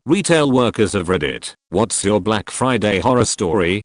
Retail workers of Reddit, what's your Black Friday horror story?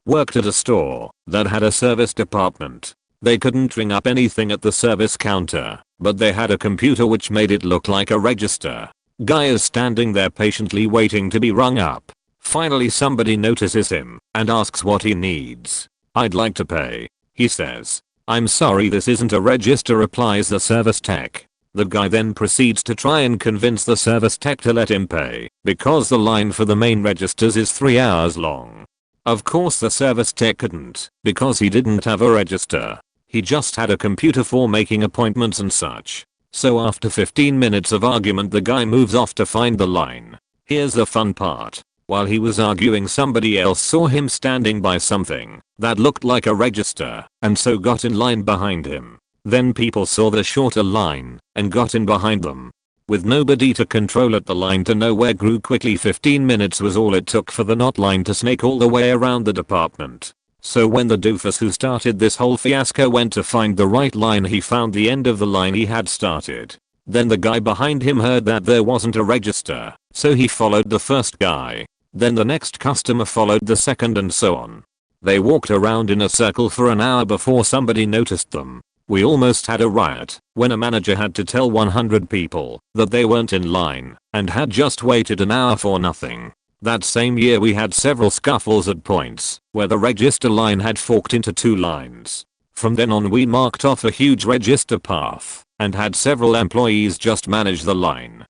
Worked at a store that had a service department. They couldn't ring up anything at the service counter, but they had a computer which made it look like a register. Guy is standing there patiently waiting to be rung up. Finally somebody notices him and asks what he needs. I'd like to pay, he says. I'm sorry, this isn't a register, replies the service tech. The guy then proceeds to try and convince the service tech to let him pay because the line for the main registers is 3 hours long. Of course the service tech couldn't because he didn't have a register. He just had a computer for making appointments and such. So after 15 minutes of argument the guy moves off to find the line. Here's the fun part. While he was arguing somebody else saw him standing by something that looked like a register and so got in line behind him. Then people saw the shorter line and got in behind them. With nobody to control it, the line to nowhere grew quickly. 15 minutes was all it took for the not line to snake all the way around the department. So when the doofus who started this whole fiasco went to find the right line, he found the end of the line he had started. Then the guy behind him heard that there wasn't a register, so he followed the first guy. Then the next customer followed the second and so on. They walked around in a circle for an hour before somebody noticed them. We almost had a riot when a manager had to tell 100 people that they weren't in line and had just waited an hour for nothing. That same year we had several scuffles at points where the register line had forked into 2 lines. From then on we marked off a huge register path and had several employees just manage the line.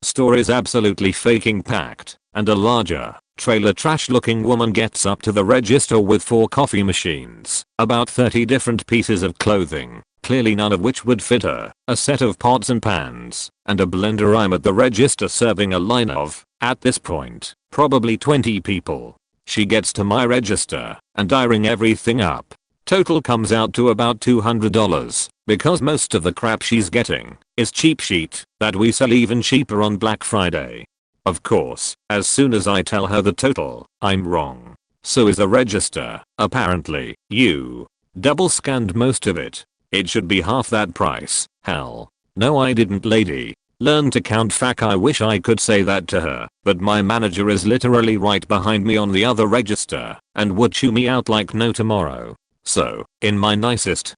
Store is absolutely faking packed and a larger trailer trash looking woman gets up to the register with 4 coffee machines, about 30 different pieces of clothing, clearly none of which would fit her, a set of pots and pans, and a blender. I'm at the register serving a line of, at this point, probably 20 people. She gets to my register and I ring everything up. Total comes out to about $200 because most of the crap she's getting is cheap sheet that we sell even cheaper on Black Friday. Of course, as soon as I tell her the total, I'm wrong. So is the register. Apparently, you double scanned most of it. It should be half that price. Hell. No, I didn't, lady. Learn to count. Fuck, I wish I could say that to her, but my manager is literally right behind me on the other register and would chew me out like no tomorrow. So, in my nicest,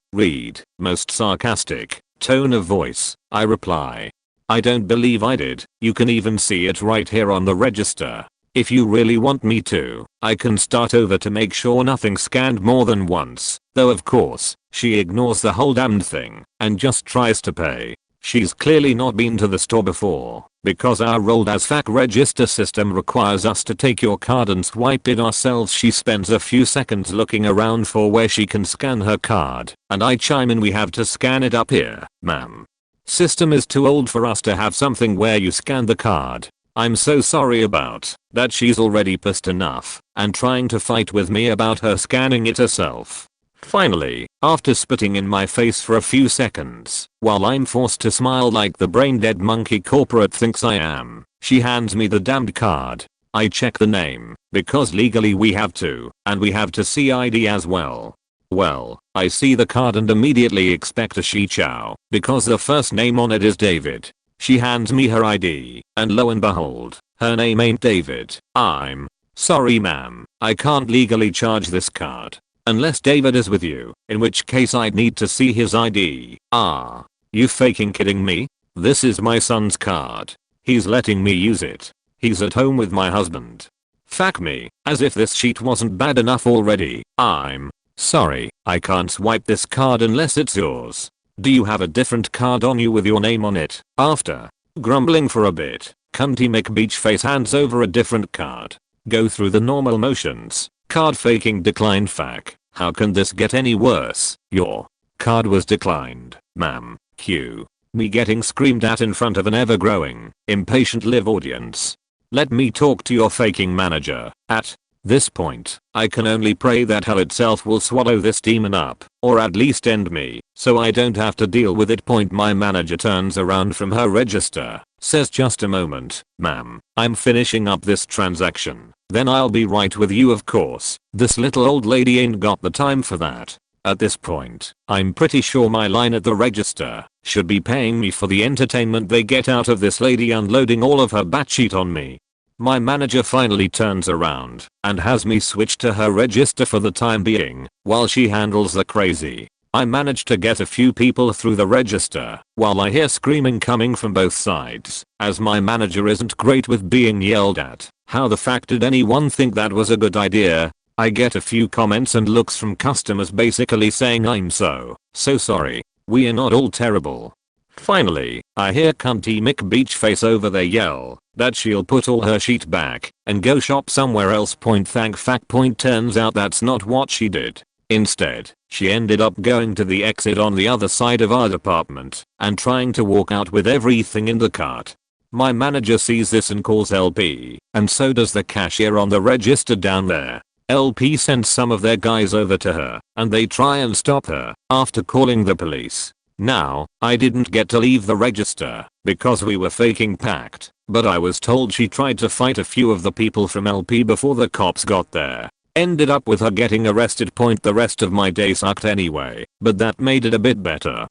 most sarcastic tone of voice, I reply, I don't believe I did. You can even see it right here on the register. If you really want me to, I can start over to make sure nothing scanned more than once. Though of course, she ignores the whole damned thing and just tries to pay. She's clearly not been to the store before because our old as fuck register system requires us to take your card and swipe it ourselves. She spends a few seconds looking around for where she can scan her card, and I chime in, we have to scan it up here, ma'am. System is too old for us to have something where you scan the card. I'm so sorry about that. She's already pissed enough and trying to fight with me about her scanning it herself. Finally, after spitting in my face for a few seconds, while I'm forced to smile like the brain dead monkey corporate thinks I am, she hands me the damned card. I check the name because legally we have to, and we have to see ID as well. Well, I see the card and immediately expect a she chow because the first name on it is David. She hands me her ID, and lo and behold, her name ain't David. I'm sorry ma'am, I can't legally charge this card unless David is with you, in which case I'd need to see his ID. Ah, you faking kidding me? This is my son's card. He's letting me use it. He's at home with my husband. Fuck me, as if this sheet wasn't bad enough already. I'm sorry, I can't swipe this card unless it's yours. Do you have a different card on you with your name on it? After grumbling for a bit, cunty McBeachface hands over a different card. Go through the normal motions. Card faking declined. Fuck. How can this get any worse? Your card was declined, ma'am. Cue me getting screamed at in front of an ever-growing, impatient live audience. Let me talk to your faking manager. At this point, I can only pray that hell itself will swallow this demon up, or at least end me, so I don't have to deal with it. Point. My manager turns around from her register, says, just a moment, ma'am, I'm finishing up this transaction, then I'll be right with you. Of course, this little old lady ain't got the time for that. At this point, I'm pretty sure my line at the register should be paying me for the entertainment they get out of this lady unloading all of her batshit on me. My manager finally turns around and has me switch to her register for the time being while she handles the crazy. I managed to get a few people through the register while I hear screaming coming from both sides, as my manager isn't great with being yelled at. How the fuck did anyone think that was a good idea? I get a few comments and looks from customers basically saying I'm so sorry. We are not all terrible. Finally, I hear cunty Mick Beachface over there yell that she'll put all her shit back and go shop somewhere else. Turns out that's not what she did. Instead, she ended up going to the exit on the other side of our department and trying to walk out with everything in the cart. My manager sees this and calls LP, and so does the cashier on the register down there. LP sends some of their guys over to her, and they try and stop her after calling the police. Now, I didn't get to leave the register because we were faking packed, but I was told she tried to fight a few of the people from LP before the cops got there. Ended up with her getting arrested. The rest of my day sucked anyway, but that made it a bit better.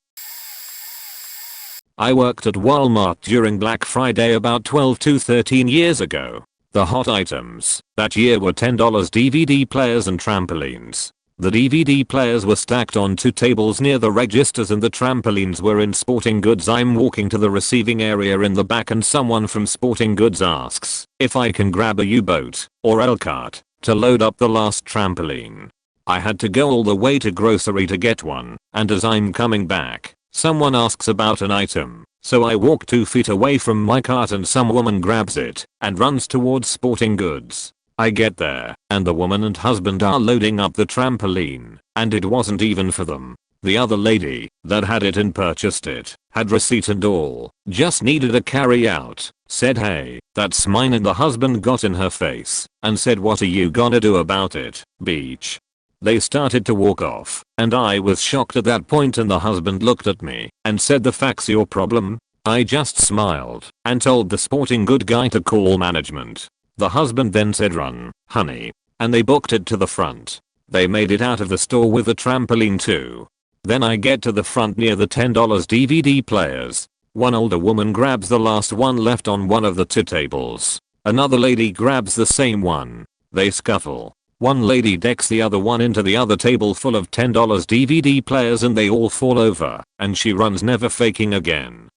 I worked at Walmart during Black Friday about 12 to 13 years ago. The hot items that year were $10 DVD players and trampolines. The DVD players were stacked on 2 tables near the registers and the trampolines were in sporting goods. I'm walking to the receiving area in the back and someone from sporting goods asks if I can grab a U-boat or L-cart to load up the last trampoline. I had to go all the way to grocery to get one, and as I'm coming back, someone asks about an item. So I walk 2 feet away from my cart and some woman grabs it and runs towards sporting goods. I get there and the woman and husband are loading up the trampoline, and it wasn't even for them. The other lady that had it and purchased it had receipt and all, just needed a carry out. Said hey, that's mine, and the husband got in her face and said what are you gonna do about it, beach? They started to walk off, and I was shocked at that point, and the husband looked at me and said the fuck's your problem? I just smiled and told the sporting good guy to call management. The husband then said run, honey, and they booked it to the front. They made it out of the store with a trampoline too. Then I get to the front near the $10 DVD players. One older woman grabs the last one left on one of the 2 tables. Another lady grabs the same one. They scuffle. One lady decks the other one into the other table full of $10 DVD players and they all fall over, and she runs, never faking again.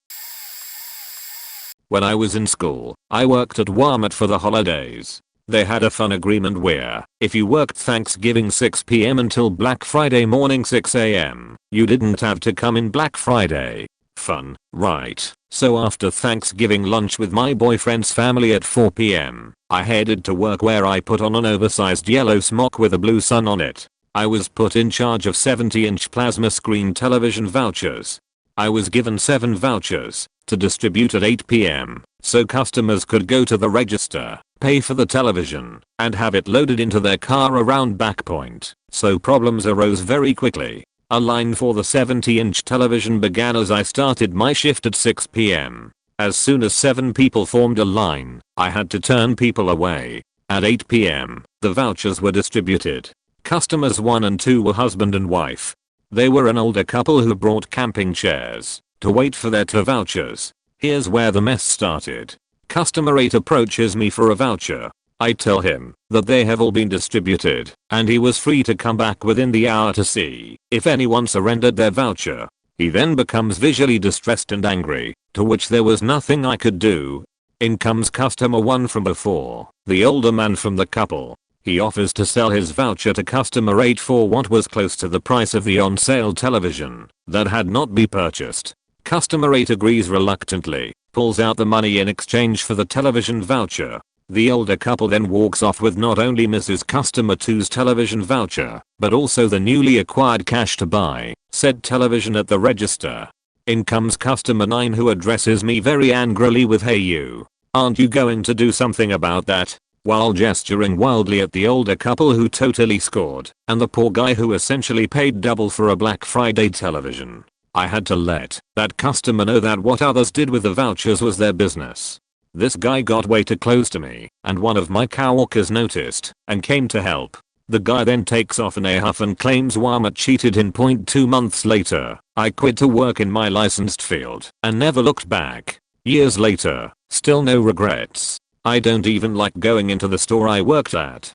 When I was in school, I worked at Walmart for the holidays. They had a fun agreement where, if you worked Thanksgiving 6 PM until Black Friday morning 6 AM, you didn't have to come in Black Friday. Fun, right? So after Thanksgiving lunch with my boyfriend's family at 4 PM, I headed to work where I put on an oversized yellow smock with a blue sun on it. I was put in charge of 70-inch plasma screen television vouchers. I was given 7 vouchers to distribute at 8 PM, so customers could go to the register, pay for the television, and have it loaded into their car around back point. So problems arose very quickly. A line for the 70-inch television began as I started my shift at 6 PM. As soon as 7 people formed a line, I had to turn people away. At 8 PM, the vouchers were distributed. Customers 1 and 2 were husband and wife. They were an older couple who brought camping chairs to wait for their 2 vouchers. Here's where the mess started. Customer 8 approaches me for a voucher. I tell him that they have all been distributed and he was free to come back within the hour to see if anyone surrendered their voucher. He then becomes visually distressed and angry, to which there was nothing I could do. In comes customer 1 from before, the older man from the couple. He offers to sell his voucher to customer 8 for what was close to the price of the on sale television that had not been purchased. Customer 8 agrees reluctantly, pulls out the money in exchange for the television voucher. The older couple then walks off with not only Mrs. Customer 2's television voucher, but also the newly acquired cash to buy said television at the register. In comes customer 9 who addresses me very angrily with hey you, aren't you going to do something about that? While gesturing wildly at the older couple who totally scored, and the poor guy who essentially paid double for a Black Friday television. I had to let that customer know that what others did with the vouchers was their business. This guy got way too close to me, and one of my coworkers noticed and came to help. The guy then takes off in a huff and claims Walmart cheated him. 2 months later, I quit to work in my licensed field and never looked back. Years later, still no regrets. I don't even like going into the store I worked at.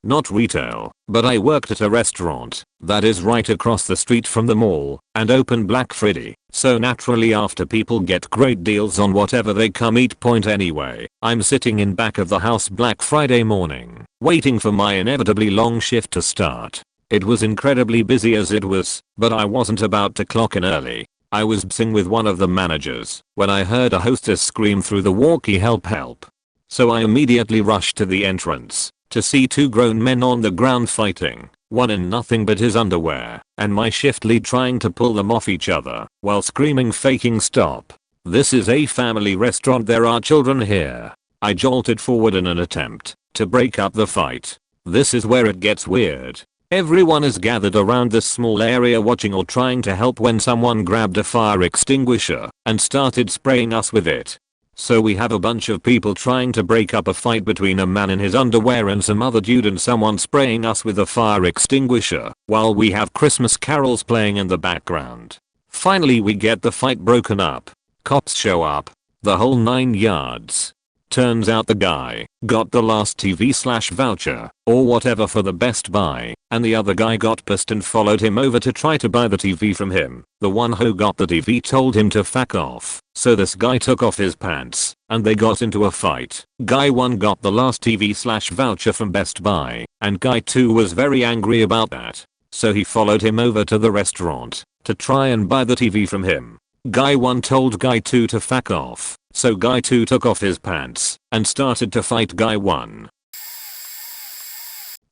Not retail, but I worked at a restaurant that is right across the street from the mall and open Black Friday. So naturally, after people get great deals on whatever they come eat point anyway, I'm sitting in back of the house Black Friday morning, waiting for my inevitably long shift to start. It was incredibly busy as it was, but I wasn't about to clock in early. I was bsing with one of the managers when I heard a hostess scream through the walkie, "Help, help." So I immediately rushed to the entrance to see two grown men on the ground fighting, one in nothing but his underwear, and my shift lead trying to pull them off each other while screaming, faking stop. This is a family restaurant, there are children here. I jolted forward in an attempt to break up the fight. This is where it gets weird. Everyone is gathered around this small area watching or trying to help when someone grabbed a fire extinguisher and started spraying us with it. So we have a bunch of people trying to break up a fight between a man in his underwear and some other dude and someone spraying us with a fire extinguisher while we have Christmas carols playing in the background. Finally we get the fight broken up. Cops show up. The whole 9 yards. Turns out the guy got the last TV/voucher or whatever for the Best Buy, and the other guy got pissed and followed him over to try to buy the TV from him. The one who got the TV told him to fuck off, so this guy took off his pants and they got into a fight. Guy 1 got the last TV/voucher from Best Buy, and guy 2 was very angry about that, so he followed him over to the restaurant to try and buy the TV from him. Guy 1 told guy 2 to fuck off, so guy 2 took off his pants and started to fight guy 1.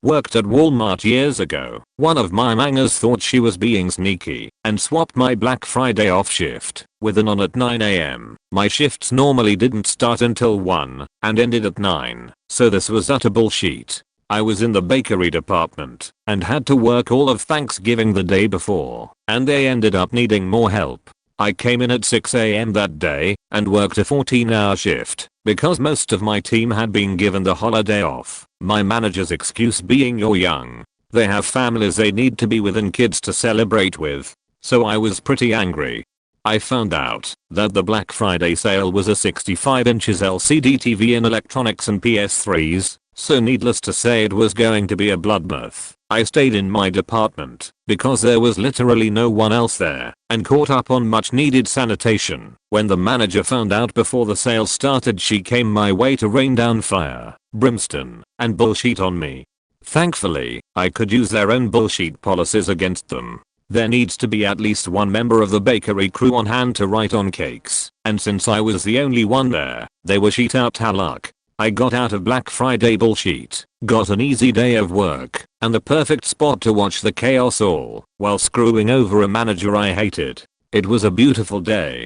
Worked at Walmart years ago. One of my mangers thought she was being sneaky and swapped my Black Friday off shift with an on at 9 AM. My shifts normally didn't start until 1 and ended at 9, so this was utter bullshit. I was in the bakery department and had to work all of Thanksgiving the day before, and they ended up needing more help. I came in at 6 AM that day and worked a 14-hour shift because most of my team had been given the holiday off. My manager's excuse being, "You're young. They have families they need to be with and kids to celebrate with." So I was pretty angry. I found out that the Black Friday sale was a 65 inches LCD TV in electronics and PS3s, so needless to say it was going to be a bloodbath. I stayed in my department because there was literally no one else there and caught up on much needed sanitation. When the manager found out before the sale started, she came my way to rain down fire, brimstone, and bullshit on me. Thankfully, I could use their own bullshit policies against them. There needs to be at least one member of the bakery crew on hand to write on cakes, and since I was the only one there, they were shit out to luck. I got out of Black Friday bullshit, got an easy day of work, and the perfect spot to watch the chaos all while screwing over a manager I hated. It was a beautiful day.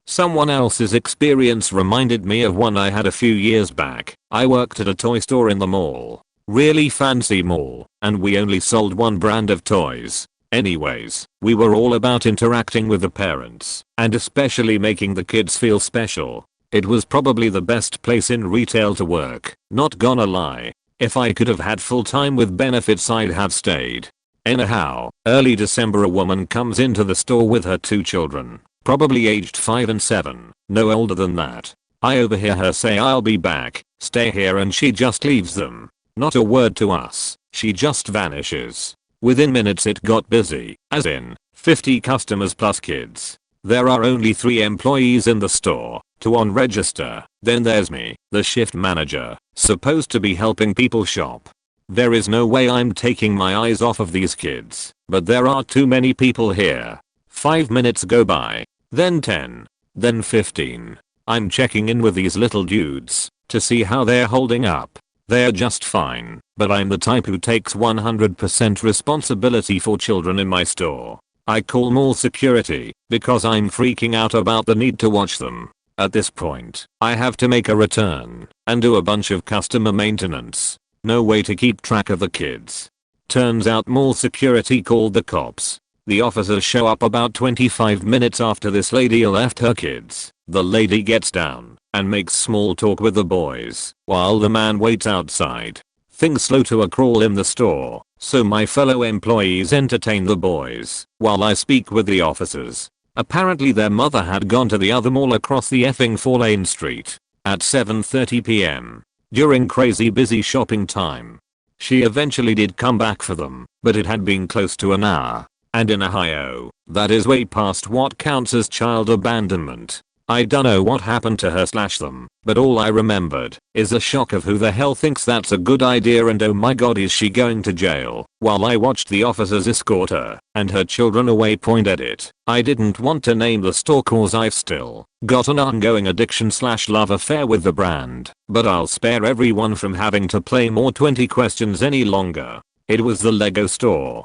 Someone else's experience reminded me of one I had a few years back. I worked at a toy store in the mall. Really fancy mall, and we only sold one brand of toys. Anyways, we were all about interacting with the parents, and especially making the kids feel special. It was probably the best place in retail to work, not gonna lie. If I could have had full time with benefits I'd have stayed. Anyhow, early December a woman comes into the store with her 2 children, probably aged 5 and 7, no older than that. I overhear her say, "I'll be back, stay here," and she just leaves them. Not a word to us, she just vanishes. Within minutes it got busy, as in 50 customers plus kids. There are only 3 employees in the store, 2 on register, then there's me, the shift manager, supposed to be helping people shop. There is no way I'm taking my eyes off of these kids, but there are too many people here. 5 minutes go by, then 10, then 15. I'm checking in with these little dudes to see how they're holding up. They're just fine, but I'm the type who takes 100% responsibility for children in my store. I call mall security because I'm freaking out about the need to watch them. At this point, I have to make a return and do a bunch of customer maintenance. No way to keep track of the kids. Turns out mall security called the cops. The officers show up about 25 minutes after this lady left her kids. The lady gets down and makes small talk with the boys while the man waits outside. Things slow to a crawl in the store, so my fellow employees entertain the boys while I speak with the officers. Apparently their mother had gone to the other mall across the effing 4-lane street at 7:30 p.m. during crazy busy shopping time. She eventually did come back for them, but it had been close to an hour. And in Ohio, that is way past what counts as child abandonment. I dunno what happened to her/them, but all I remembered is a shock of who the hell thinks that's a good idea and oh my god is she going to jail, while I watched the officers escort her and her children away. Point at it. I didn't want to name the store cause I've still got an ongoing addiction/love affair with the brand, but I'll spare everyone from having to play more 20 questions any longer. It was the Lego store.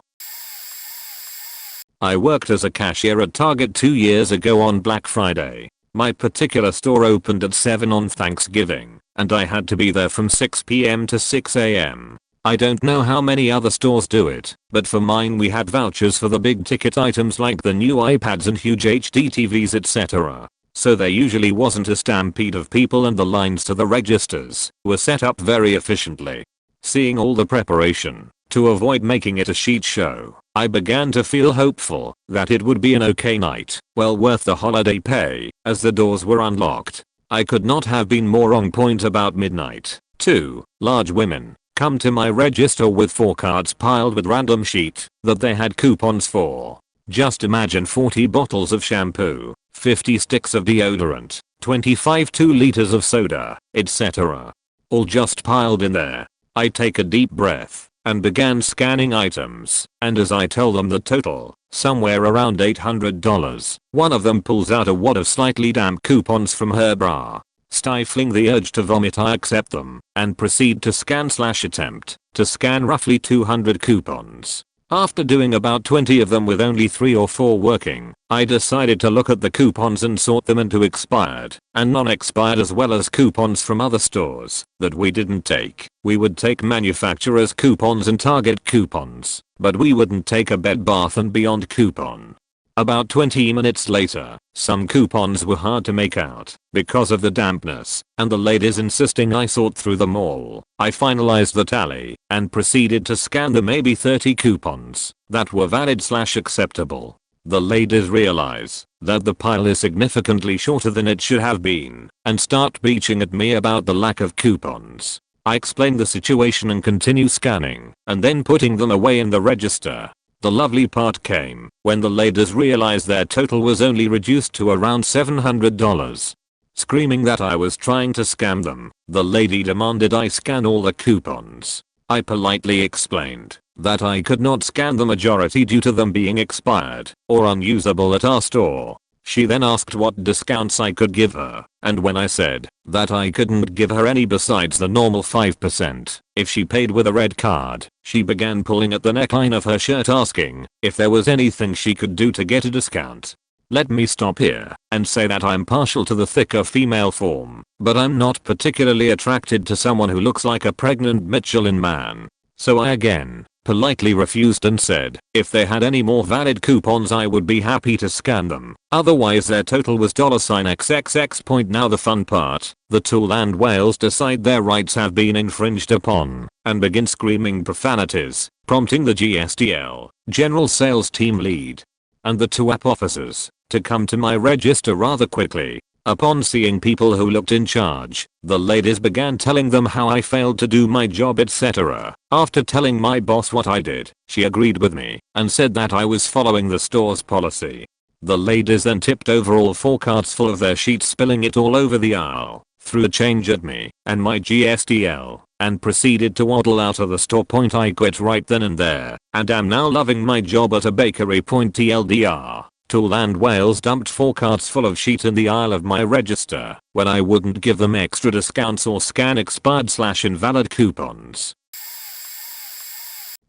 I worked as a cashier at Target 2 years ago on Black Friday. My particular store opened at 7 on Thanksgiving, and I had to be there from 6 p.m. to 6 a.m. I don't know how many other stores do it, but for mine we had vouchers for the big ticket items like the new iPads and huge HD TVs etc. So there usually wasn't a stampede of people and the lines to the registers were set up very efficiently. Seeing all the preparation to avoid making it a shit show, I began to feel hopeful that it would be an okay night, well worth the holiday pay, as the doors were unlocked. I could not have been more on point. About midnight, 2 large women come to my register with 4 cards piled with random shit that they had coupons for. Just imagine 40 bottles of shampoo, 50 sticks of deodorant, 25 2 liters of soda, etc. All just piled in there. I take a deep breath and began scanning items, and as I tell them the total, somewhere around $800, one of them pulls out a wad of slightly damp coupons from her bra. Stifling the urge to vomit, I accept them and proceed to scan/attempt to scan roughly 200 coupons. After doing about 20 of them with only 3 or 4 working, I decided to look at the coupons and sort them into expired and non-expired as well as coupons from other stores that we didn't take. We would take manufacturers' coupons and Target coupons, but we wouldn't take a Bed Bath & Beyond coupon. About 20 minutes later, some coupons were hard to make out because of the dampness and the ladies insisting I sort through them all. I finalized the tally and proceeded to scan the maybe 30 coupons that were valid/acceptable. The ladies realize that the pile is significantly shorter than it should have been and start bitching at me about the lack of coupons. I explain the situation and continue scanning and then putting them away in the register. The lovely part came when the ladies realized their total was only reduced to around $700. Screaming that I was trying to scam them, the lady demanded I scan all the coupons. I politely explained that I could not scan the majority due to them being expired or unusable at our store. She then asked what discounts I could give her, and when I said that I couldn't give her any besides the normal 5% if she paid with a red card, she began pulling at the neckline of her shirt asking if there was anything she could do to get a discount. Let me stop here and say that I'm partial to the thicker female form, but I'm not particularly attracted to someone who looks like a pregnant Michelin man. So I again politely refused and said if they had any more valid coupons I would be happy to scan them, otherwise their total was $XXX. Now the fun part, the two land whales decide their rights have been infringed upon and begin screaming profanities, prompting the GSTL, General Sales Team Lead, and the 2 app officers to come to my register rather quickly. Upon seeing people who looked in charge, the ladies began telling them how I failed to do my job etc. After telling my boss what I did, she agreed with me and said that I was following the store's policy. The ladies then tipped over all 4 carts full of their sheets, spilling it all over the aisle, threw a change at me and my GSTL, and proceeded to waddle out of the store. I quit right then and there and am now loving my job at a bakery. TLDR. 2 land whales dumped 4 carts full of sheet in the aisle of my register when I wouldn't give them extra discounts or scan expired/invalid coupons.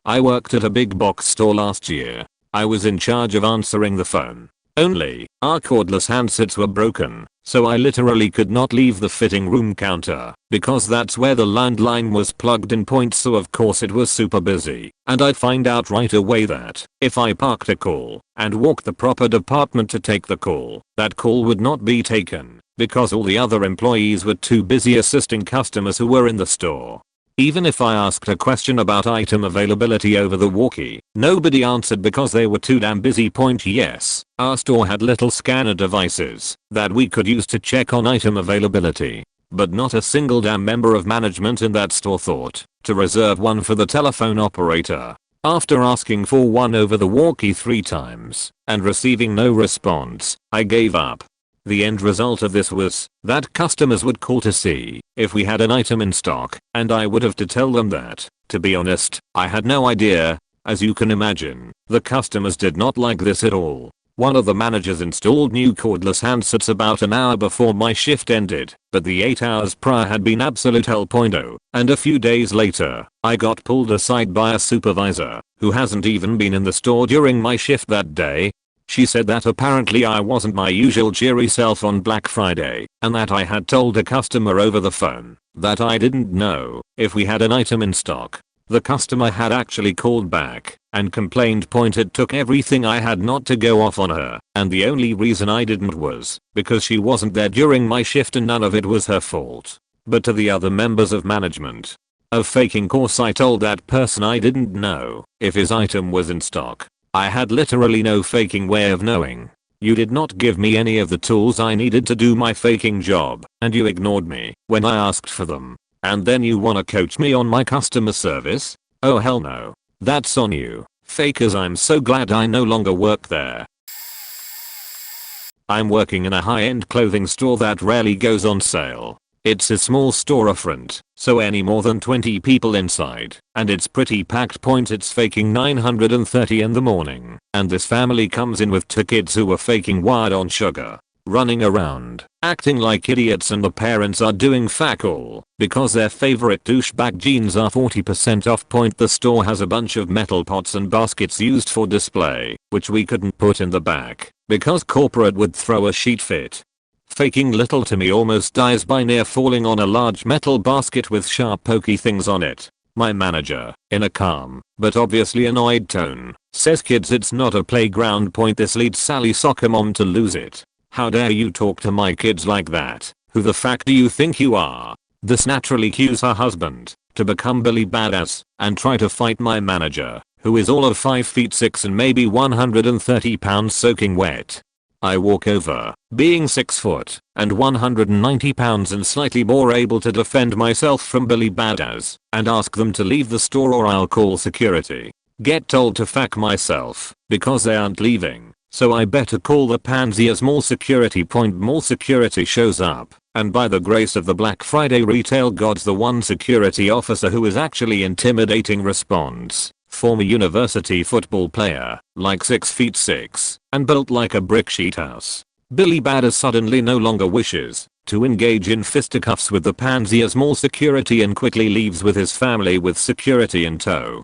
I worked at a big box store last year. I was in charge of answering the phone. Only, our cordless handsets were broken, so I literally could not leave the fitting room counter because that's where the landline was plugged in. So of course it was super busy, and I'd find out right away that if I parked a call and walked the proper department to take the call, that call would not be taken because all the other employees were too busy assisting customers who were in the store. Even if I asked a question about item availability over the walkie, nobody answered because they were too damn busy. Yes, our store had little scanner devices that we could use to check on item availability. But not a single damn member of management in that store thought to reserve one for the telephone operator. After asking for one over the walkie 3 times and receiving no response, I gave up. The end result of this was that customers would call to see if we had an item in stock, and I would have to tell them that, to be honest, I had no idea. As you can imagine, the customers did not like this at all. One of the managers installed new cordless handsets about an hour before my shift ended, but the 8 hours prior had been absolute hell. And a few days later, I got pulled aside by a supervisor who hasn't even been in the store during my shift that day. She said that apparently I wasn't my usual cheery self on Black Friday, and that I had told a customer over the phone that I didn't know if we had an item in stock. The customer had actually called back and complained. It took everything I had not to go off on her, and the only reason I didn't was because she wasn't there during my shift, and none of it was her fault. But to the other members of management, of faking course, I told that person I didn't know if his item was in stock. I had literally no faking way of knowing. You did not give me any of the tools I needed to do my faking job, and you ignored me when I asked for them. And then you wanna coach me on my customer service? Oh hell no. That's on you, fakers. I'm so glad I no longer work there. I'm working in a high-end clothing store that rarely goes on sale. It's a small storefront, so any more than 20 people inside, and it's pretty packed. It's faking 9:30 in the morning, and this family comes in with 2 kids who are faking wired on sugar, running around, acting like idiots, and the parents are doing fuck all because their favorite douchebag jeans are 40% off. The store has a bunch of metal pots and baskets used for display, which we couldn't put in the back because corporate would throw a sheet fit. Faking little Timmy almost dies by near falling on a large metal basket with sharp pokey things on it. My manager, in a calm but obviously annoyed tone, says, "Kids, it's not a playground." This leads Sally soccer mom to lose it. "How dare you talk to my kids like that? Who the fuck do you think you are?" This naturally cues her husband to become Billy Badass and try to fight my manager, who is all of 5'6" and maybe 130 pounds soaking wet. I walk over, being 6 foot and 190 pounds and slightly more able to defend myself from Billy Badass, and ask them to leave the store or I'll call security. Get told to fuck myself because they aren't leaving, so I better call the pansy as mall security. Mall security shows up, and by the grace of the Black Friday retail gods, the one security officer who is actually intimidating responds. Former university football player, like 6'6", and built like a brick sheet house. Billy Badass suddenly no longer wishes to engage in fisticuffs with the pansy as mall security and quickly leaves with his family with security in tow.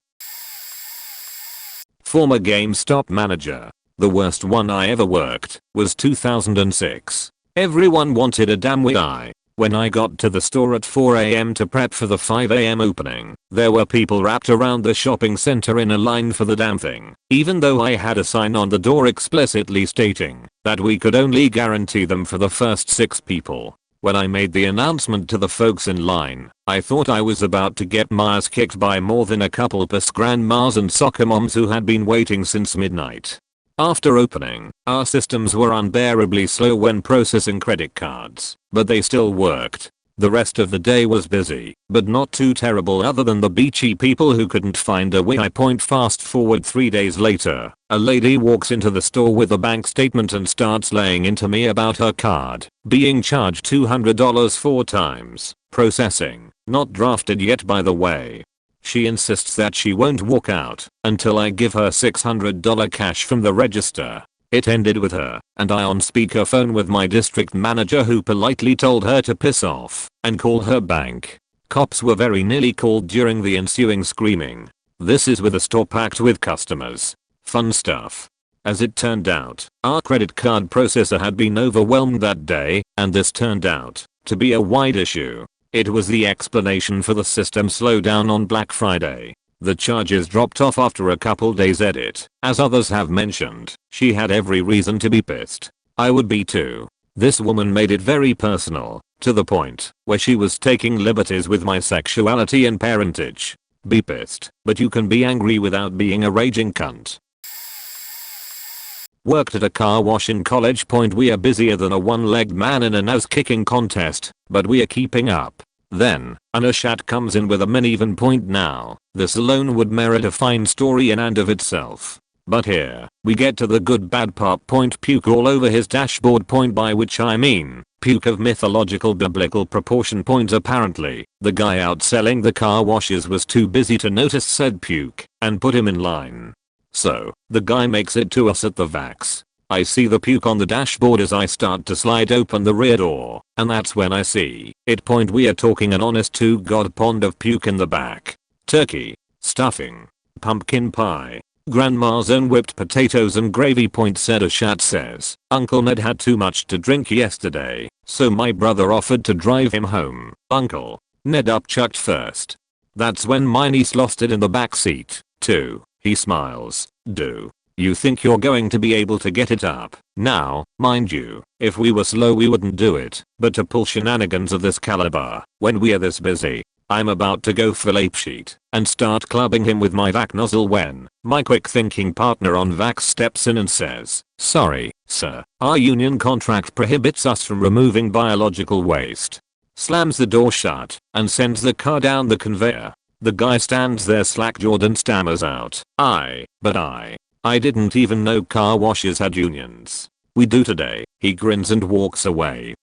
Former GameStop manager. The worst one I ever worked was 2006. Everyone wanted a damn wig. When I got to the store at 4 AM to prep for the 5 AM opening, there were people wrapped around the shopping center in a line for the damn thing, even though I had a sign on the door explicitly stating that we could only guarantee them for the first 6 people. When I made the announcement to the folks in line, I thought I was about to get my ass kicked by more than a couple plus grandmas and soccer moms who had been waiting since midnight. After opening, our systems were unbearably slow when processing credit cards, but they still worked. The rest of the day was busy, but not too terrible other than the beachy people who couldn't find a wig. Fast forward 3 days later, a lady walks into the store with a bank statement and starts laying into me about her card being charged $200 4 times, processing, not drafted yet by the way. She insists that she won't walk out until I give her $600 cash from the register. It ended with her and I on speakerphone with my district manager, who politely told her to piss off and call her bank. Cops were very nearly called during the ensuing screaming. This is with a store packed with customers. Fun stuff. As it turned out, our credit card processor had been overwhelmed that day, and this turned out to be a wide issue. It was the explanation for the system slowdown on Black Friday. The charges dropped off after a couple days edit. As others have mentioned, she had every reason to be pissed. I would be too. This woman made it very personal To the point where she was taking liberties with my sexuality and parentage. Be pissed, but you can be angry without being a raging cunt. Worked at a car wash in College. We are busier than a one-legged man in an ass-kicking contest, but we are keeping up. Then, an Ashat comes in with a uneven point. Now, this alone would merit a fine story in and of itself. But here, we get to the good bad part. Puke all over his dashboard. By which I mean, puke of mythological biblical proportion. Apparently, the guy out selling the car washes was too busy to notice said puke, and put him in line. So, the guy makes it to us at the vax. I see the puke on the dashboard as I start to slide open the rear door, and that's when I see it. We are talking an honest to God pond of puke in the back. Turkey, stuffing, pumpkin pie, grandma's own whipped potatoes and gravy. Said Ashat says, Uncle Ned had too much to drink yesterday, so my brother offered to drive him home. Uncle Ned upchucked first. That's when my niece lost it in the back seat, too. He smiles. Do you think you're going to be able to get it up? Now, mind you, if we were slow we wouldn't do it, but to pull shenanigans of this caliber, when we are this busy, I'm about to go full apeshit and start clubbing him with my vac nozzle when my quick thinking partner on vax steps in and says, sorry, sir, our union contract prohibits us from removing biological waste. Slams the door shut and sends the car down the conveyor. The guy stands there slack-jawed and stammers out, I didn't even know car washes had unions. We do today. He grins and walks away.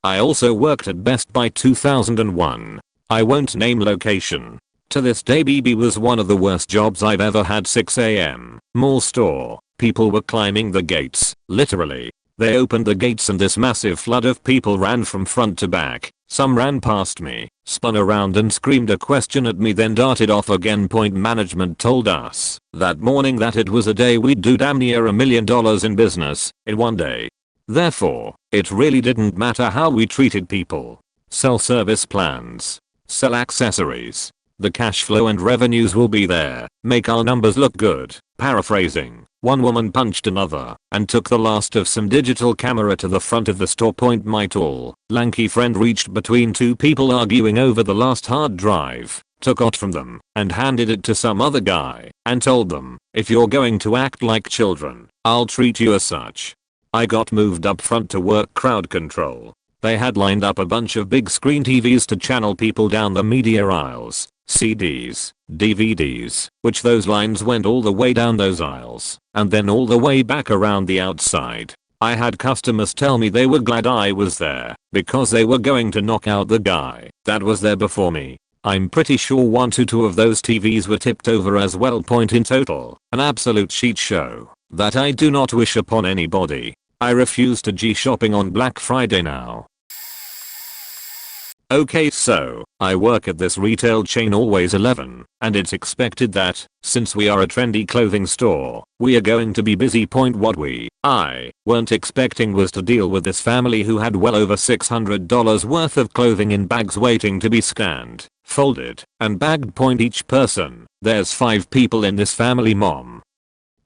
I also worked at Best Buy 2001. I won't name location. To this day BB was one of the worst jobs I've ever had. 6 AM, mall store. People were climbing the gates, literally. They opened the gates and this massive flood of people ran from front to back. Some ran past me, spun around and screamed a question at me, then darted off again. Management told us that morning that it was a day we'd do damn near $1 million in business in one day. Therefore, it really didn't matter how we treated people. Sell service plans. Sell accessories. The cash flow and revenues will be there. Make our numbers look good. Paraphrasing. One woman punched another and took the last of some digital camera to the front of the store. My tall, lanky friend reached between two people arguing over the last hard drive, took it from them and handed it to some other guy and told them, if you're going to act like children, I'll treat you as such. I got moved up front to work crowd control. They had lined up a bunch of big screen TVs to channel people down the media aisles. CDs, DVDs, which those lines went all the way down those aisles, and then all the way back around the outside. I had customers tell me they were glad I was there, because they were going to knock out the guy that was there before me. I'm pretty sure 1 to 2 of those TVs were tipped over as well. In total, an absolute shit show that I do not wish upon anybody. I refuse to G shopping on Black Friday now. Okay, so, I work at this retail chain Always 11, and it's expected that, since we are a trendy clothing store, we are going to be busy. What I weren't expecting was to deal with this family who had well over $600 worth of clothing in bags waiting to be scanned, folded, and bagged. Each person, there's 5 people in this family: mom,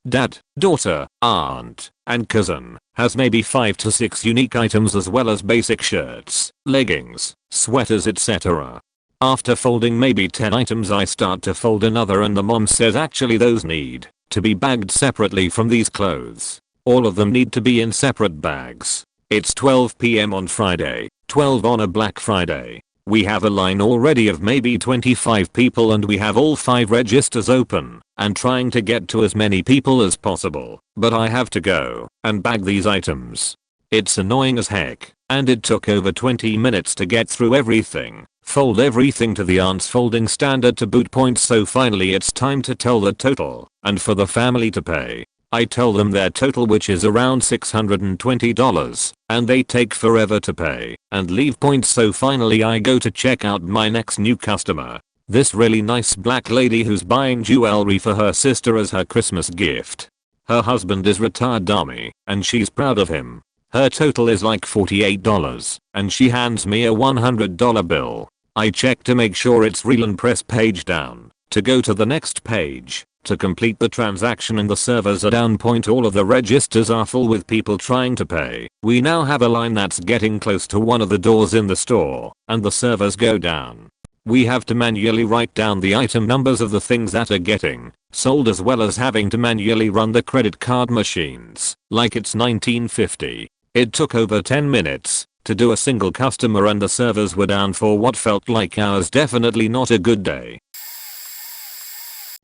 dad, daughter, aunt, and cousin, has maybe 5 to 6 unique items as well as basic shirts, leggings, sweaters, etc. After folding maybe 10 items I start to fold another and the mom says actually those need to be bagged separately from these clothes. All of them need to be in separate bags. It's 12 PM on Friday, 12 on a Black Friday. We have a line already of maybe 25 people and we have all 5 registers open and trying to get to as many people as possible, but I have to go and bag these items. It's annoying as heck, and it took over 20 minutes to get through everything, fold everything to the aunt's folding standard to boot. So finally it's time to tell the total and for the family to pay. I tell them their total, which is around $620, and they take forever to pay and leave. So finally I go to check out my next new customer. This really nice black lady who's buying jewelry for her sister as her Christmas gift. Her husband is retired army and she's proud of him. Her total is like $48 and she hands me a $100 bill. I check to make sure it's real and press page down to go to the next page. to complete the transaction and the servers are down. All of the registers are full with people trying to pay. We now have a line that's getting close to one of the doors in the store, and the servers go down. We have to manually write down the item numbers of the things that are getting sold, as well as having to manually run the credit card machines like it's 1950. It took over 10 minutes to do a single customer and the servers were down for what felt like hours. Definitely not a good day.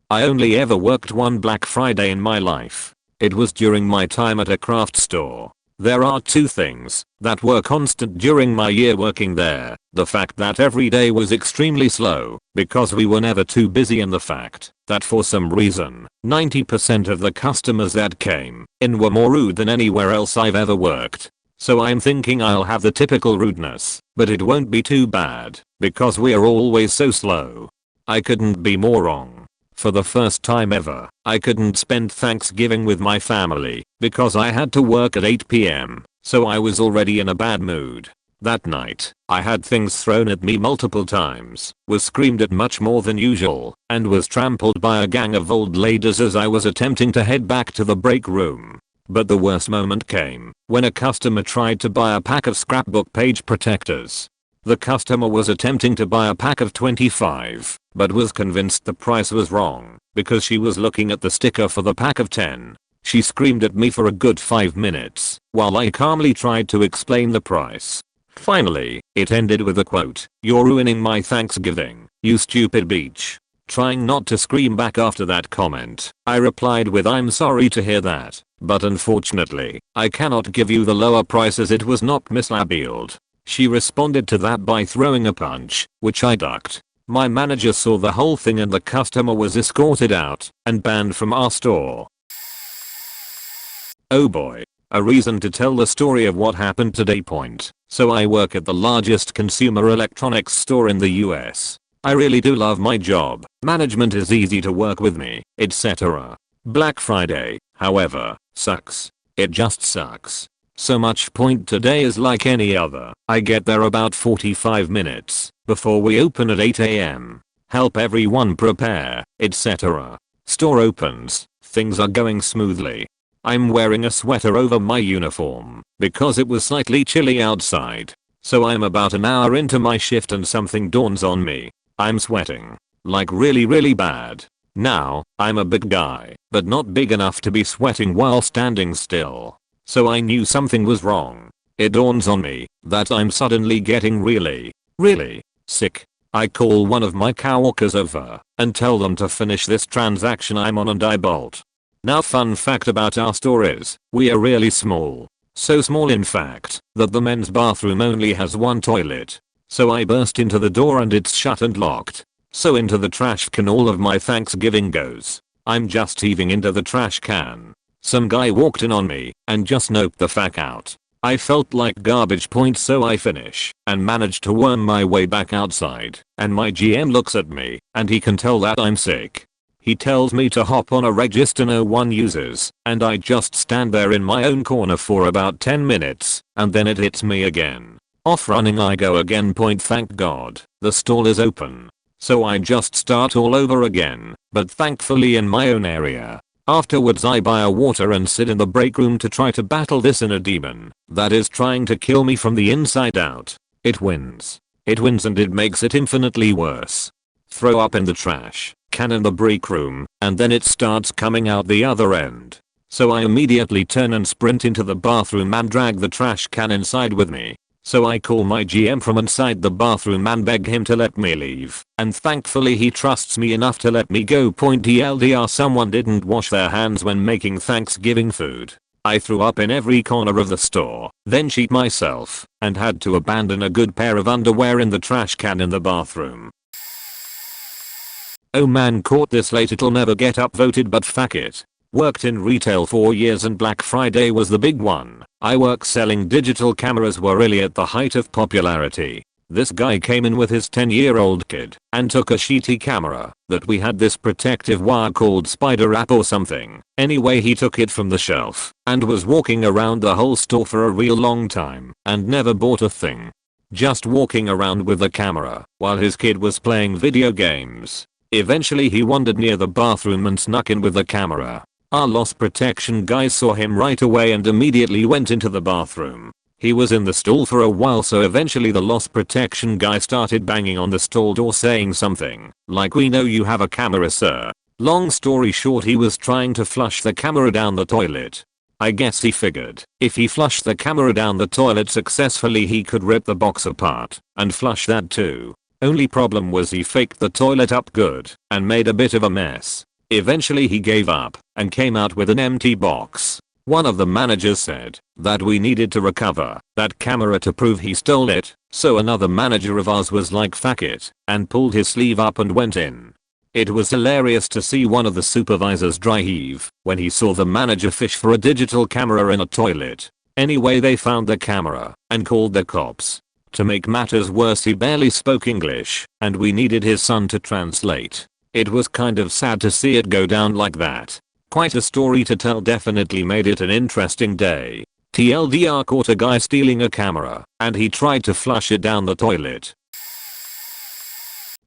I only ever worked one Black Friday in my life. It was during my time at a craft store. There are two things that were constant during my year working there: the fact that every day was extremely slow because we were never too busy, and the fact that for some reason 90% of the customers that came in were more rude than anywhere else I've ever worked. So I'm thinking I'll have the typical rudeness, but it won't be too bad because we are always so slow. I couldn't be more wrong. For the first time ever, I couldn't spend Thanksgiving with my family because I had to work at 8 p.m, so I was already in a bad mood. That night, I had things thrown at me multiple times, was screamed at much more than usual, and was trampled by a gang of old ladies as I was attempting to head back to the break room. But the worst moment came when a customer tried to buy a pack of scrapbook page protectors. The customer was attempting to buy a pack of 25, but was convinced the price was wrong because she was looking at the sticker for the pack of 10. She screamed at me for a good 5 minutes while I calmly tried to explain the price. Finally, it ended with a quote, "You're ruining my Thanksgiving, you stupid bitch." Trying not to scream back after that comment, I replied with, "I'm sorry to hear that, but unfortunately, I cannot give you the lower price as it was not mislabeled." She responded to that by throwing a punch, which I ducked. My manager saw the whole thing and the customer was escorted out and banned from our store. Oh boy. A reason to tell the story of what happened today. So I work at the largest consumer electronics store in the US. I really do love my job. Management is easy to work with me, etc. Black Friday, however, sucks. It just sucks. So much. Today is like any other. I get there about 45 minutes before we open at 8 a.m. Help everyone prepare, etc. Store opens. Things are going smoothly. I'm wearing a sweater over my uniform because it was slightly chilly outside. So I'm about an hour into my shift and something dawns on me. I'm sweating. Like really bad. Now, I'm a big guy, but not big enough to be sweating while standing still. So I knew something was wrong. It dawns on me that I'm suddenly getting really sick. I call one of my coworkers over and tell them to finish this transaction I'm on and I bolt. Now, fun fact about our store is we are really small. So small in fact that the men's bathroom only has one toilet. So I burst into the door and it's shut and locked. So into the trash can all of my Thanksgiving goes. I'm just heaving into the trash can. Some guy walked in on me and just noped the fuck out. I felt like garbage. So I finish and manage to worm my way back outside, and my GM looks at me and he can tell that I'm sick. He tells me to hop on a register no one uses, and I just stand there in my own corner for about 10 minutes, and then it hits me again. Off running I go again. Thank God the stall is open. So I just start all over again, but thankfully in my own area. Afterwards I buy a water and sit in the break room to try to battle this inner demon that is trying to kill me from the inside out. It wins. It wins and it makes it infinitely worse. Throw up in the trash can in the break room and then it starts coming out the other end. So I immediately turn and sprint into the bathroom and drag the trash can inside with me. So I call my GM from inside the bathroom and beg him to let me leave, and thankfully he trusts me enough to let me go. TLDR, someone didn't wash their hands when making Thanksgiving food. I threw up in every corner of the store, then sheet myself, and had to abandon a good pair of underwear in the trash can in the bathroom. Oh man, caught this late, it'll never get upvoted but fuck it. Worked in retail 4 years and Black Friday was the big one. I work selling digital cameras were really at the height of popularity. This guy came in with his 10-year-old kid and took a shitty camera that we had this protective wire called spider wrap or something. Anyway, he took it from the shelf and was walking around the whole store for a real long time and never bought a thing. Just walking around with the camera while his kid was playing video games. Eventually he wandered near the bathroom and snuck in with the camera. Our loss protection guys saw him right away and immediately went into the bathroom. He was in the stall for a while, so eventually the loss protection guy started banging on the stall door saying something like, "We know you have a camera, sir." Long story short, he was trying to flush the camera down the toilet. I guess he figured if he flushed the camera down the toilet successfully he could rip the box apart and flush that too. Only problem was he faked the toilet up good and made a bit of a mess. Eventually he gave up and came out with an empty box. One of the managers said that we needed to recover that camera to prove he stole it, so another manager of ours was like, "Fuck it," and pulled his sleeve up and went in. It was hilarious to see one of the supervisors dry heave when he saw the manager fish for a digital camera in a toilet. Anyway, they found the camera and called the cops. To make matters worse, he barely spoke English and we needed his son to translate. It was kind of sad to see it go down like that. Quite a story to tell, definitely made it an interesting day. TLDR caught a guy stealing a camera and he tried to flush it down the toilet.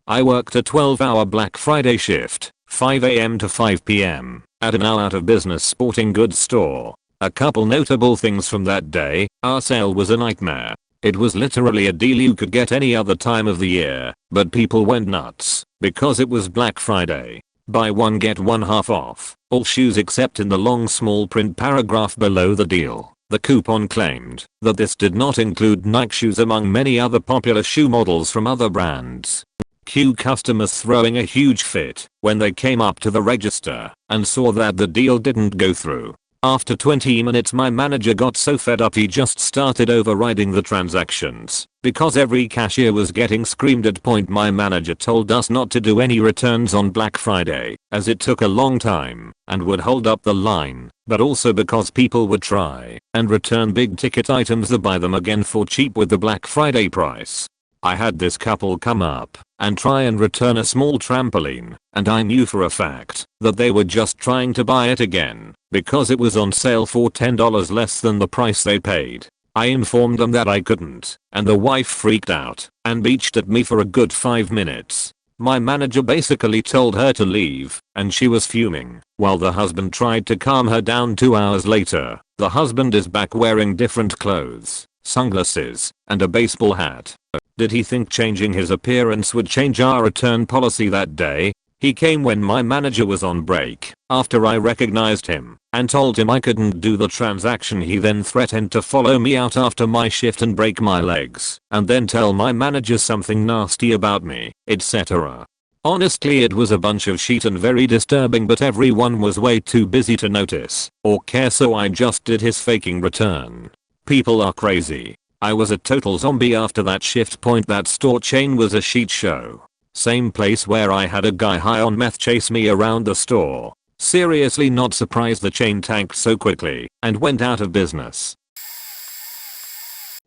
I worked a 12-hour Black Friday shift, 5 AM to 5 PM, at an out of business sporting goods store. A couple notable things from that day: our sale was a nightmare. It was literally a deal you could get any other time of the year, but people went nuts because it was Black Friday. Buy one get one half off, all shoes except in the long small print paragraph below the deal. The coupon claimed that this did not include Nike shoes among many other popular shoe models from other brands. Cue customers throwing a huge fit when they came up to the register and saw that the deal didn't go through. After 20 minutes my manager got so fed up he just started overriding the transactions because every cashier was getting screamed at. My manager told us not to do any returns on Black Friday as it took a long time and would hold up the line, but also because people would try and return big ticket items to buy them again for cheap with the Black Friday price. I had this couple come up and try and return a small trampoline, and I knew for a fact that they were just trying to buy it again because it was on sale for $10 less than the price they paid. I informed them that I couldn't, and the wife freaked out and beached at me for a good 5 minutes. My manager basically told her to leave, and she was fuming, while the husband tried to calm her down. 2 hours later, the husband is back wearing different clothes, sunglasses, and a baseball hat. Did he think changing his appearance would change our return policy that day? He came when my manager was on break, after I recognized him, and told him I couldn't do the transaction. He then threatened to follow me out after my shift and break my legs, and then tell my manager something nasty about me, etc. Honestly, it was a bunch of shit and very disturbing, but everyone was way too busy to notice or care, so I just did his faking return. People are crazy. I was a total zombie after that shift. That store chain was a shit show. Same place where I had a guy high on meth chase me around the store. Seriously, not surprised the chain tanked so quickly and went out of business.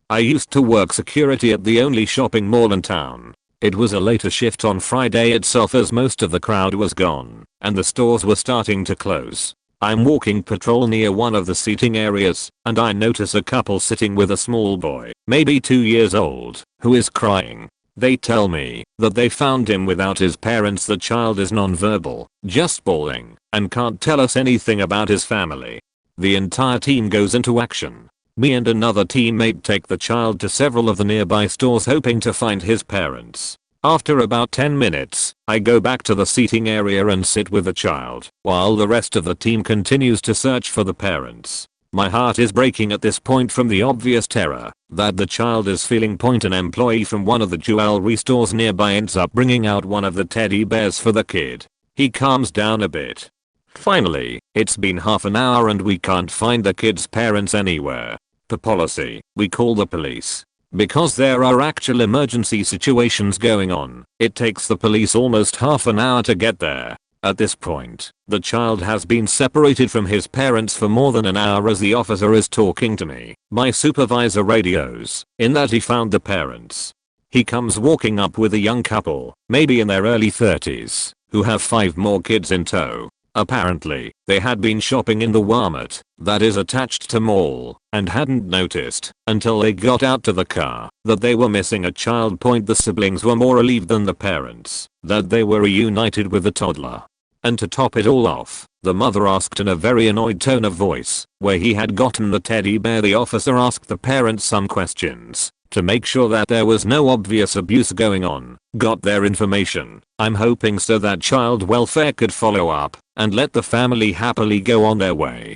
I used to work security at the only shopping mall in town. It was a later shift on Friday itself as most of the crowd was gone and the stores were starting to close. I'm walking patrol near one of the seating areas and I notice a couple sitting with a small boy, maybe 2 years old, who is crying. They tell me that they found him without his parents. The child is nonverbal, just bawling, and can't tell us anything about his family. The entire team goes into action. Me and another teammate take the child to several of the nearby stores hoping to find his parents. After about 10 minutes, I go back to the seating area and sit with the child, while the rest of the team continues to search for the parents. My heart is breaking at this point from the obvious terror that the child is feeling. An employee from one of the jewelry stores nearby ends up bringing out one of the teddy bears for the kid. He calms down a bit. Finally, it's been half an hour and we can't find the kid's parents anywhere. Per policy, we call the police. Because there are actual emergency situations going on, it takes the police almost half an hour to get there. At this point, the child has been separated from his parents for more than an hour. As the officer is talking to me, my supervisor radios in that he found the parents. He comes walking up with a young couple, maybe in their early 30s, who have 5 more kids in tow. Apparently, they had been shopping in the Walmart that is attached to mall and hadn't noticed until they got out to the car that they were missing a child. The siblings were more relieved than the parents that they were reunited with the toddler. And to top it all off, the mother asked in a very annoyed tone of voice where he had gotten the teddy bear. The officer asked the parents some questions to make sure that there was no obvious abuse going on, got their information, I'm hoping so that child welfare could follow up and let the family happily go on their way.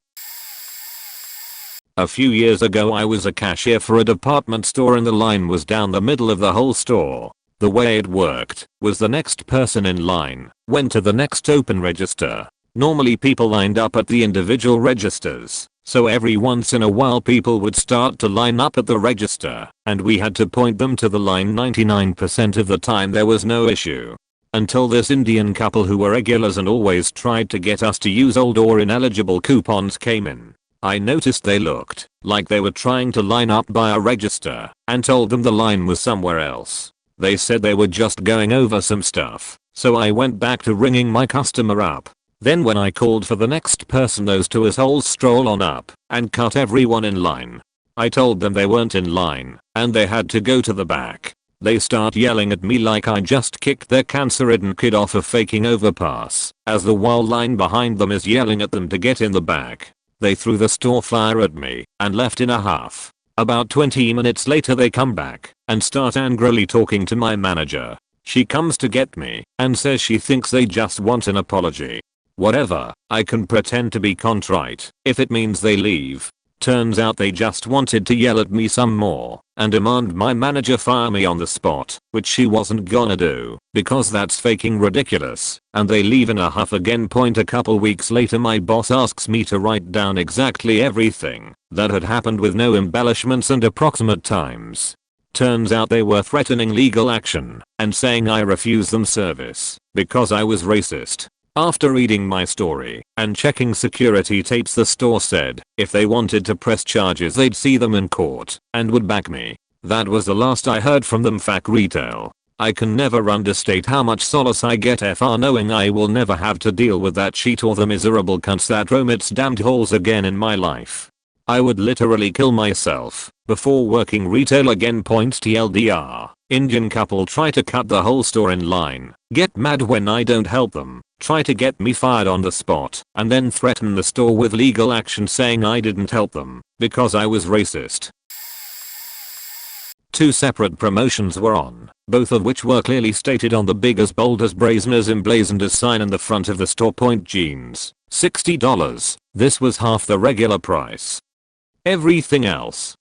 A few years ago I was a cashier for a department store and the line was down the middle of the whole store. The way it worked was the next person in line went to the next open register. Normally people lined up at the individual registers, so every once in a while people would start to line up at the register, and we had to point them to the line. 99% of the time there was no issue. Until this Indian couple who were regulars and always tried to get us to use old or ineligible coupons came in. I noticed they looked like they were trying to line up by a register and told them the line was somewhere else. They said they were just going over some stuff, so I went back to ringing my customer up. Then when I called for the next person those two assholes stroll on up and cut everyone in line. I told them they weren't in line and they had to go to the back. They start yelling at me like I just kicked their cancer-ridden kid off a faking overpass as the wall line behind them is yelling at them to get in the back. They threw the store flyer at me and left in a huff. About 20 minutes later they come back and start angrily talking to my manager. She comes to get me and says she thinks they just want an apology. Whatever, I can pretend to be contrite if it means they leave. Turns out they just wanted to yell at me some more and demand my manager fire me on the spot, which she wasn't gonna do because that's faking ridiculous, and they leave in a huff again. A couple weeks later my boss asks me to write down exactly everything that had happened with no embellishments and approximate times. Turns out they were threatening legal action and saying I refused them service because I was racist. After reading my story and checking security tapes, the store said if they wanted to press charges they'd see them in court and would back me. That was the last I heard from them. Fact retail. I can never understate how much solace I get knowing I will never have to deal with that cheat or the miserable cunts that roam its damned halls again in my life. I would literally kill myself before working retail again. TLDR. Indian couple try to cut the whole store in line, get mad when I don't help them, try to get me fired on the spot, and then threaten the store with legal action saying I didn't help them because I was racist. Two separate promotions were on, both of which were clearly stated on the big as bold as brazen as emblazoned as sign in the front of the store. Jeans, $60. This was half the regular price. Everything else,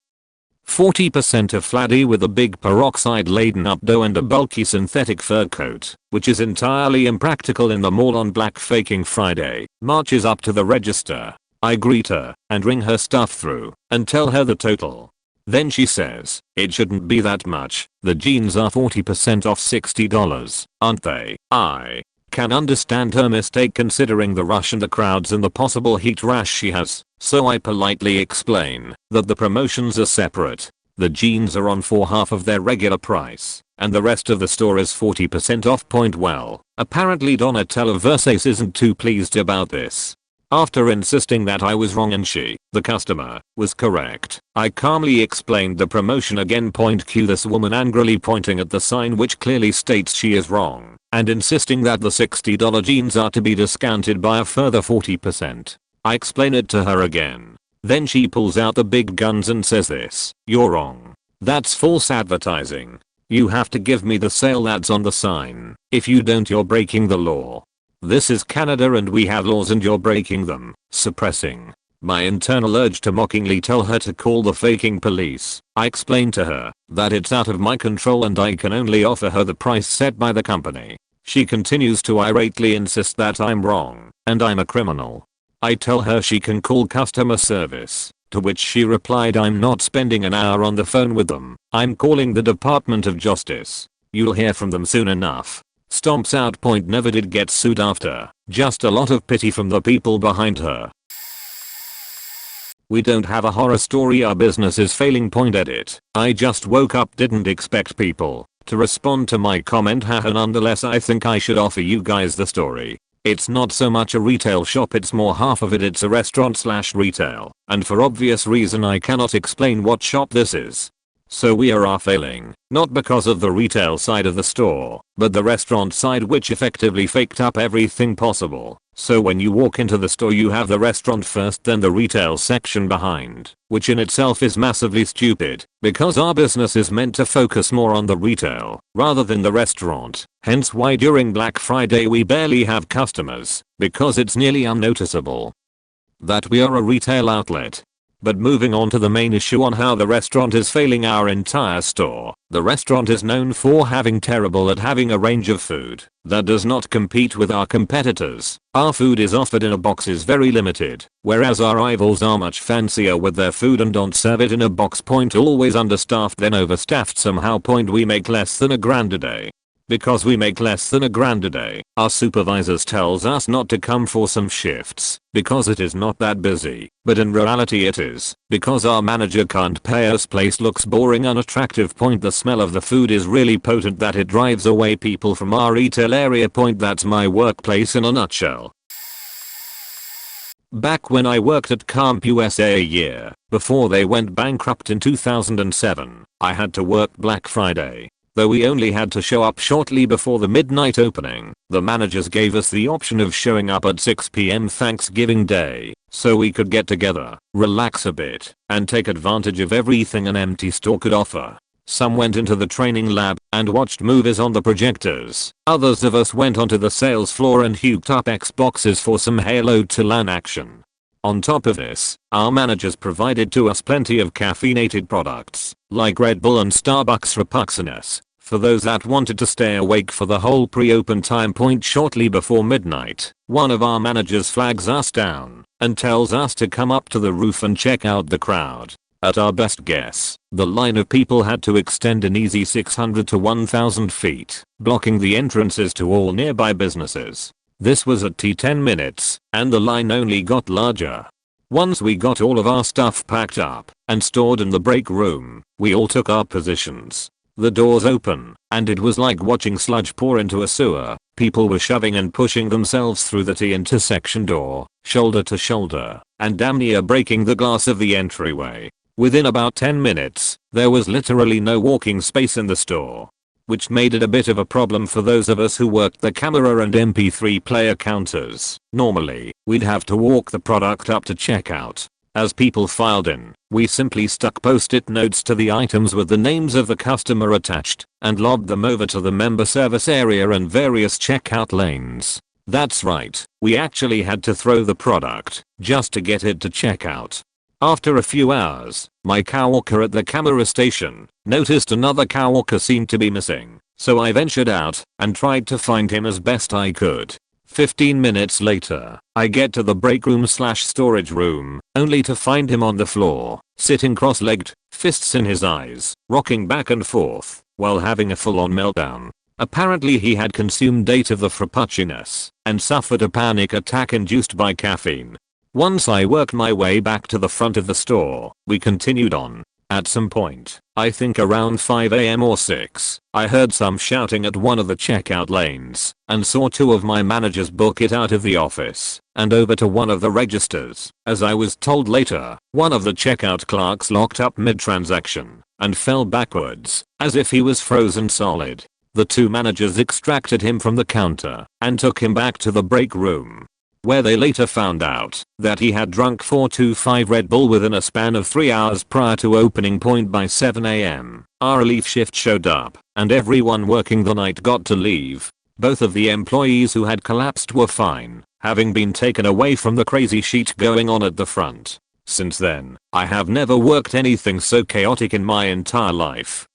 40% of fladdy with a big peroxide laden updo and a bulky synthetic fur coat, which is entirely impractical in the mall on Black Faking Friday, marches up to the register. I greet her and ring her stuff through and tell her the total. Then she says, it shouldn't be that much, the jeans are 40% off $60, aren't they? I can understand her mistake considering the rush and the crowds and the possible heat rash she has, so I politely explain that the promotions are separate. The jeans are on for half of their regular price, and the rest of the store is 40% off. Well, apparently Donatella Versace isn't too pleased about this. After insisting that I was wrong and she, the customer, was correct, I calmly explained the promotion again. Cue this woman angrily pointing at the sign which clearly states she is wrong and insisting that the $60 jeans are to be discounted by a further 40%. I explain it to her again. Then she pulls out the big guns and says this, you're wrong. That's false advertising. You have to give me the sale that's on the sign. If you don't, you're breaking the law. This is Canada and we have laws and you're breaking them. Suppressing my internal urge to mockingly tell her to call the faking police, I explain to her that it's out of my control and I can only offer her the price set by the company. She continues to irately insist that I'm wrong and I'm a criminal. I tell her she can call customer service, to which she replied, I'm not spending an hour on the phone with them, I'm calling the Department of Justice. You'll hear from them soon enough. Stomps out. Never did get sued after, just a lot of pity from the people behind her. We don't have a horror story, our business is failing. Edit. I just woke up, didn't expect people to respond to my comment. Haha. Nonetheless, I think I should offer you guys the story. It's not so much a retail shop, it's more half of it's a restaurant/retail, and for obvious reason I cannot explain what shop this is. So we are failing, not because of the retail side of the store, but the restaurant side, which effectively faked up everything possible. So when you walk into the store you have the restaurant first, then the retail section behind, which in itself is massively stupid, because our business is meant to focus more on the retail rather than the restaurant. Hence why during Black Friday we barely have customers, because it's nearly unnoticeable that we are a retail outlet. But moving on to the main issue on how the restaurant is failing our entire store. The restaurant is known for having a range of food that does not compete with our competitors. Our food is offered in a box is very limited, whereas our rivals are much fancier with their food and don't serve it in a box. Point always understaffed then overstaffed somehow. Point we make less than $1,000 a day. Because we make less than $1,000 a day, our supervisors tells us not to come for some shifts because it is not that busy, but in reality it is, because our manager can't pay us. Place looks boring, unattractive. Point the smell of the food is really potent that it drives away people from our retail area. Point that's my workplace in a nutshell. Back when I worked at Camp USA a year before they went bankrupt in 2007, I had to work Black Friday. Though we only had to show up shortly before the midnight opening, the managers gave us the option of showing up at 6 p.m. Thanksgiving Day, so we could get together, relax a bit, and take advantage of everything an empty store could offer. Some went into the training lab and watched movies on the projectors. Others of us went onto the sales floor and hooked up Xboxes for some Halo 2 LAN action. On top of this, our managers provided to us plenty of caffeinated products, like Red Bull and Starbucks Repuxiness, for those that wanted to stay awake for the whole pre-open time. Point shortly before midnight, one of our managers flags us down and tells us to come up to the roof and check out the crowd. At our best guess, the line of people had to extend an easy 600 to 1,000 feet, blocking the entrances to all nearby businesses. This was at 10 minutes, and the line only got larger. Once we got all of our stuff packed up and stored in the break room, we all took our positions. The doors open, and it was like watching sludge pour into a sewer. People were shoving and pushing themselves through the T intersection door, shoulder to shoulder, and damn near breaking the glass of the entryway. Within about 10 minutes, there was literally no walking space in the store, which made it a bit of a problem for those of us who worked the camera and MP3 player counters. Normally, we'd have to walk the product up to checkout. As people filed in, we simply stuck post-it notes to the items with the names of the customer attached and lobbed them over to the member service area and various checkout lanes. That's right, we actually had to throw the product just to get it to checkout. After a few hours, my coworker at the camera station noticed another coworker seemed to be missing, so I ventured out and tried to find him as best I could. 15 minutes later, I get to the break room/storage room, only to find him on the floor, sitting cross-legged, fists in his eyes, rocking back and forth, while having a full-on meltdown. Apparently he had consumed 8 of the frappuccinos and suffered a panic attack induced by caffeine. Once I worked my way back to the front of the store, we continued on. At some point, I think around 5 AM or 6, I heard some shouting at one of the checkout lanes and saw 2 of my managers book it out of the office and over to one of the registers. As I was told later, one of the checkout clerks locked up mid-transaction and fell backwards as if he was frozen solid. The 2 managers extracted him from the counter and took him back to the break room, where they later found out that he had drunk 425 Red Bull within a span of 3 hours prior to opening. Point by 7 AM, our relief shift showed up, and everyone working the night got to leave. Both of the employees who had collapsed were fine, having been taken away from the crazy sheet going on at the front. Since then, I have never worked anything so chaotic in my entire life.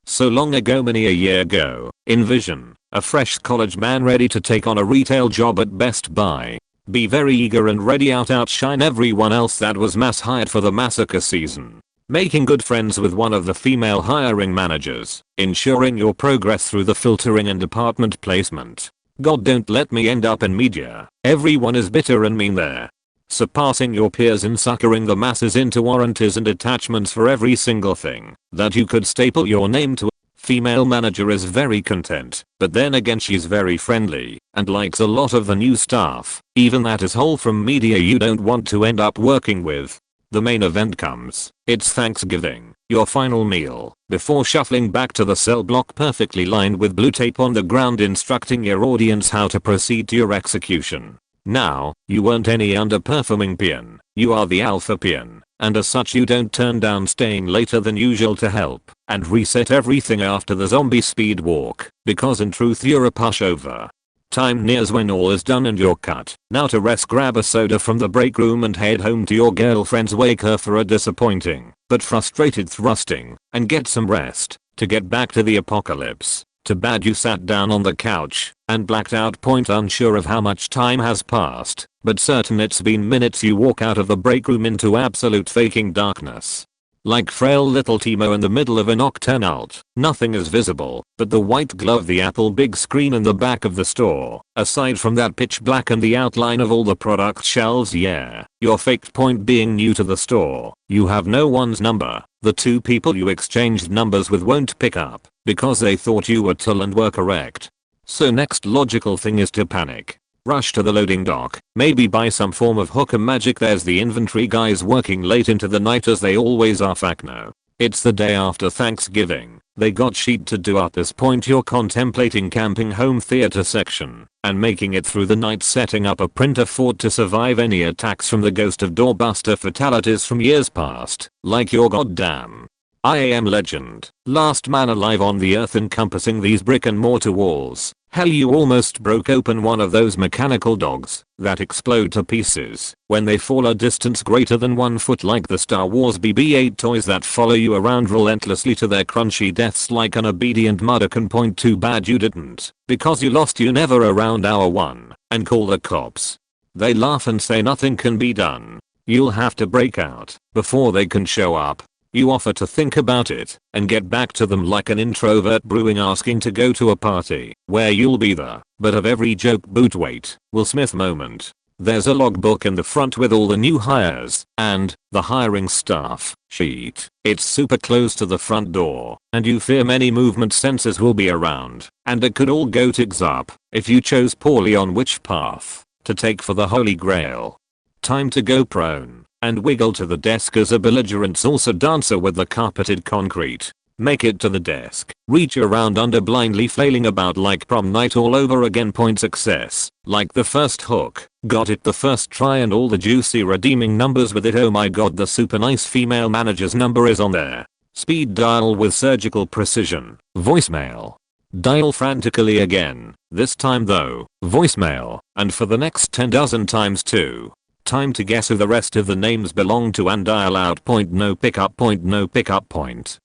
So long ago, many a year ago, envision a fresh college man ready to take on a retail job at Best Buy. Be very eager and ready outshine everyone else that was mass hired for the massacre season. Making good friends with one of the female hiring managers. Ensuring your progress through the filtering and department placement. God, don't let me end up in media. Everyone is bitter and mean there. Surpassing your peers in suckering the masses into warranties and attachments for every single thing that you could staple your name to. Female manager is very content, but then again she's very friendly and likes a lot of the new staff. Even that is wholesome media you don't want to end up working with. The main event comes. It's Thanksgiving, your final meal, before shuffling back to the cell block perfectly lined with blue tape on the ground instructing your audience how to proceed to your execution. Now, you weren't any underperforming peon, you are the alpha peon, and as such you don't turn down staying later than usual to help and reset everything after the zombie speed walk, because in truth you're a pushover. Time nears when all is done and you're cut. Now to rest, grab a soda from the break room and head home to your girlfriend's, wake her for a disappointing but frustrated thrusting, and get some rest to get back to the apocalypse. Too bad you sat down on the couch and blacked out. Unsure of how much time has passed, but certain it's been minutes. You walk out of the break room into absolute faking darkness. Like frail little Timo in the middle of a nocturnal. Nothing is visible but the white glove, the Apple big screen in the back of the store. Aside from that pitch black and the outline of all the product shelves. Yeah, your faked point being new to the store. You have no one's number. The two people you exchanged numbers with won't pick up because they thought you were Tull and were correct. So next logical thing is to panic. Rush to the loading dock, maybe buy some form of hooker magic. There's the inventory guys working late into the night as they always are. Fuck no. It's the day after Thanksgiving. They got shit to do. At this point you're contemplating camping home theater section and making it through the night, setting up a printer fort to survive any attacks from the ghost of doorbuster fatalities from years past, like your goddamn I am legend, last man alive on the earth encompassing these brick and mortar walls. Hell, you almost broke open one of those mechanical dogs that explode to pieces when they fall a distance greater than 1 foot, like the Star Wars BB-8 toys that follow you around relentlessly to their crunchy deaths like an obedient Mudderkin. Too bad you didn't, because you lost you never around hour 1 and call the cops. They laugh and say nothing can be done. You'll have to break out before they can show up. You offer to think about it and get back to them like an introvert brewing asking to go to a party where you'll be the butt of every joke. Boot wait, Will Smith moment. There's a logbook in the front with all the new hires and the hiring staff sheet. It's super close to the front door and you fear many movement sensors will be around and it could all go tits up if you chose poorly on which path to take for the holy grail. Time to go prone and wiggle to the desk as a belligerent salsa dancer with the carpeted concrete. Make it to the desk, reach around under blindly flailing about like prom night all over again. Success, like the first hook, got it the first try and all the juicy redeeming numbers with it. Oh my god, the super nice female manager's number is on there. Speed dial with surgical precision, voicemail. Dial frantically again, this time though, voicemail, and for the next 10 dozen times too. Time to guess who the rest of the names belong to and dial out. No pickup. No pickup.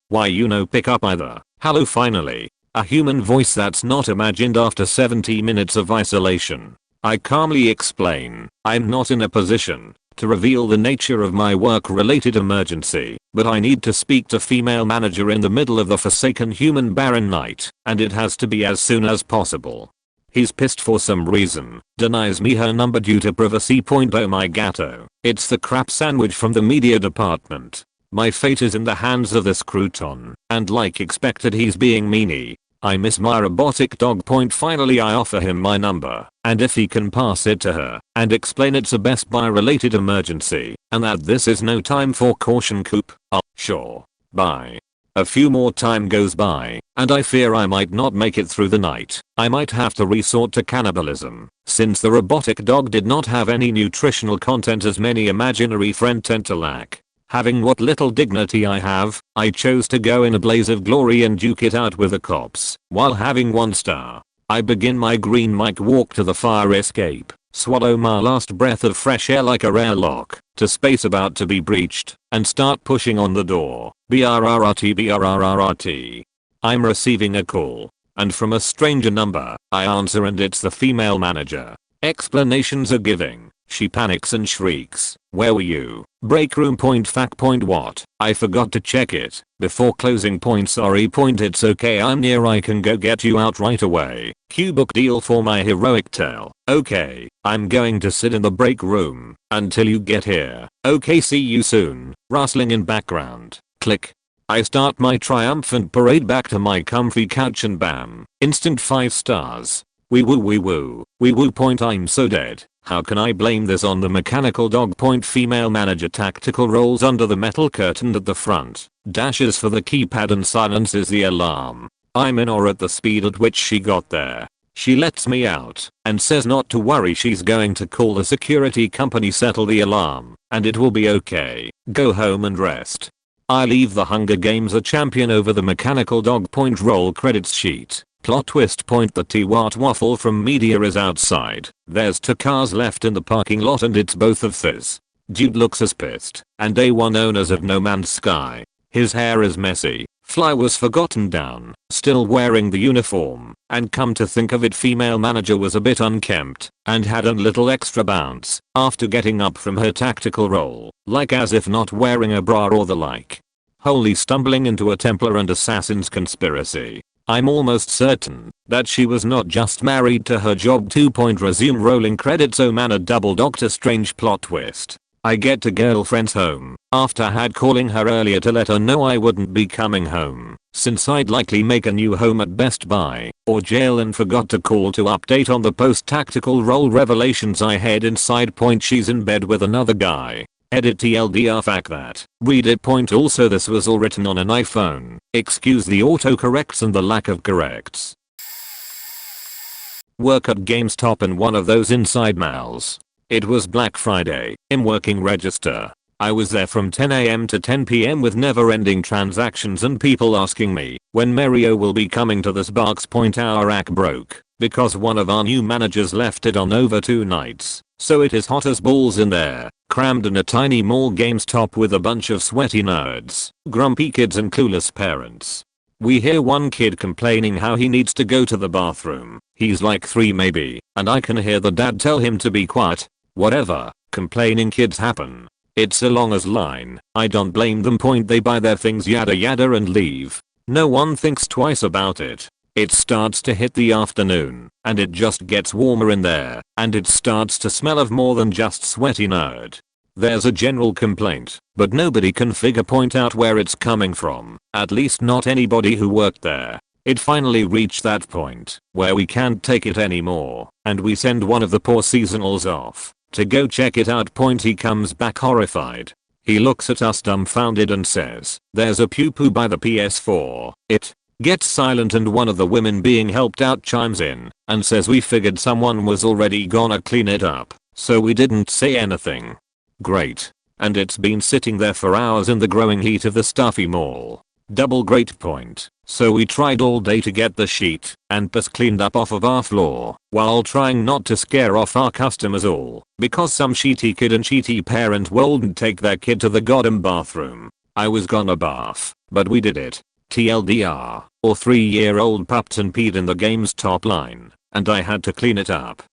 Why you no pickup either? Hello, finally. A human voice that's not imagined after 70 minutes of isolation. I calmly explain, I'm not in a position to reveal the nature of my work-related emergency, but I need to speak to female manager in the middle of the forsaken human barren night, and it has to be as soon as possible. He's pissed for some reason, denies me her number due to privacy. Oh my gatto, it's the crap sandwich from the media department. My fate is in the hands of this crouton, and like expected he's being meanie. I miss my robotic dog. Finally I offer him my number, and if he can pass it to her and explain it's a Best Buy related emergency, and that this is no time for caution coupe, sure. Bye. A few more time goes by, and I fear I might not make it through the night. I might have to resort to cannibalism, since the robotic dog did not have any nutritional content as many imaginary friends tend to lack. Having what little dignity I have, I chose to go in a blaze of glory and duke it out with the cops, while having 1 star. I begin my green mic walk to the fire escape, swallow my last breath of fresh air like a airlock to space about to be breached, and start pushing on the door. BRRRT. I'm receiving a call, and from a stranger number. I answer and it's the female manager. Explanations are giving. She panics and shrieks, "Where were you? Break room. What? I forgot to check it before closing. Sorry. It's okay, I'm near, I can go get you out right away. Q book deal for my heroic tale. Okay, I'm going to sit in the break room until you get here. Okay, see you soon." Rustling in background. Click. I start my triumphant parade back to my comfy couch and bam, instant 5 stars. Wee woo wee woo, wee woo point. I'm so dead. How can I blame this on the mechanical dog point? Female manager tactical rolls under the metal curtain at the front, dashes for the keypad and silences the alarm. I'm in awe at the speed at which she got there. She lets me out and says not to worry, she's going to call the security company, settle the alarm, and it will be okay. Go home and rest. I leave the Hunger Games a champion over the mechanical dog point. Roll credits sheet. Plot twist point, the T-Watt waffle from media is outside. There's 2 cars left in the parking lot and it's both of theirs. Dude looks as pissed and A1 owners of No Man's Sky. His hair is messy. Fly was forgotten down, still wearing the uniform, and come to think of it, female manager was a bit unkempt and had a little extra bounce after getting up from her tactical role, like as if not wearing a bra or the like. Wholly stumbling into a Templar and Assassins conspiracy. I'm almost certain that she was not just married to her job. 2. Resume rolling credits. Oh man, a double Doctor Strange plot twist. I get to girlfriend's home after I had calling her earlier to let her know I wouldn't be coming home since I'd likely make a new home at Best Buy or jail, and forgot to call to update on the post tactical role revelations. I head inside. She's in bed with another guy. Edit TLDR, fact that. Read it. Also this was all written on an iPhone. Excuse the autocorrects and the lack of corrects. Work at GameStop in one of those inside malls. It was Black Friday. I'm working register. I was there from 10 AM to 10 PM with never-ending transactions and people asking me when Mario will be coming to this box. Our rack broke because one of our new managers left it on over 2 nights. So it is hot as balls in there, crammed in a tiny mall GameStop with a bunch of sweaty nerds, grumpy kids and clueless parents. We hear one kid complaining how he needs to go to the bathroom. He's like 3 maybe, and I can hear the dad tell him to be quiet. Whatever, complaining kids happen. It's a long as line. I don't blame them. They buy their things yada yada and leave. No one thinks twice about it. It starts to hit the afternoon, and it just gets warmer in there, and it starts to smell of more than just sweaty nerd. There's a general complaint, but nobody can figure out where it's coming from, at least not anybody who worked there. It finally reached that point where we can't take it anymore, and we send one of the poor seasonals off to go check it out. He comes back horrified. He looks at us dumbfounded and says, "There's a pew-poo by the PS4. It gets silent and one of the women being helped out chimes in and says we figured someone was already gonna clean it up, so we didn't say anything." Great. And it's been sitting there for hours in the growing heat of the stuffy mall. Double great point. So we tried all day to get the sheet and piss cleaned up off of our floor while trying not to scare off our customers, all because some sheety kid and sheety parent wouldn't take their kid to the goddamn bathroom. I was gonna barf, but we did it. TLDR, or 3-year-old pupped and peed in the GameStop line, and I had to clean it up.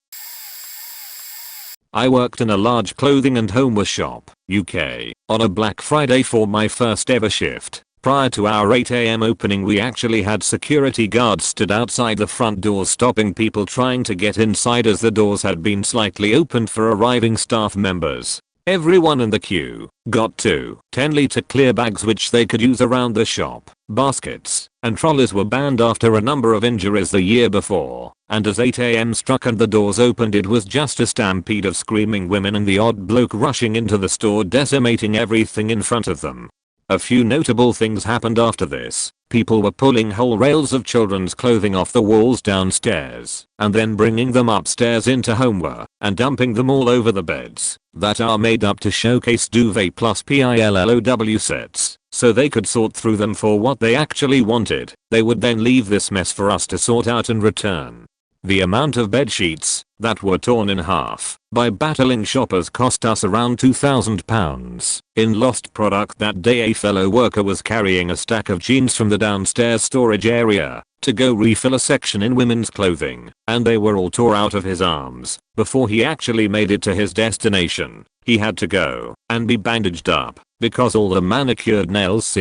I worked in a large clothing and homeware shop, UK, on a Black Friday for my first ever shift. Prior to our 8 AM opening, we actually had security guards stood outside the front doors stopping people trying to get inside as the doors had been slightly opened for arriving staff members. Everyone in the queue got 2 10-liter clear bags which they could use around the shop. Baskets and trolleys were banned after a number of injuries the year before, and as 8 AM struck and the doors opened, it was just a stampede of screaming women and the odd bloke rushing into the store decimating everything in front of them. A few notable things happened after this. People were pulling whole rails of children's clothing off the walls downstairs and then bringing them upstairs into homeware and dumping them all over the beds that are made up to showcase duvet plus pillow sets so they could sort through them for what they actually wanted. They would then leave this mess for us to sort out and return. The amount of bed sheets that were torn in half by battling shoppers cost us around £2,000 in lost product. That day a fellow worker was carrying a stack of jeans from the downstairs storage area to go refill a section in women's clothing, and they were all tore out of his arms before he actually made it to his destination. He had to go and be bandaged up because all the manicured nails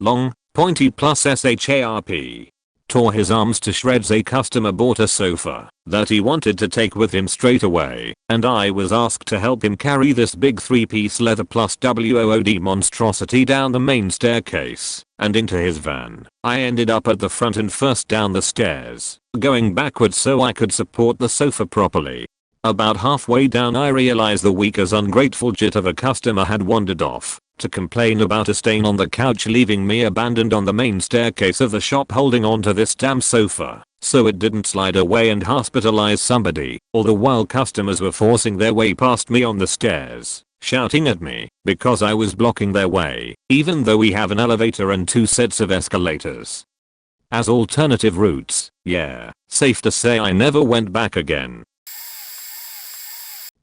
long, pointy plus sharp tore his arms to shreds. A customer bought a sofa that he wanted to take with him straight away, and I was asked to help him carry this big 3-piece leather plus WOOD monstrosity down the main staircase and into his van. I ended up at the front and first down the stairs, going backwards so I could support the sofa properly. About halfway down I realized the weak as ungrateful jit of a customer had wandered off to complain about a stain on the couch, leaving me abandoned on the main staircase of the shop holding onto this damn sofa so it didn't slide away and hospitalize somebody, all the while customers were forcing their way past me on the stairs, shouting at me because I was blocking their way, even though we have an elevator and 2 sets of escalators as alternative routes. Yeah, safe to say I never went back again.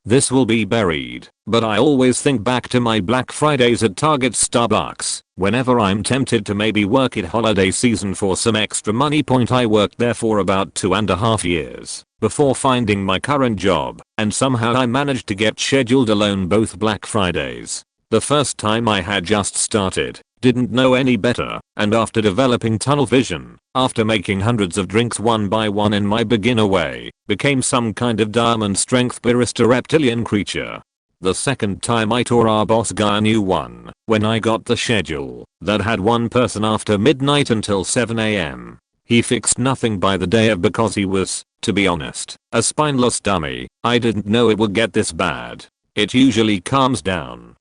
This will be buried, but I always think back to my Black Fridays at Target Starbucks, whenever I'm tempted to maybe work it holiday season for some extra money. I worked there for about 2.5 years before finding my current job, and somehow I managed to get scheduled alone both Black Fridays. The first time I had just started, didn't know any better, and after developing tunnel vision, after making hundreds of drinks one by one in my beginner way, became some kind of diamond strength barista reptilian creature. The second time I tore our boss guy a new one when I got the schedule that had one person after midnight until 7 AM. He fixed nothing by the day of because he was, to be honest, a spineless dummy. I didn't know it would get this bad. It usually calms down.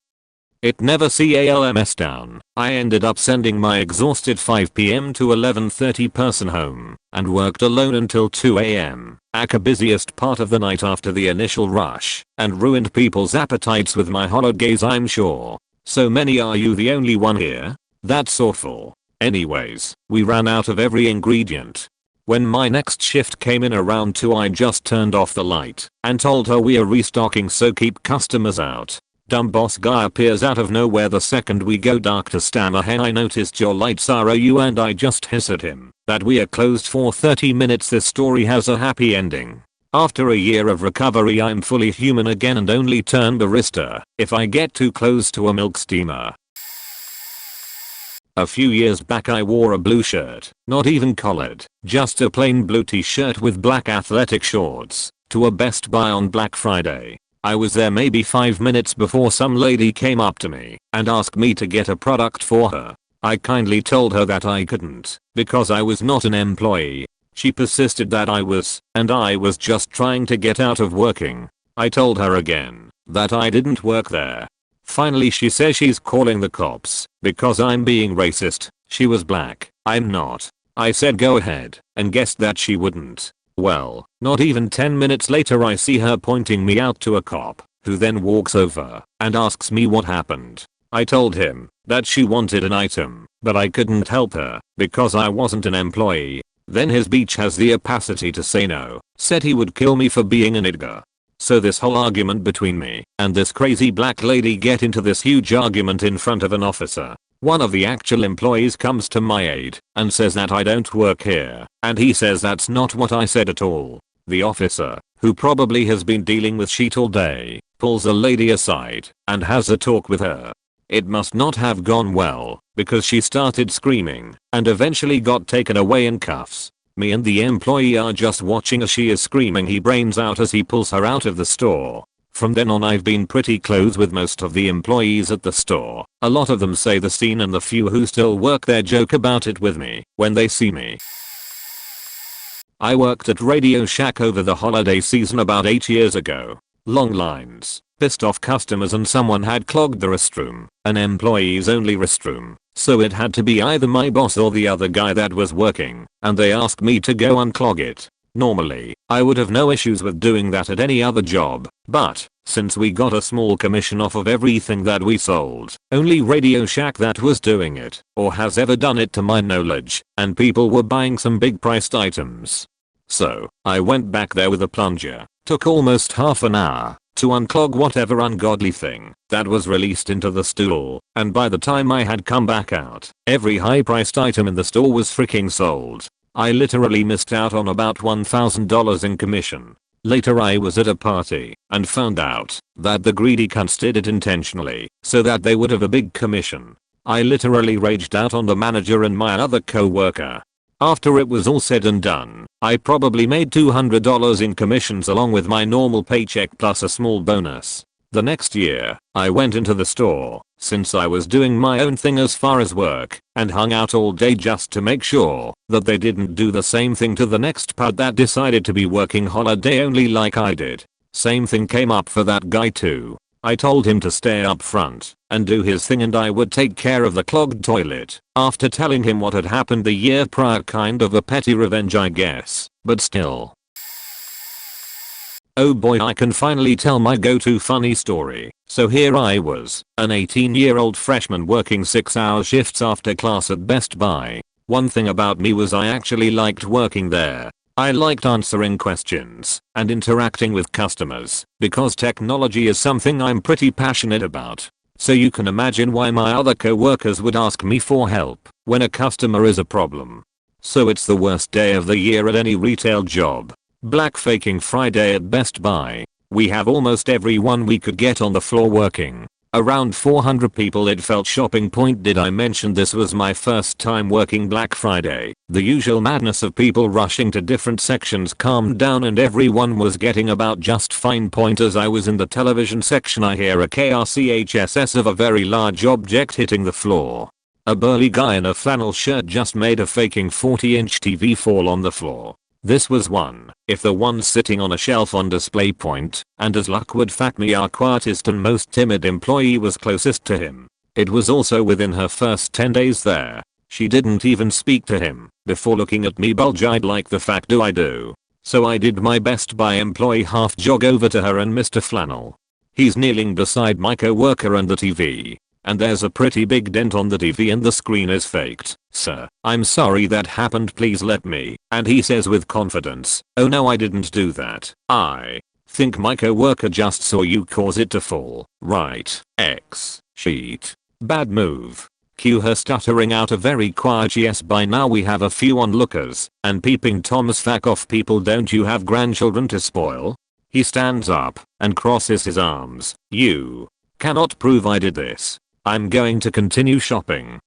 It never calms down. I ended up sending my exhausted 5 PM to 11:30 person home and worked alone until 2 AM, aka busiest part of the night after the initial rush, and ruined people's appetites with my hollow gaze, I'm sure. So many. Are you the only one here? That's awful. Anyways, we ran out of every ingredient. When my next shift came in around 2, I just turned off the light and told her we are restocking, so keep customers out. Dumb boss guy appears out of nowhere the second we go dark to stammer, "Hey, I noticed your lights are OU," and I just hiss at him that we are closed for 30 minutes. This story has a happy ending. After a year of recovery I'm fully human again and only turn barista if I get too close to a milk steamer. A few years back I wore a blue shirt, not even collared, just a plain blue t-shirt with black athletic shorts, to a Best Buy on Black Friday. I was there maybe 5 minutes before some lady came up to me and asked me to get a product for her. I kindly told her that I couldn't because I was not an employee. She persisted that I was, and I was just trying to get out of working. I told her again that I didn't work there. Finally she says she's calling the cops because I'm being racist. She was black, I'm not. I said go ahead and guessed that she wouldn't. Well, not even 10 minutes later I see her pointing me out to a cop, who then walks over and asks me what happened. I told him that she wanted an item, but I couldn't help her because I wasn't an employee. Then his beach has the audacity to say no, said he would kill me for being an nigger. So this whole argument between me and this crazy black lady get into this huge argument in front of an officer. One of the actual employees comes to my aid and says that I don't work here, and he says that's not what I said at all. The officer, who probably has been dealing with shit all day, pulls the lady aside and has a talk with her. It must not have gone well because she started screaming and eventually got taken away in cuffs. Me and the employee are just watching as she is screaming he brains out as he pulls her out of the store. From then on I've been pretty close with most of the employees at the store. A lot of them say the scene and the few who still work there joke about it with me when they see me. I worked at Radio Shack over the holiday season about 8 years ago. Long lines, pissed off customers, and someone had clogged the restroom, an employees only restroom. So it had to be either my boss or the other guy that was working, and they asked me to go unclog it. Normally, I would have no issues with doing that at any other job, but since we got a small commission off of everything that we sold, only Radio Shack that was doing it, or has ever done it to my knowledge, and people were buying some big priced items. So, I went back there with a plunger, took almost half an hour to unclog whatever ungodly thing that was released into the stool, and by the time I had come back out, every high priced item in the store was freaking sold. I literally missed out on about $1,000 in commission. Later I was at a party and found out that the greedy cunts did it intentionally so that they would have a big commission. I literally raged out on the manager and my other co-worker. After it was all said and done, I probably made $200 in commissions along with my normal paycheck plus a small bonus. The next year, I went into the store, since I was doing my own thing as far as work, and hung out all day just to make sure that they didn't do the same thing to the next pud that decided to be working holiday only like I did. Same thing came up for that guy too. I told him to stay up front and do his thing and I would take care of the clogged toilet. After telling him what had happened the year prior, kind of a petty revenge I guess, but still. Oh boy, I can finally tell my go-to funny story. So here I was, an 18-year-old freshman working 6-hour shifts after class at Best Buy. One thing about me was I actually liked working there. I liked answering questions and interacting with customers because technology is something I'm pretty passionate about. So you can imagine why my other co-workers would ask me for help when a customer is a problem. So it's the worst day of the year at any retail job. Black Faking Friday at Best Buy. We have almost everyone we could get on the floor working. Around 400 people it felt. Shopping point. Did I mention this was my first time working Black Friday? The usual madness of people rushing to different sections calmed down and everyone was getting about just fine. Point. As I was in the television section I hear a KRCHSS of a very large object hitting the floor. A burly guy in a flannel shirt just made a faking 40-inch TV fall on the floor. This was one, if the one sitting on a shelf on display point, and as luck would fact me our quietest and most timid employee was closest to him. It was also within her first 10 days there. She didn't even speak to him before looking at me bulge-eyed like the fact do I do. So I did my Best Buy employee half jog over to her and Mr. Flannel. He's kneeling beside my co-worker and the TV. And there's a pretty big dent on the TV and the screen is faked. Sir, I'm sorry that happened, please let me. And he says with confidence, oh no, I didn't do that. I think my co-worker just saw you cause it to fall. Right. X. Sheet. Bad move. Cue her stuttering out a very quiet yes. By now we have a few onlookers and peeping Toms. Fuck off people, don't you have grandchildren to spoil? He stands up and crosses his arms. You cannot prove I did this. I'm going to continue shopping.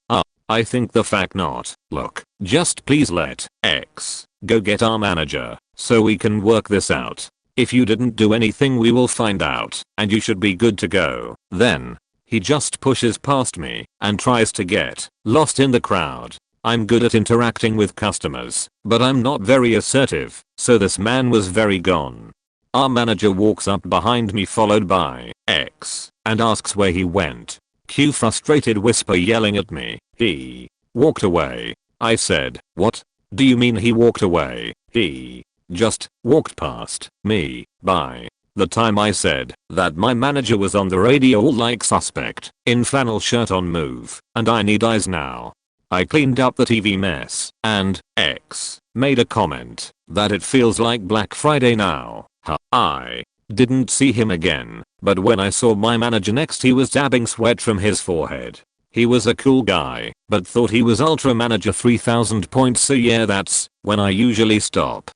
I think the fact not. Look, just please let X go get our manager so we can work this out. If you didn't do anything we will find out and you should be good to go. Then he just pushes past me and tries to get lost in the crowd. I'm good at interacting with customers, but I'm not very assertive, so this man was very gone. Our manager walks up behind me followed by X and asks where he went. Cue frustrated whisper yelling at me. He walked away. I said, what? Do you mean he walked away? He just walked past me. By the time I said that, my manager was on the radio all like suspect, in flannel shirt on move, and I need eyes now. I cleaned up the TV mess, and X made a comment that it feels like Black Friday now. I didn't see him again, but when I saw my manager next he was dabbing sweat from his forehead. He was a cool guy, but thought he was Ultra Manager 3000 points, so yeah, that's when I usually stop.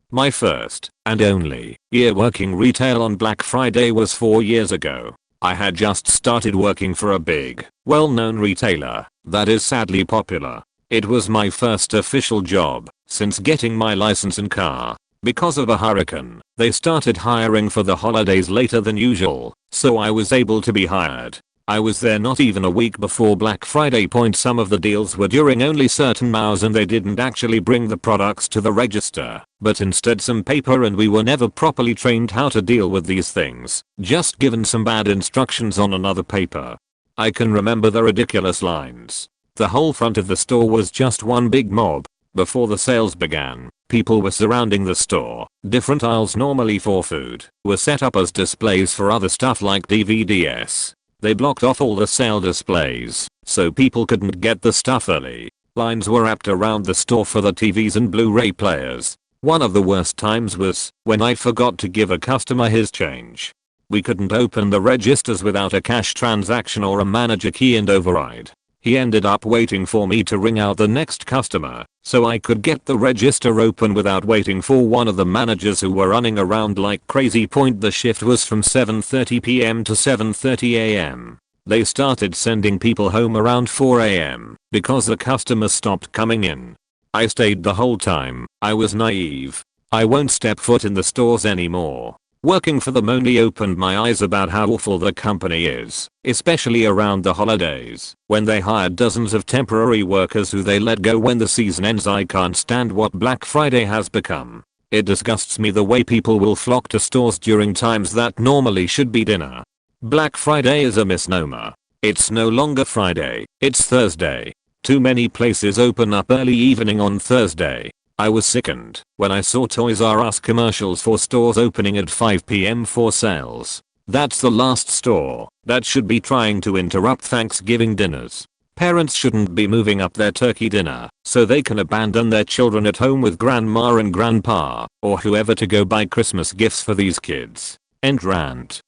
My first and only year working retail on Black Friday was 4 years ago. I had just started working for a big, well-known retailer that is sadly popular. It was my first official job since getting my license and car. Because of a hurricane, they started hiring for the holidays later than usual, so I was able to be hired. I was there not even a week before Black Friday. Some of the deals were during only certain hours and they didn't actually bring the products to the register, but instead some paper, and we were never properly trained how to deal with these things, just given some bad instructions on another paper. I can remember the ridiculous lines. The whole front of the store was just one big mob. Before the sales began, people were surrounding the store. Different aisles, normally for food, were set up as displays for other stuff like DVDs. They blocked off all the sale displays, so people couldn't get the stuff early. Lines were wrapped around the store for the TVs and Blu-ray players. One of the worst times was when I forgot to give a customer his change. We couldn't open the registers without a cash transaction or a manager key and override. He ended up waiting for me to ring out the next customer, so I could get the register open without waiting for one of the managers who were running around like crazy. The shift was from 7:30 PM to 7:30 AM. They started sending people home around 4 AM because the customers stopped coming in. I stayed the whole time. I was naive. I won't step foot in the stores anymore. Working for them only opened my eyes about how awful the company is, especially around the holidays, when they hired dozens of temporary workers who they let go when the season ends. I can't stand what Black Friday has become. It disgusts me the way people will flock to stores during times that normally should be dinner. Black Friday is a misnomer. It's no longer Friday, it's Thursday. Too many places open up early evening on Thursday. I was sickened when I saw Toys R Us commercials for stores opening at 5 PM for sales. That's the last store that should be trying to interrupt Thanksgiving dinners. Parents shouldn't be moving up their turkey dinner so they can abandon their children at home with grandma and grandpa or whoever to go buy Christmas gifts for these kids. End rant.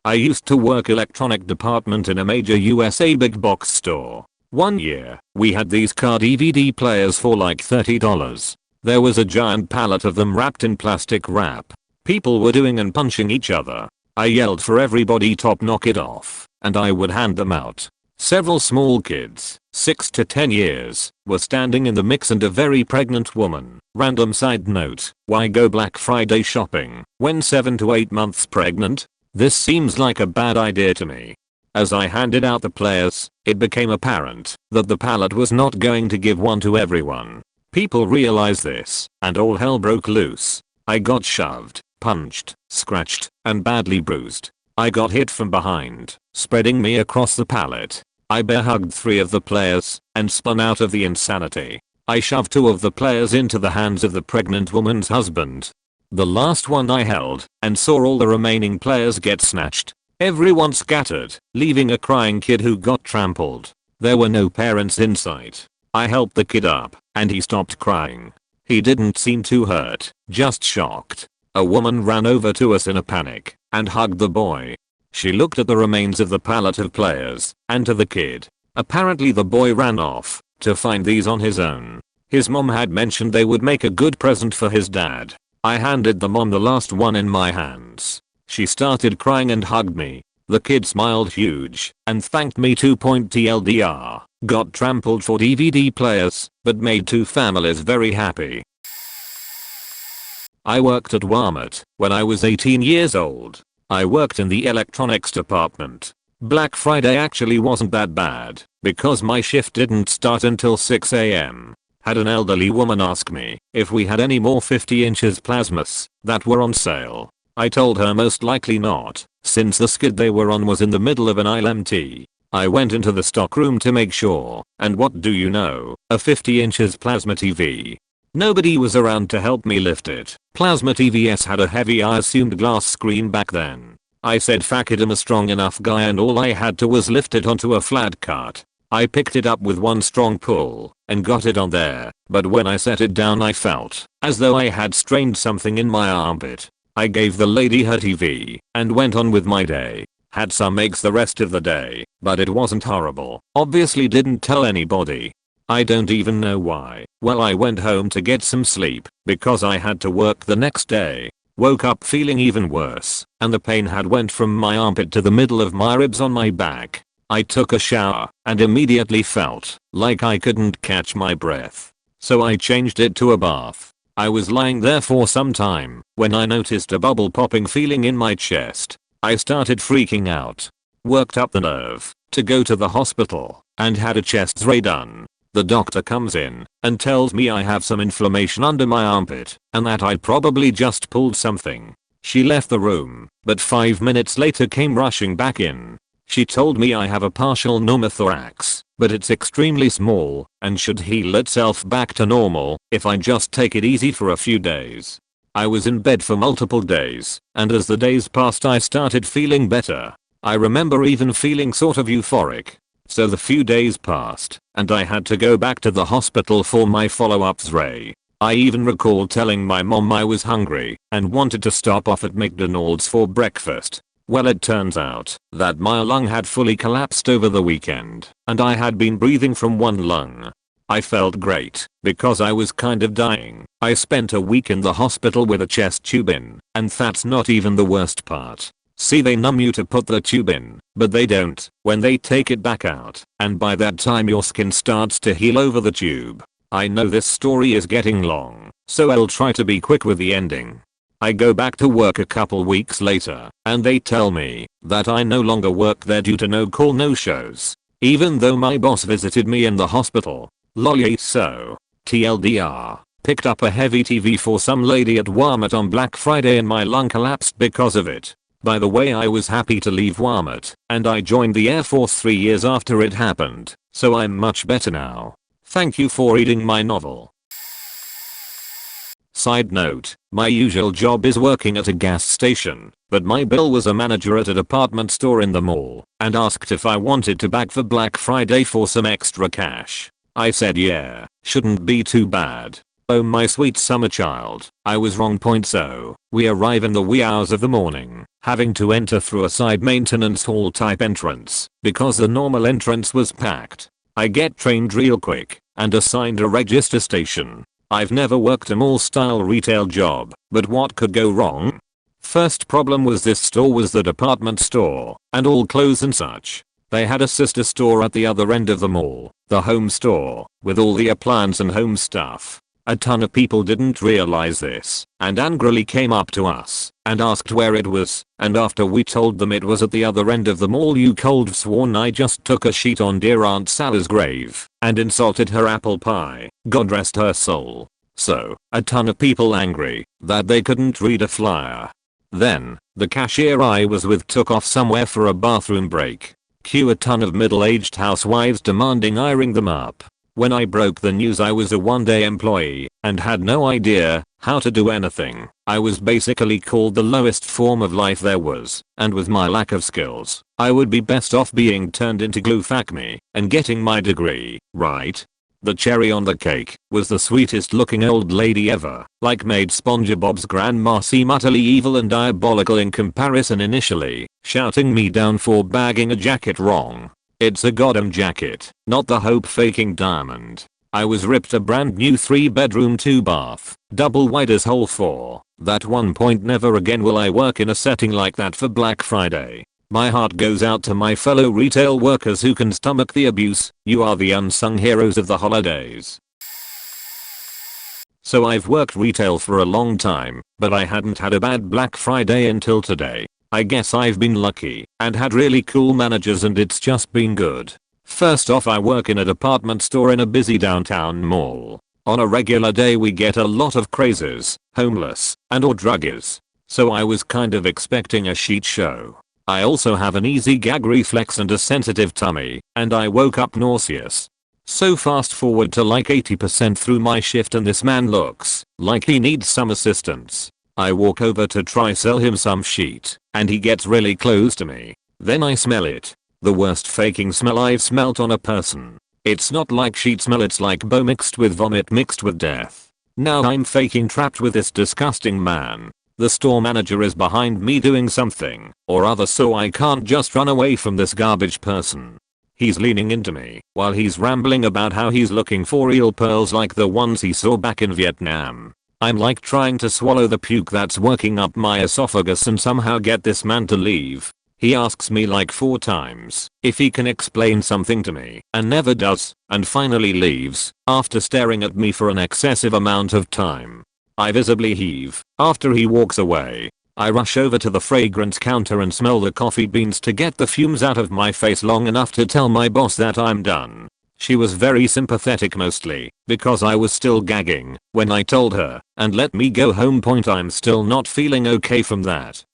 I used to work electronic department in a major USA big box store. One year, we had these car DVD players for like $30. There was a giant pallet of them wrapped in plastic wrap. People were doing and punching each other. I yelled for everybody to knock it off, and I would hand them out. Several small kids, 6 to 10 years, were standing in the mix and a very pregnant woman. Random side note, why go Black Friday shopping when 7 to 8 months pregnant? This seems like a bad idea to me. As I handed out the players, it became apparent that the pallet was not going to give one to everyone. People realized this, and all hell broke loose. I got shoved, punched, scratched, and badly bruised. I got hit from behind, spreading me across the pallet. I bear hugged 3 of the players, and spun out of the insanity. I shoved 2 of the players into the hands of the pregnant woman's husband. The last one I held, and saw all the remaining players get snatched. Everyone scattered, leaving a crying kid who got trampled. There were no parents in sight. I helped the kid up, and he stopped crying. He didn't seem too hurt, just shocked. A woman ran over to us in a panic, and hugged the boy. She looked at the remains of the pallet of players, and to the kid. Apparently the boy ran off, to find these on his own. His mom had mentioned they would make a good present for his dad. I handed the mom the last one in my hands. She started crying and hugged me. The kid smiled huge and thanked me. TLDR, got trampled for DVD players, but made 2 families very happy. I worked at Walmart when I was 18 years old. I worked in the electronics department. Black Friday actually wasn't that bad because my shift didn't start until 6 AM. Had an elderly woman ask me if we had any more 50 inches plasmas that were on sale. I told her most likely not, since the skid they were on was in the middle of an ILMT. I went into the stockroom to make sure, and what do you know, a 50 inches plasma TV. Nobody was around to help me lift it. Plasma TVs had a heavy, I assumed, glass screen back then. I said fuck it, I'm a strong enough guy, and all I had to was lift it onto a flat cart. I picked it up with one strong pull and got it on there, but when I set it down I felt as though I had strained something in my armpit. I gave the lady her TV and went on with my day. Had some eggs the rest of the day, but it wasn't horrible. Obviously didn't tell anybody. I don't even know why. Well, I went home to get some sleep because I had to work the next day. Woke up feeling even worse, and the pain had went from my armpit to the middle of my ribs on my back. I took a shower and immediately felt like I couldn't catch my breath. So I changed it to a bath. I was lying there for some time when I noticed a bubble popping feeling in my chest. I started freaking out. Worked up the nerve to go to the hospital and had a chest X-ray done. The doctor comes in and tells me I have some inflammation under my armpit and that I'd probably just pulled something. She left the room, but 5 minutes later came rushing back in. She told me I have a partial pneumothorax, but it's extremely small and should heal itself back to normal if I just take it easy for a few days. I was in bed for multiple days, and as the days passed I started feeling better. I remember even feeling sort of euphoric. So the few days passed, and I had to go back to the hospital for my follow-up X-ray. I even recall telling my mom I was hungry and wanted to stop off at McDonald's for breakfast. Well, it turns out that my lung had fully collapsed over the weekend, and I had been breathing from one lung. I felt great because I was kind of dying. I spent a week in the hospital with a chest tube in, and that's not even the worst part. See, they numb you to put the tube in, but they don't when they take it back out, and by that time your skin starts to heal over the tube. I know this story is getting long, so I'll try to be quick with the ending. I go back to work a couple weeks later, and they tell me that I no longer work there due to no call no shows, even though my boss visited me in the hospital. Lol. So, TLDR, picked up a heavy TV for some lady at Walmart on Black Friday and my lung collapsed because of it. By the way, I was happy to leave Walmart, and I joined the Air Force 3 years after it happened, so I'm much better now. Thank you for reading my novel. Side note, my usual job is working at a gas station, but my bill was a manager at a department store in the mall, and asked if I wanted to bag for Black Friday for some extra cash. I said yeah, shouldn't be too bad. Oh my sweet summer child, I was wrong. So, we arrive in the wee hours of the morning, having to enter through a side maintenance hall type entrance, because the normal entrance was packed. I get trained real quick, and assigned a register station. I've never worked a mall style retail job, but what could go wrong? First problem was this store was the department store, and all clothes and such. They had a sister store at the other end of the mall, the home store, with all the appliance and home stuff. A ton of people didn't realize this, and angrily came up to us, and asked where it was, and after we told them it was at the other end of the mall, you cold sworn I just took a sheet on dear Aunt Sally's grave, and insulted her apple pie, God rest her soul. So, a ton of people angry, that they couldn't read a flyer. Then, the cashier I was with took off somewhere for a bathroom break. Cue a ton of middle-aged housewives demanding I ring them up. When I broke the news I was a one-day employee, and had no idea how to do anything, I was basically called the lowest form of life there was, and with my lack of skills, I would be best off being turned into glue facme, and getting my degree, right? The cherry on the cake was the sweetest looking old lady ever, like made SpongeBob's grandma seem utterly evil and diabolical in comparison initially, shouting me down for bagging a jacket wrong. It's a goddamn jacket, not the hope faking diamond. I was ripped a brand new 3-bedroom 2-bath, double wide as whole for. That one point never again will I work in a setting like that for Black Friday. My heart goes out to my fellow retail workers who can stomach the abuse. You are the unsung heroes of the holidays. So I've worked retail for a long time, but I hadn't had a bad Black Friday until today. I guess I've been lucky and had really cool managers and it's just been good. First off, I work in a department store in a busy downtown mall. On a regular day we get a lot of crazes, homeless, and or druggies. So I was kind of expecting a shit show. I also have an easy gag reflex and a sensitive tummy, and I woke up nauseous. So fast forward to like 80% through my shift and this man looks like he needs some assistance. I walk over to try sell him some shit, and he gets really close to me. Then I smell it. The worst faking smell I've smelt on a person. It's not like sheet smell, it's like bow mixed with vomit mixed with death. Now I'm faking trapped with this disgusting man. The store manager is behind me doing something or other, so I can't just run away from this garbage person. He's leaning into me while he's rambling about how he's looking for eel pearls like the ones he saw back in Vietnam. I'm like trying to swallow the puke that's working up my esophagus and somehow get this man to leave. He asks me like 4 times if he can explain something to me and never does, and finally leaves after staring at me for an excessive amount of time. I visibly heave after he walks away. I rush over to the fragrance counter and smell the coffee beans to get the fumes out of my face long enough to tell my boss that I'm done. She was very sympathetic, mostly because I was still gagging when I told her, and let me go home. I'm still not feeling okay from that.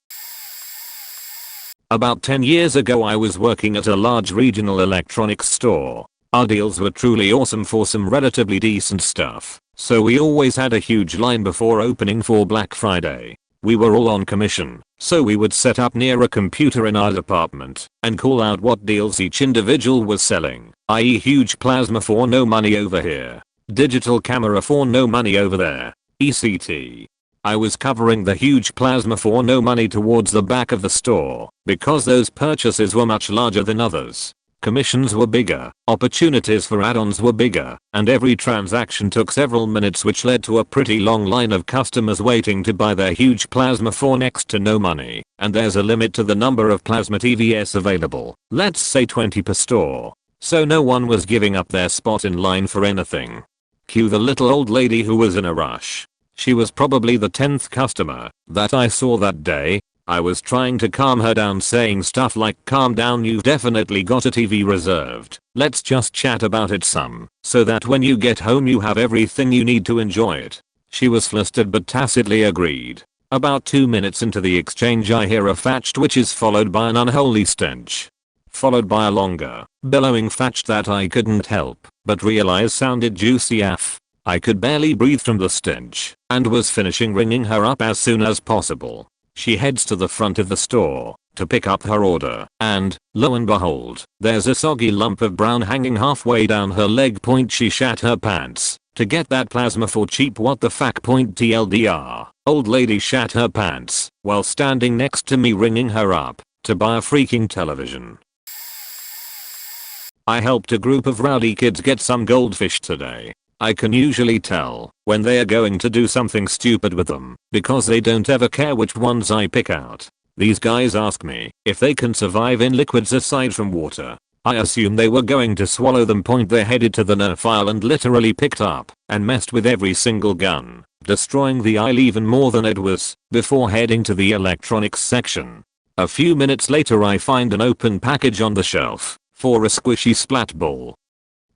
About 10 years ago I was working at a large regional electronics store. Our deals were truly awesome for some relatively decent stuff, so we always had a huge line before opening for Black Friday. We were all on commission, so we would set up near a computer in our department and call out what deals each individual was selling, i.e. huge plasma for no money over here, digital camera for no money over there, etc. I was covering the huge plasma for no money towards the back of the store because those purchases were much larger than others. Commissions were bigger, opportunities for add-ons were bigger, and every transaction took several minutes, which led to a pretty long line of customers waiting to buy their huge plasma for next to no money, and there's a limit to the number of plasma TVs available, let's say 20 per store. So no one was giving up their spot in line for anything. Cue the little old lady who was in a rush. She was probably the 10th customer that I saw that day. I was trying to calm her down, saying stuff like, calm down, you've definitely got a TV reserved. Let's just chat about it some, so that when you get home you have everything you need to enjoy it. She was flustered but tacitly agreed. About 2 minutes into the exchange I hear a fatched which is followed by an unholy stench. Followed by a longer, bellowing fatch that I couldn't help but realize sounded juicy AF. I could barely breathe from the stench and was finishing ringing her up as soon as possible. She heads to the front of the store to pick up her order, and, lo and behold, there's a soggy lump of brown hanging halfway down her leg. She shat her pants to get that plasma for cheap. What the fuck? TLDR. Old lady shat her pants while standing next to me ringing her up to buy a freaking television. I helped a group of rowdy kids get some goldfish today. I can usually tell when they are going to do something stupid with them because they don't ever care which ones I pick out. These guys ask me if they can survive in liquids aside from water. I assume they were going to swallow them. They headed to the Nerf aisle and literally picked up and messed with every single gun, destroying the aisle even more than it was before heading to the electronics section. A few minutes later I find an open package on the shelf for a squishy splat ball.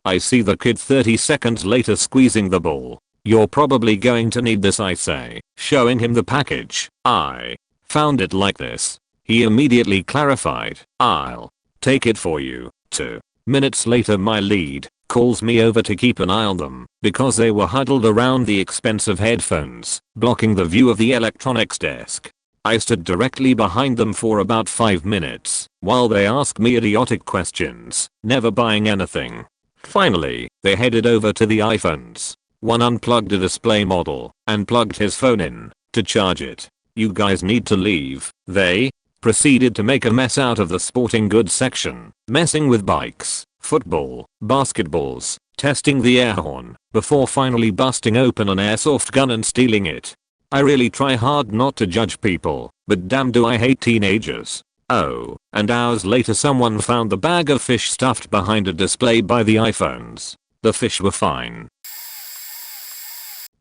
I see the kid 30 seconds later squeezing the ball. You're probably going to need this, I say, showing him the package. I found it like this. He immediately clarified, I'll take it for you. 2 minutes later my lead calls me over to keep an eye on them because they were huddled around the expensive headphones, blocking the view of the electronics desk. I stood directly behind them for about 5 minutes while they asked me idiotic questions, never buying anything. Finally, they headed over to the iPhones. One unplugged a display model and plugged his phone in to charge it. You guys need to leave. They proceeded to make a mess out of the sporting goods section, messing with bikes, football, basketballs, testing the air horn, before finally busting open an airsoft gun and stealing it. I really try hard not to judge people, but damn do I hate teenagers. Oh, and hours later someone found the bag of fish stuffed behind a display by the iPhones. The fish were fine.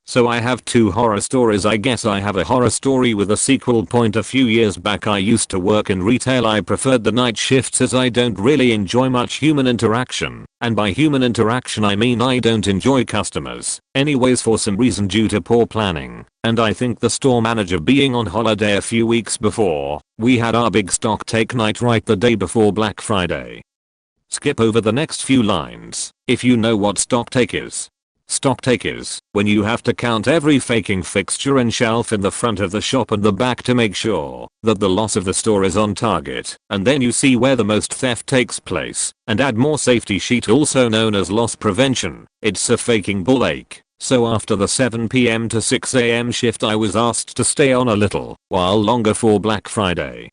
So I have 2 horror stories. I guess I have a horror story with a sequel. A few years back I used to work in retail. I preferred the night shifts as I don't really enjoy much human interaction. And by human interaction I mean I don't enjoy customers anyways for some reason due to poor planning. And I think the store manager being on holiday a few weeks before, we had our big stock take night right the day before Black Friday. Skip over the next few lines if you know what stock take is. Stock take is when you have to count every faking fixture and shelf in the front of the shop and the back to make sure that the loss of the store is on target, and then you see where the most theft takes place and add more safety sheet, also known as loss prevention. It's a faking ball ache. So after the 7 PM to 6 AM shift I was asked to stay on a little while longer for Black Friday.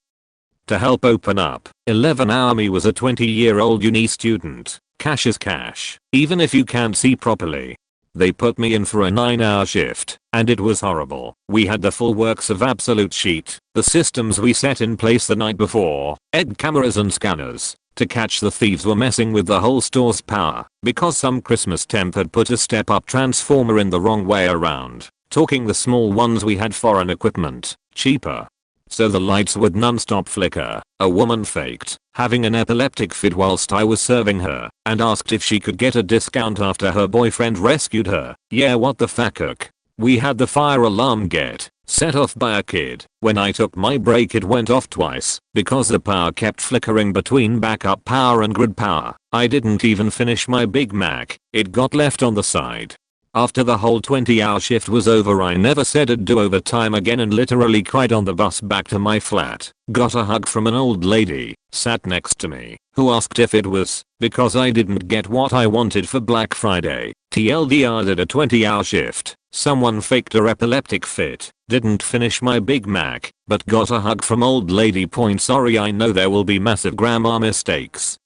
To help open up, 11-hour me was a 20-year-old uni student. Cash is cash, even if you can't see properly. They put me in for a 9-hour shift, and it was horrible. We had the full works of absolute sheet, the systems we set in place the night before, cameras and scanners, to catch the thieves were messing with the whole store's power, because some Christmas temp had put a step-up transformer in the wrong way around. Talking the small ones, we had foreign equipment, cheaper. So the lights would non-stop flicker. A woman faked having an epileptic fit whilst I was serving her and asked if she could get a discount after her boyfriend rescued her. Yeah, what the fuck? We had the fire alarm get set off by a kid. When I took my break it went off twice because the power kept flickering between backup power and grid power. I didn't even finish my Big Mac. It got left on the side. After the whole 20-hour shift was over I never said I'd do overtime again and literally cried on the bus back to my flat. Got a hug from an old lady, sat next to me, who asked if it was because I didn't get what I wanted for Black Friday. TLDR did a 20-hour shift. Someone faked a epileptic fit, didn't finish my Big Mac, but got a hug from old lady. Sorry, I know there will be massive grammar mistakes.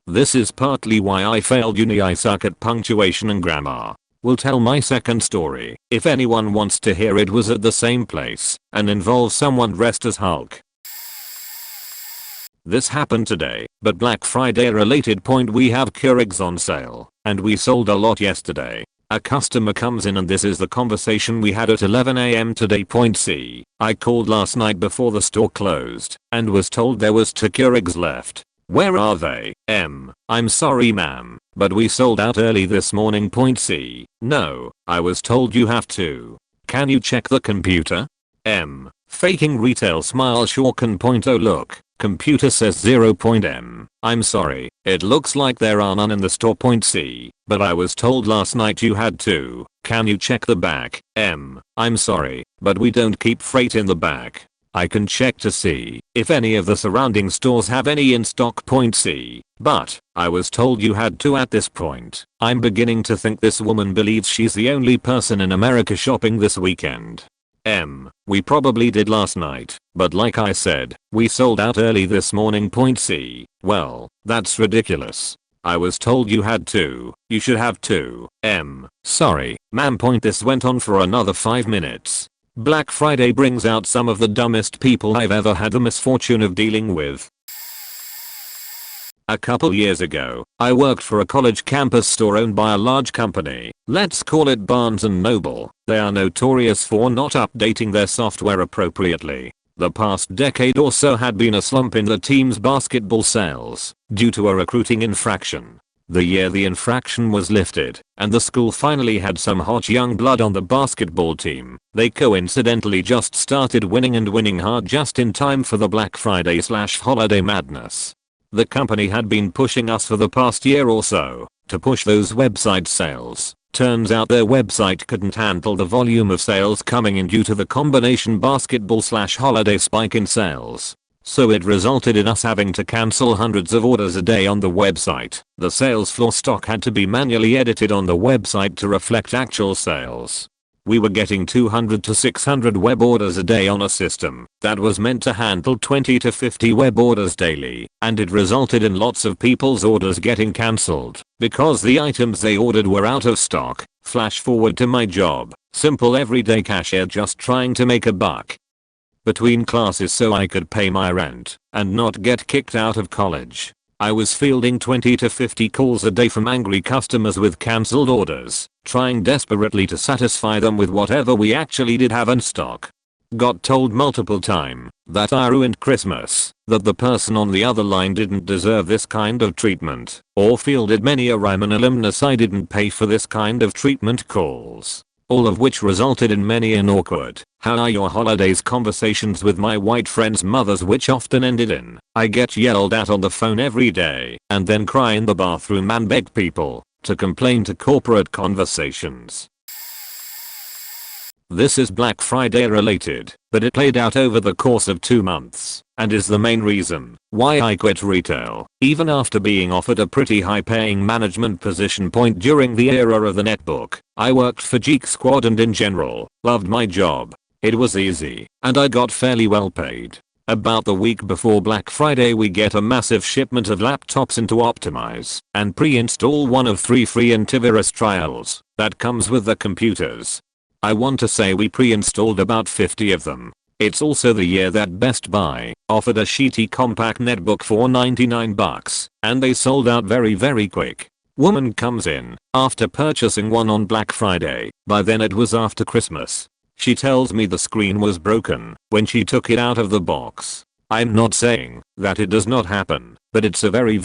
This is partly why I failed uni. I suck at punctuation and grammar. Will tell my second story if anyone wants to hear it. Was at the same place and involves someone dressed as Hulk. This happened today, but Black Friday related. We have Keurigs on sale, and we sold a lot yesterday. A customer comes in and this is the conversation we had at 11 AM today. C. I called last night before the store closed, and was told there was 2 Keurigs left. Where are they? I'm sorry ma'am, but we sold out early this morning. C. No, I was told you have to. Can you check the computer? Faking retail smile. Sure can. Oh look, computer says 0. I'm sorry, it looks like there are none in the store. C. But I was told last night you had to. Can you check the back? I'm sorry, but we don't keep freight in the back. I can check to see if any of the surrounding stores have any in stock. C. But I was told you had to. At this point, I'm beginning to think this woman believes she's the only person in America shopping this weekend. We probably did last night, but like I said, we sold out early this morning. C. Well, that's ridiculous. I was told you had to. You should have to. Sorry, ma'am. This went on for another 5 minutes. Black Friday brings out some of the dumbest people I've ever had the misfortune of dealing with. A couple years ago, I worked for a college campus store owned by a large company. Let's call it Barnes & Noble. They are notorious for not updating their software appropriately. The past decade or so had been a slump in the team's basketball sales due to a recruiting infraction. The year the infraction was lifted and the school finally had some hot young blood on the basketball team, they coincidentally just started winning and winning hard just in time for the Black Friday/holiday madness. The company had been pushing us for the past year or so to push those website sales. Turns out their website couldn't handle the volume of sales coming in due to the combination basketball/holiday spike in sales. So it resulted in us having to cancel hundreds of orders a day on the website. The sales floor stock had to be manually edited on the website to reflect actual sales. We were getting 200 to 600 web orders a day on a system that was meant to handle 20 to 50 web orders daily, and it resulted in lots of people's orders getting cancelled because the items they ordered were out of stock. Flash forward to my job, simple everyday cashier just trying to make a buck between classes so I could pay my rent and not get kicked out of college. I was fielding 20 to 50 calls a day from angry customers with cancelled orders, trying desperately to satisfy them with whatever we actually did have in stock. Got told multiple times that I ruined Christmas, that the person on the other line didn't deserve this kind of treatment, or fielded many a Ryman alumnus I didn't pay for this kind of treatment calls. All of which resulted in many an awkward "how are your holidays" conversations with my white friends' mothers, which often ended in I get yelled at on the phone every day and then cry in the bathroom and beg people to complain to corporate conversations. This is Black Friday related, but it played out over the course of 2 months and is the main reason why I quit retail, even after being offered a pretty high paying management position. During the era of the netbook, I worked for Geek Squad and in general, loved my job. It was easy, and I got fairly well paid. About the week before Black Friday we get a massive shipment of laptops into Optimize and pre-install one of 3 free antivirus trials that comes with the computers. I want to say we pre-installed about 50 of them. It's also the year that Best Buy offered a sheety compact netbook for $99 and they sold out very quick. Woman comes in after purchasing one on Black Friday. By then it was after Christmas. She tells me the screen was broken when she took it out of the box. I'm not saying that it does not happen, but it's a very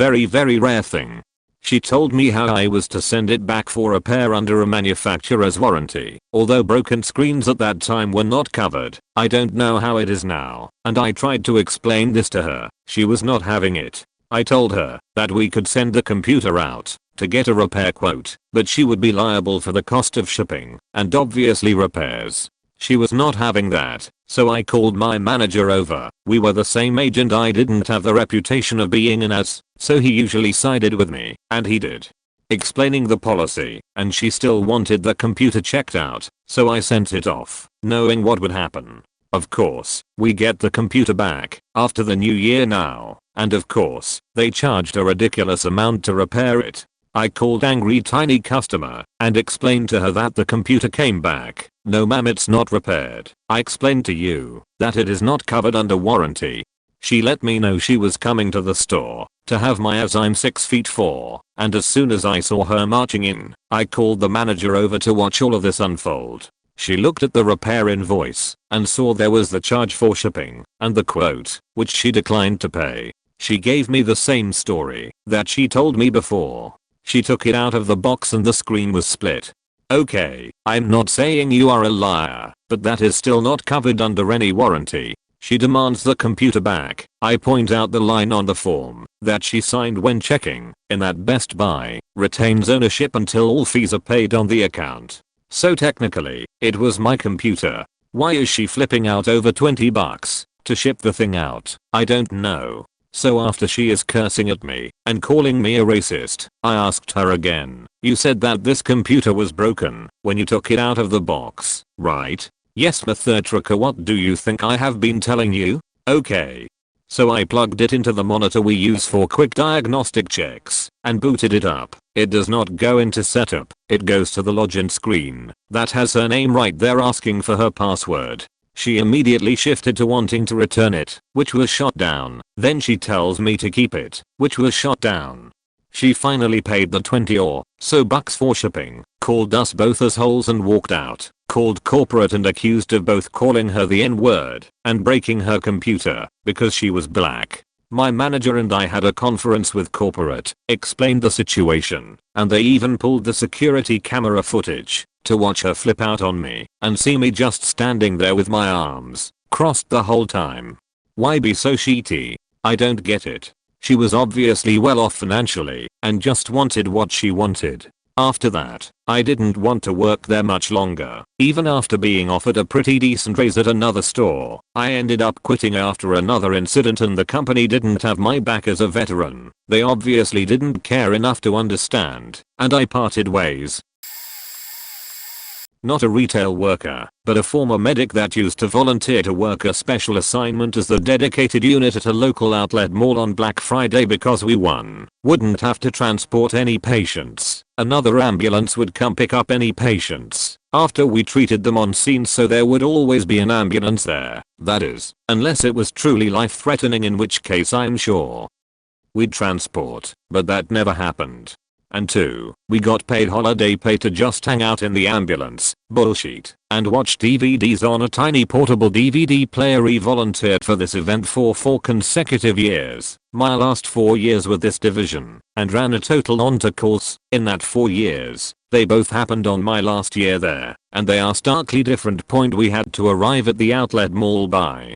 rare thing. She told me how I was to send it back for repair under a manufacturer's warranty, although broken screens at that time were not covered. I don't know how it is now, and I tried to explain this to her. She was not having it. I told her that we could send the computer out to get a repair quote, but she would be liable for the cost of shipping and obviously repairs. She was not having that, so I called my manager over. We were the same age and I didn't have the reputation of being an ass, so he usually sided with me, and he did. Explaining the policy, and she still wanted the computer checked out, so I sent it off, knowing what would happen. Of course, we get the computer back after the new year now, and of course, they charged a ridiculous amount to repair it. I called angry tiny customer and explained to her that the computer came back. No ma'am, it's not repaired. I explained to you that it is not covered under warranty. She let me know she was coming to the store to have my as I'm 6'4", and as soon as I saw her marching in, I called the manager over to watch all of this unfold. She looked at the repair invoice and saw there was the charge for shipping and the quote, which she declined to pay. She gave me the same story that she told me before. She took it out of the box and the screen was split. Okay, I'm not saying you are a liar, but that is still not covered under any warranty. She demands the computer back. I point out the line on the form that she signed when checking in that Best Buy retains ownership until all fees are paid on the account. So technically, it was my computer. Why is she flipping out over $20 to ship the thing out? I don't know. So after she is cursing at me and calling me a racist, I asked her again, you said that this computer was broken when you took it out of the box, right? Yes, Mr. Trucker, what do you think I have been telling you? Okay. So I plugged it into the monitor we use for quick diagnostic checks and booted it up. It does not go into setup, it goes to the login screen that has her name right there asking for her password. She immediately shifted to wanting to return it, which was shot down. Then she tells me to keep it, which was shot down. She finally paid the 20 or so bucks for shipping, called us both assholes and walked out, called corporate and accused of both calling her the N-word and breaking her computer because she was black. My manager and I had a conference with corporate, explained the situation, and they even pulled the security camera footage to watch her flip out on me and see me just standing there with my arms crossed the whole time. Why be so shitty? I don't get it. She was obviously well off financially and just wanted what she wanted. After that, I didn't want to work there much longer. Even after being offered a pretty decent raise at another store, I ended up quitting after another incident, and the company didn't have my back as a veteran. They obviously didn't care enough to understand, and I parted ways. Not a retail worker, but a former medic that used to volunteer to work a special assignment as the dedicated unit at a local outlet mall on Black Friday because we wouldn't have to transport any patients. Another ambulance would come pick up any patients after we treated them on scene, so there would always be an ambulance there. That is, unless it was truly life-threatening, in which case I'm sure we'd transport, but that never happened. And 2, we got paid holiday pay to just hang out in the ambulance, bullshit, and watch DVDs on a tiny portable DVD player. We volunteered for this event for 4 consecutive years, my last 4 years with this division, and ran a total onto calls. In that 4 years, they both happened on my last year there, and they are starkly different. Point, we had to arrive at the outlet mall by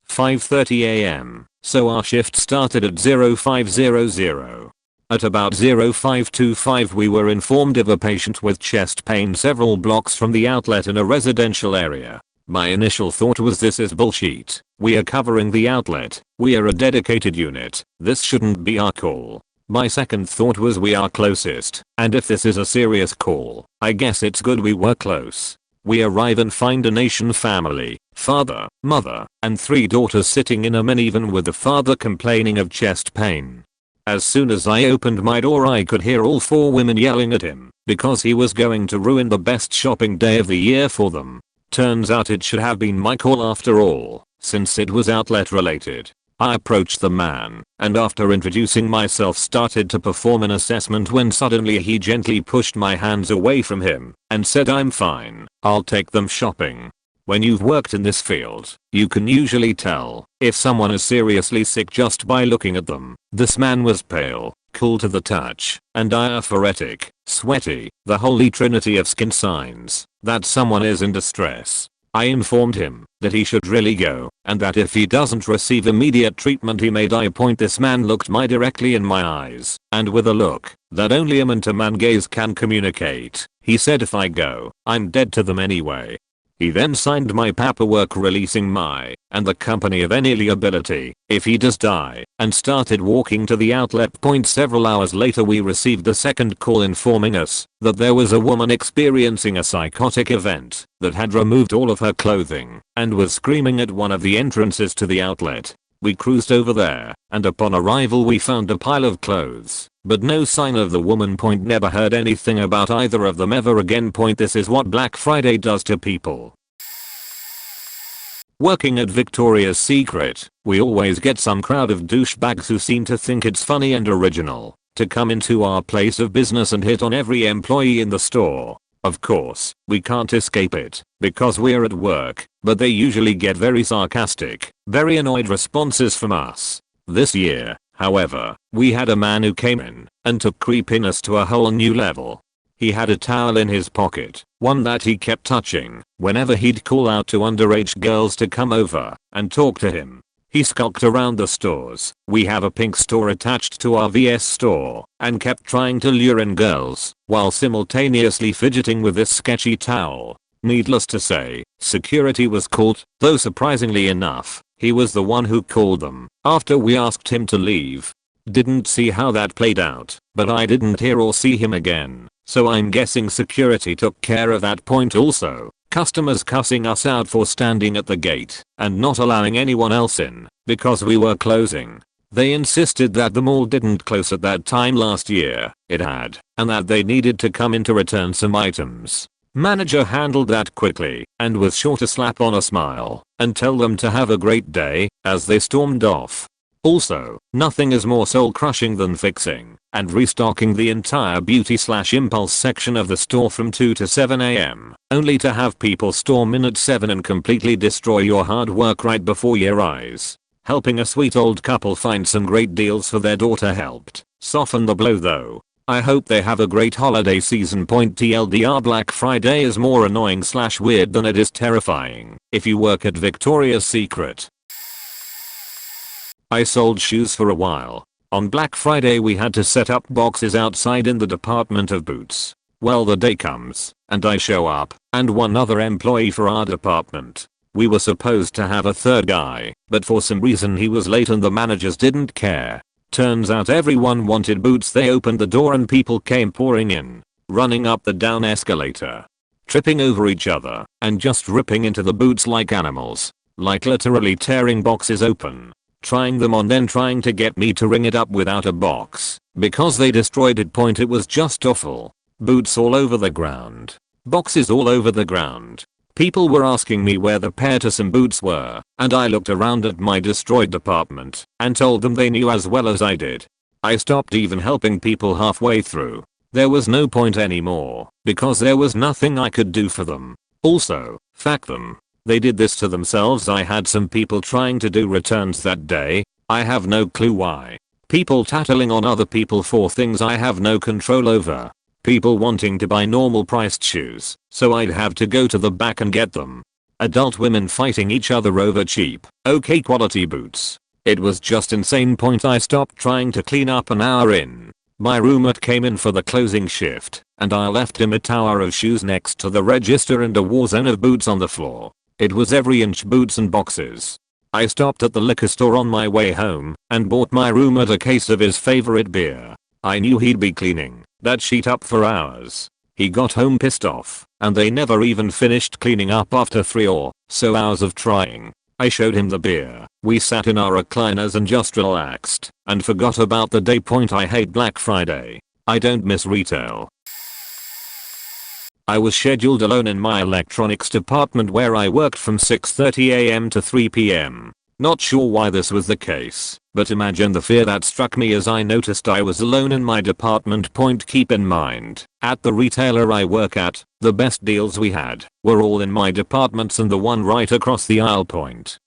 5:30 am, so our shift started at 0500. At about 0525 we were informed of a patient with chest pain several blocks from the outlet in a residential area. My initial thought was, this is bullshit. We are covering the outlet. We are a dedicated unit. This shouldn't be our call. My second thought was, we are closest, and if this is a serious call, I guess it's good we were close. We arrive and find a Nation family, father, mother, and 3 daughters sitting in a minivan with the father complaining of chest pain. As soon as I opened my door, I could hear all 4 women yelling at him because he was going to ruin the best shopping day of the year for them. Turns out it should have been my call after all, since it was outlet related. I approached the man and, after introducing myself, started to perform an assessment when suddenly he gently pushed my hands away from him and said, "I'm fine, I'll take them shopping." When you've worked in this field, you can usually tell if someone is seriously sick just by looking at them. This man was pale, cool to the touch, and diaphoretic, sweaty, the holy trinity of skin signs that someone is in distress. I informed him that he should really go, and that if he doesn't receive immediate treatment he may die. Point, this man looked me directly in my eyes, and with a look that only a man-to-man gaze can communicate, he said, "If I go, I'm dead to them anyway." He then signed my paperwork releasing my and the company of any liability if he does die, and started walking to the outlet. Point, several hours later we received the second call informing us that there was a woman experiencing a psychotic event that had removed all of her clothing and was screaming at one of the entrances to the outlet. We cruised over there, and upon arrival we found a pile of clothes, but no sign of the woman. Never heard anything about either of them ever again. This is what Black Friday does to people. Working at Victoria's Secret, we always get some crowd of douchebags who seem to think it's funny and original to come into our place of business and hit on every employee in the store. Of course, we can't escape it because we're at work, but they usually get very sarcastic, very annoyed responses from us. This year, however, we had a man who came in and took creepiness to a whole new level. He had a towel in his pocket, one that he kept touching whenever he'd call out to underage girls to come over and talk to him. He skulked around the stores. We have a pink store attached to our VS store and kept trying to lure in girls while simultaneously fidgeting with this sketchy towel. Needless to say, security was called, though surprisingly enough, he was the one who called them after we asked him to leave. Didn't see how that played out, but I didn't hear or see him again, so I'm guessing security took care of that point also. Customers cussing us out for standing at the gate and not allowing anyone else in because we were closing. They insisted that the mall didn't close at that time last year, it had, and that they needed to come in to return some items. Manager handled that quickly and was sure to slap on a smile and tell them to have a great day as they stormed off. Also, nothing is more soul crushing than fixing and restocking the entire beauty/impulse section of the store from 2 to 7 AM, only to have people storm in at 7 and completely destroy your hard work right before your eyes. Helping a sweet old couple find some great deals for their daughter helped soften the blow though. I hope they have a great holiday season. TLDR, Black Friday is more annoying/weird than it is terrifying if you work at Victoria's Secret. I sold shoes for a while. On Black Friday we had to set up boxes outside in the department of boots. Well, the day comes and I show up and one other employee for our department. We were supposed to have a third guy, but for some reason he was late and the managers didn't care. Turns out everyone wanted boots. They opened the door and people came pouring in, running up the down escalator, tripping over each other and just ripping into the boots like animals, like literally tearing boxes open, trying them on, then trying to get me to ring it up without a box because they destroyed it. It was just awful. Boots all over the ground, boxes all over the ground. People were asking me where the pair to some boots were, and I looked around at my destroyed department and told them they knew as well as I did. I stopped even helping people halfway through. There was no point anymore because there was nothing I could do for them. Also, fuck them. They did this to themselves. I had some people trying to do returns that day. I have no clue why. People tattling on other people for things I have no control over. People wanting to buy normal priced shoes, so I'd have to go to the back and get them. Adult women fighting each other over cheap, okay quality boots. It was just insane. I stopped trying to clean up an hour in. My roommate came in for the closing shift, and I left him a tower of shoes next to the register and a war zone of boots on the floor. It was every inch boots and boxes. I stopped at the liquor store on my way home and bought my roommate a case of his favorite beer. I knew he'd be cleaning that sheet up for hours. He got home pissed off, and they never even finished cleaning up after 3 or so hours of trying. I showed him the beer. We sat in our recliners and just relaxed and forgot about the day. I hate Black Friday. I don't miss retail. I was scheduled alone in my electronics department where I worked from 6:30 AM to 3 PM. Not sure why this was the case, but imagine the fear that struck me as I noticed I was alone in my department. Keep in mind, at the retailer I work at, the best deals we had were all in my departments and the one right across the aisle.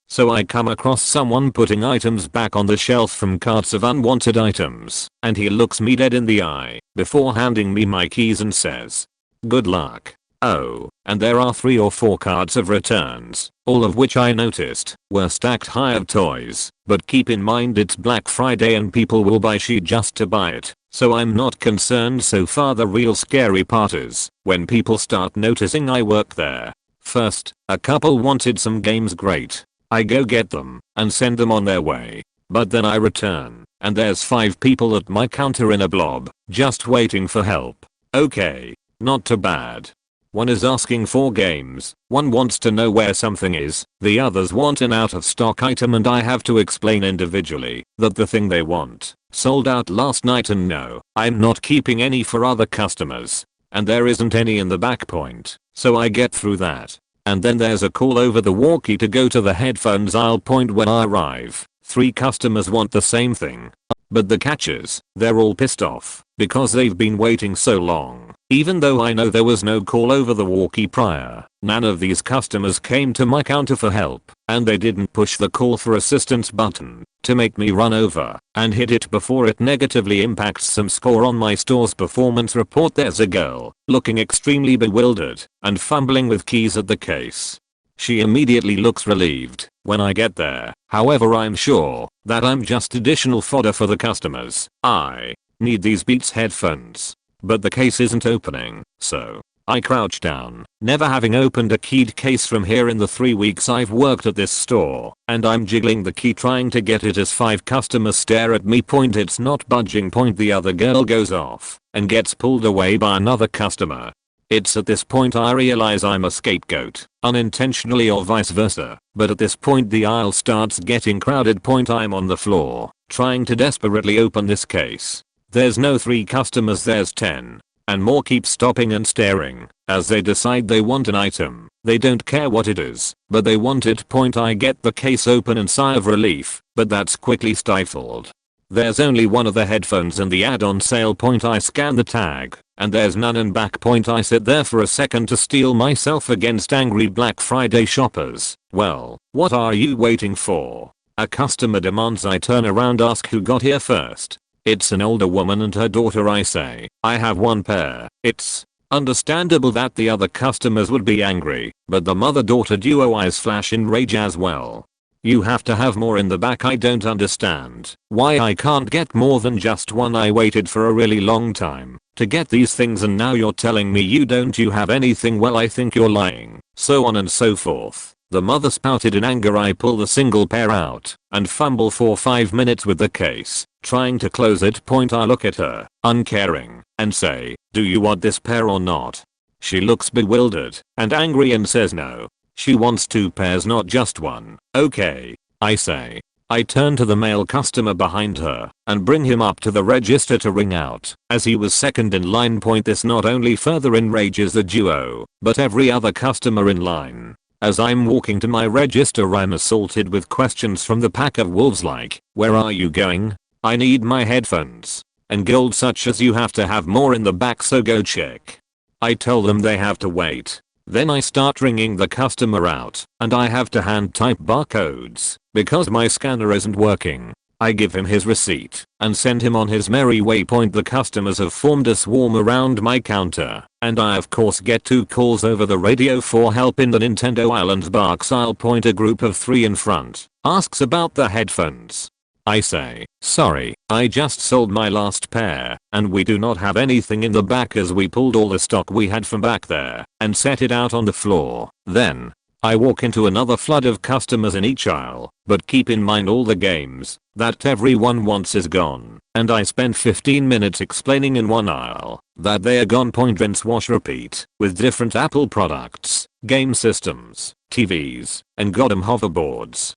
So I come across someone putting items back on the shelf from carts of unwanted items, and he looks me dead in the eye before handing me my keys and says, "Good luck." Oh, and there are 3 or 4 carts of returns, all of which I noticed were stacked high of toys, but keep in mind it's Black Friday and people will buy shit just to buy it, so I'm not concerned so far. The real scary part is when people start noticing I work there. First, a couple wanted some games. Great. I go get them and send them on their way, but then I return and there's 5 people at my counter in a blob, just waiting for help. Okay, not too bad. One is asking for games, one wants to know where something is, the others want an out of stock item, and I have to explain individually that the thing they want sold out last night and no, I'm not keeping any for other customers. And there isn't any in the back point, so I get through that. And then there's a call over the walkie to go to the headphones aisle point when I arrive. 3 customers want the same thing. But the catch is, they're all pissed off because they've been waiting so long. Even though I know there was no call over the walkie prior, none of these customers came to my counter for help, and they didn't push the call for assistance button to make me run over and hit it before it negatively impacts some score on my store's performance report. There's a girl looking extremely bewildered and fumbling with keys at the case. She immediately looks relieved when I get there. However, I'm sure that I'm just additional fodder for the customers. I need these Beats headphones, but the case isn't opening, so I crouch down, never having opened a keyed case from here in the 3 weeks I've worked at this store, and I'm jiggling the key trying to get it as 5 customers stare at me. Point, it's not budging. Point, the other girl goes off and gets pulled away by another customer. It's at this point I realize I'm a scapegoat, unintentionally or vice versa, but at this point the aisle starts getting crowded. Point, I'm on the floor, trying to desperately open this case. There's no 3 customers, there's 10. And more keep stopping and staring as they decide they want an item. They don't care what it is, but they want it. Point, I get the case open and sigh of relief, but that's quickly stifled. There's only one of the headphones and the ad on sale. Point, I scan the tag and there's none in back. Point, I sit there for a second to steel myself against angry Black Friday shoppers. Well, what are you waiting for? A customer demands. I turn around, ask who got here first. It's an older woman and her daughter. I say, I have 1 pair. It's understandable that the other customers would be angry, but the mother-daughter duo eyes flash in rage as well. You have to have more in the back. I don't understand why I can't get more than just 1. I waited for a really long time to get these things and now you're telling me you don't. You have anything? Well, I think you're lying. So on and so forth. The mother spouted in anger. I pull the single pair out and fumble for 5 minutes with the case, trying to close it. Point, I look at her, uncaring, and say, do you want this pair or not? She looks bewildered and angry and says no. She wants 2 pairs, not just 1. Okay, I say. I turn to the male customer behind her and bring him up to the register to ring out as he was second in line. Point, this not only further enrages the duo, but every other customer in line. As I'm walking to my register, I'm assaulted with questions from the pack of wolves like, where are you going? I need my headphones. And gold such as you have to have more in the back, so go check. I tell them they have to wait. Then I start ringing the customer out and I have to hand type barcodes because my scanner isn't working. I give him his receipt and send him on his merry way. Point, the customers have formed a swarm around my counter and I of course get 2 calls over the radio for help in the Nintendo Island Barks aisle. Point, a group of 3 in front asks about the headphones. I say, sorry, I just sold my last pair and we do not have anything in the back, as we pulled all the stock we had from back there and set it out on the floor. Then I walk into another flood of customers in each aisle, but keep in mind all the games that everyone wants is gone, and I spend 15 minutes explaining in one aisle that they are gone. Point, rinse, wash, repeat with different Apple products, game systems, TVs, and goddamn hoverboards.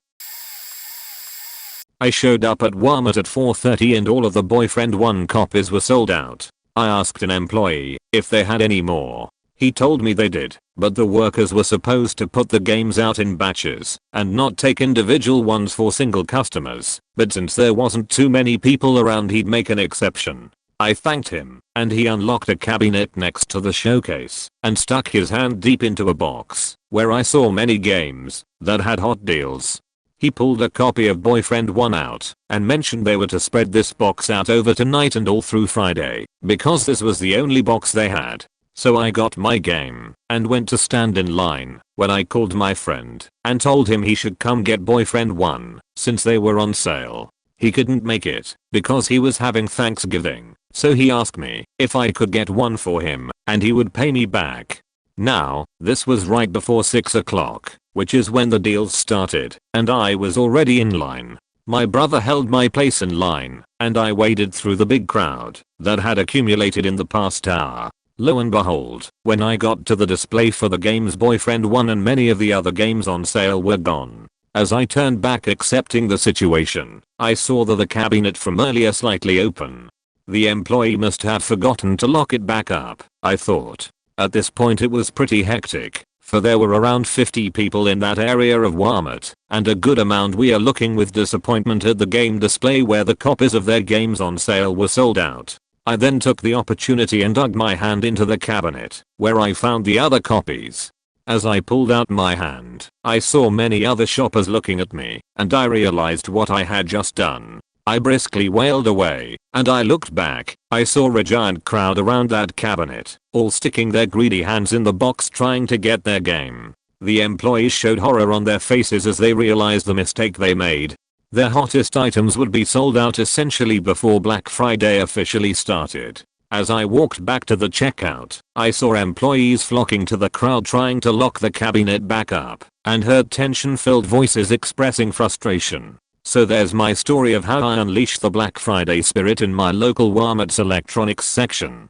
I showed up at Walmart at 4:30 and all of the Boyfriend 1 copies were sold out. I asked an employee if they had any more. He told me they did, but the workers were supposed to put the games out in batches and not take individual ones for single customers, but since there wasn't too many people around, he'd make an exception. I thanked him, and he unlocked a cabinet next to the showcase and stuck his hand deep into a box where I saw many games that had hot deals. He pulled a copy of Boyfriend 1 out and mentioned they were to spread this box out over tonight and all through Friday because this was the only box they had. So I got my game and went to stand in line when I called my friend and told him he should come get Boyfriend 1 since they were on sale. He couldn't make it because he was having Thanksgiving, so he asked me if I could get one for him and he would pay me back. Now, this was right before 6 o'clock, which is when the deals started, and I was already in line. My brother held my place in line, and I waded through the big crowd that had accumulated in the past hour. Lo and behold, when I got to the display for the games Boyfriend 1 and many of the other games on sale were gone. As I turned back accepting the situation, I saw that the cabinet from earlier slightly open. The employee must have forgotten to lock it back up, I thought. At this point it was pretty hectic, for there were around 50 people in that area of Walmart, and a good amount were looking with disappointment at the game display where the copies of their games on sale were sold out. I then took the opportunity and dug my hand into the cabinet, where I found the other copies. As I pulled out my hand, I saw many other shoppers looking at me, and I realized what I had just done. I briskly wailed away, and I looked back. I saw a giant crowd around that cabinet, all sticking their greedy hands in the box trying to get their game. The employees showed horror on their faces as they realized the mistake they made. Their hottest items would be sold out essentially before Black Friday officially started. As I walked back to the checkout, I saw employees flocking to the crowd trying to lock the cabinet back up, and heard tension-filled voices expressing frustration. So there's my story of how I unleashed the Black Friday spirit in my local Walmart's electronics section.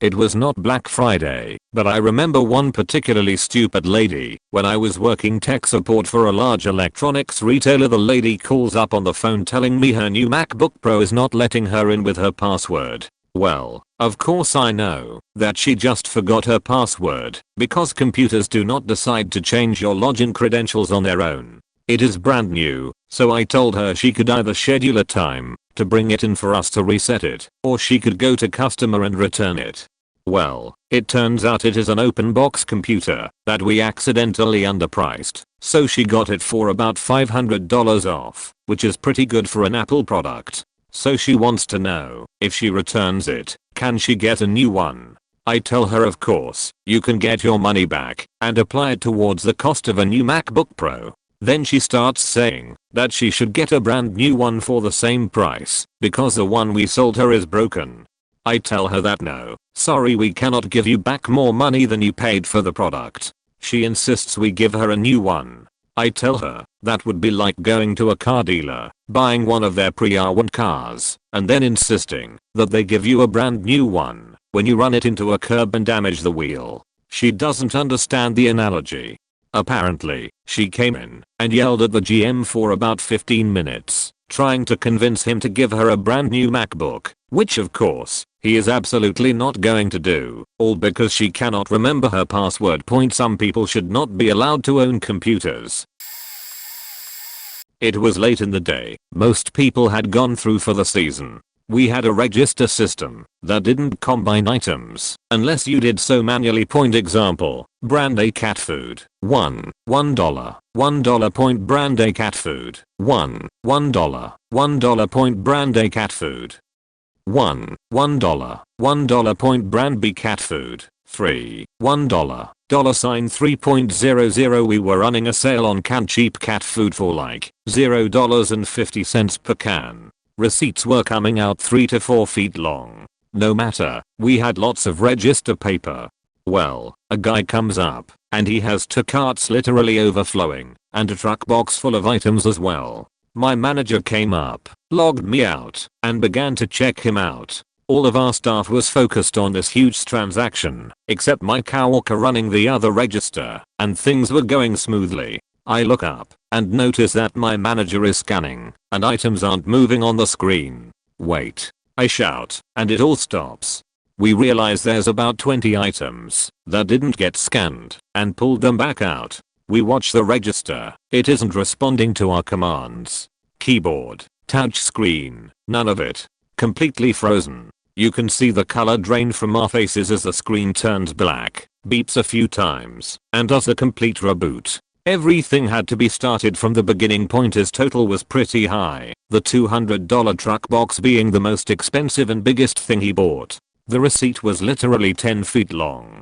It was not Black Friday, but I remember one particularly stupid lady. When I was working tech support for a large electronics retailer, the lady calls up on the phone telling me her new MacBook Pro is not letting her in with her password. Well, of course I know that she just forgot her password, because computers do not decide to change your login credentials on their own. It is brand new, so I told her she could either schedule a time to bring it in for us to reset it, or she could go to customer and return it. Well, it turns out it is an open box computer that we accidentally underpriced, so she got it for about $500 off, which is pretty good for an Apple product. So she wants to know, if she returns it, can she get a new one? I tell her of course, you can get your money back and apply it towards the cost of a new MacBook Pro. Then she starts saying that she should get a brand new one for the same price because the one we sold her is broken. I tell her that no, sorry, we cannot give you back more money than you paid for the product. She insists we give her a new one. I tell her that would be like going to a car dealer, buying one of their pre-owned cars, and then insisting that they give you a brand new one when you run it into a curb and damage the wheel. She doesn't understand the analogy. Apparently, she came in and yelled at the GM for about 15 minutes, trying to convince him to give her a brand new MacBook, which of course, he is absolutely not going to do, all because she cannot remember her password. Some people should not be allowed to own computers. It was late in the day, most people had gone through for the season. We had a register system that didn't combine items unless you did so manually. Example, brand A cat food, $1, $1 point brand A cat food, $1, $1 point brand A cat food, $1, $1 point brand B cat food, $3, $1, $3.00. We were running a sale on canned cheap cat food for like $0.50 per can. Receipts were coming out 3 to 4 feet long. No matter, we had lots of register paper. Well, a guy comes up, and he has 2 carts literally overflowing, and a truck box full of items as well. My manager came up, logged me out, and began to check him out. All of our staff was focused on this huge transaction, except my coworker running the other register, and things were going smoothly. I look up and notice that my manager is scanning and items aren't moving on the screen. Wait, I shout, and it all stops. We realize there's about 20 items that didn't get scanned and pulled them back out. We watch the register, it isn't responding to our commands. Keyboard, touch screen, none of it. Completely frozen. You can see the color drain from our faces as the screen turns black, beeps a few times, and does a complete reboot. Everything had to be started from the beginning. His total was pretty high, the $200 truck box being the most expensive and biggest thing he bought. The receipt was literally 10 feet long.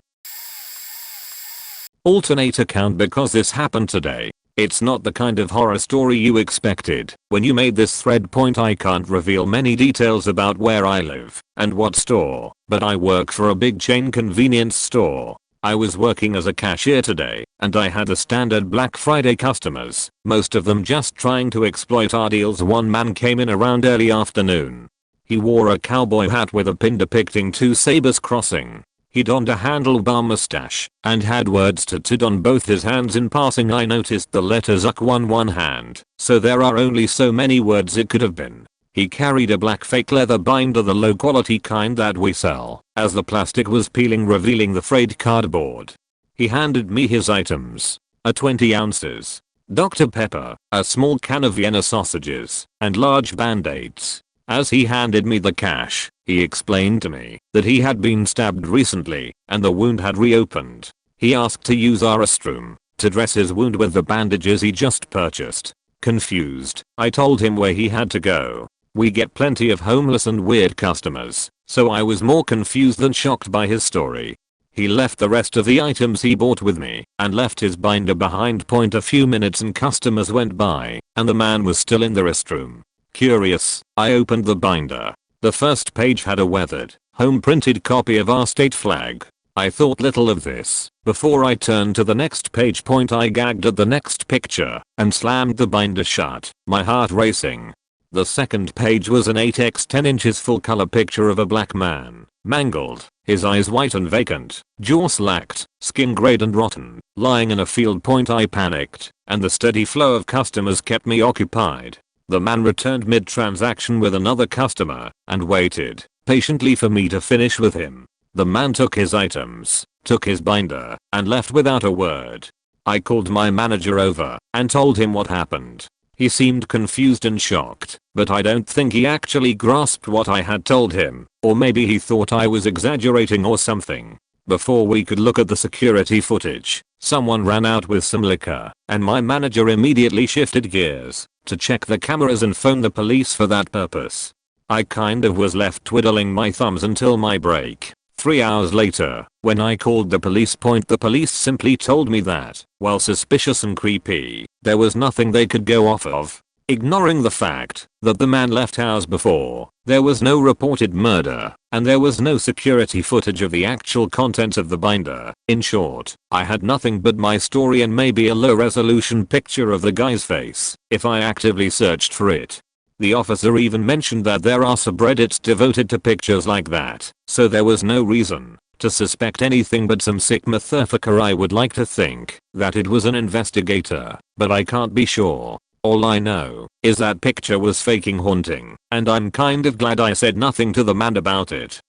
Alternate account because this happened today. It's not the kind of horror story you expected when you made this thread. I can't reveal many details about where I live and what store, but I work for a big chain convenience store. I was working as a cashier today, and I had the standard Black Friday customers, most of them just trying to exploit our deals. One man came in around early afternoon. He wore a cowboy hat with a pin depicting two sabers crossing. He donned a handlebar mustache and had words tattooed on both his hands. In passing I noticed the letters UCK on one hand, so there are only so many words it could have been. He carried a black fake leather binder, the low quality kind that we sell, as the plastic was peeling revealing the frayed cardboard. He handed me his items. A 20 ounces Dr. Pepper, a small can of Vienna sausages, and large band-aids. As he handed me the cash, he explained to me that he had been stabbed recently and the wound had reopened. He asked to use our restroom to dress his wound with the bandages he just purchased. Confused, I told him where he had to go. We get plenty of homeless and weird customers, so I was more confused than shocked by his story. He left the rest of the items he bought with me and left his binder behind. A few minutes and customers went by and the man was still in the restroom. Curious, I opened the binder. The first page had a weathered, home-printed copy of our state flag. I thought little of this. Before I turned to the next page, I gagged at the next picture and slammed the binder shut, my heart racing. The second page was an 8x10 inches full-color picture of a black man, mangled, his eyes white and vacant, jaw slacked, skin grayed and rotten, lying in a field. I panicked, and the steady flow of customers kept me occupied. The man returned mid-transaction with another customer and waited patiently for me to finish with him. The man took his items, took his binder, and left without a word. I called my manager over and told him what happened. He seemed confused and shocked, but I don't think he actually grasped what I had told him, or maybe he thought I was exaggerating or something. Before we could look at the security footage, someone ran out with some liquor, and my manager immediately shifted gears to check the cameras and phone the police for that purpose. I kind of was left twiddling my thumbs until my break. 3 hours later, when I called the police simply told me that, while suspicious and creepy, there was nothing they could go off of. Ignoring the fact that the man left hours before, there was no reported murder, and there was no security footage of the actual contents of the binder. In short, I had nothing but my story and maybe a low resolution picture of the guy's face, if I actively searched for it. The officer even mentioned that there are subreddits devoted to pictures like that, so there was no reason to suspect anything but some sick motherfucker. I would like to think that it was an investigator, but I can't be sure. All I know is that picture was faking haunting, and I'm kind of glad I said nothing to the man about it.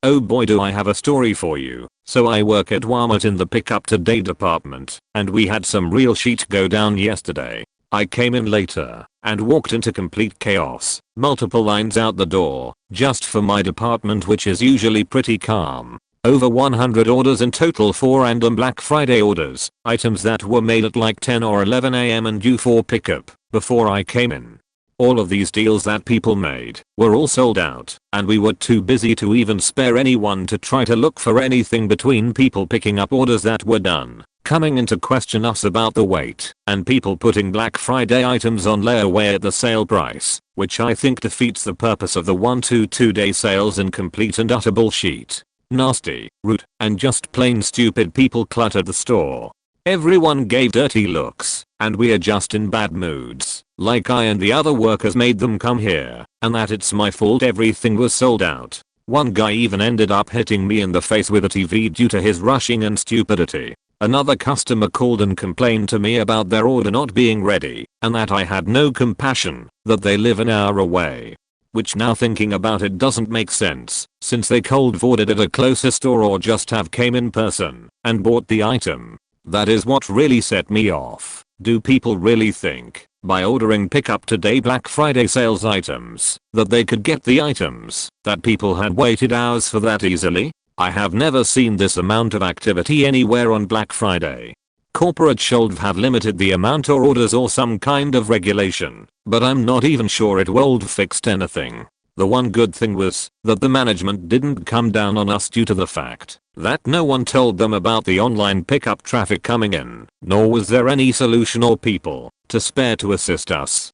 Oh boy, do I have a story for you. So I work at Walmart in the pick up today department, and we had some real shit go down yesterday. I came in later and walked into complete chaos, multiple lines out the door, just for my department, which is usually pretty calm. Over 100 orders in total for random Black Friday orders, items that were made at like 10 or 11 am and due for pickup before I came in. All of these deals that people made were all sold out, and we were too busy to even spare anyone to try to look for anything between people picking up orders that were done, coming in to question us about the weight, and people putting Black Friday items on layaway at the sale price, which I think defeats the purpose of the 1-2-day sales and complete and utter bullshit. Nasty, rude, and just plain stupid people cluttered the store. Everyone gave dirty looks, and we are just in bad moods, like I and the other workers made them come here, and that it's my fault everything was sold out. One guy even ended up hitting me in the face with a TV due to his rushing and stupidity. Another customer called and complained to me about their order not being ready, and that I had no compassion, that they live an hour away. Which, now thinking about it, doesn't make sense, since they cold ordered at a closer store or just have came in person and bought the item. That is what really set me off. Do people really think, by ordering pickup today Black Friday sales items, that they could get the items that people had waited hours for that easily? I have never seen this amount of activity anywhere on Black Friday. Corporate should have limited the amount of orders or some kind of regulation, but I'm not even sure it would fixed anything. The one good thing was that the management didn't come down on us due to the fact that no one told them about the online pickup traffic coming in, nor was there any solution or people to spare to assist us.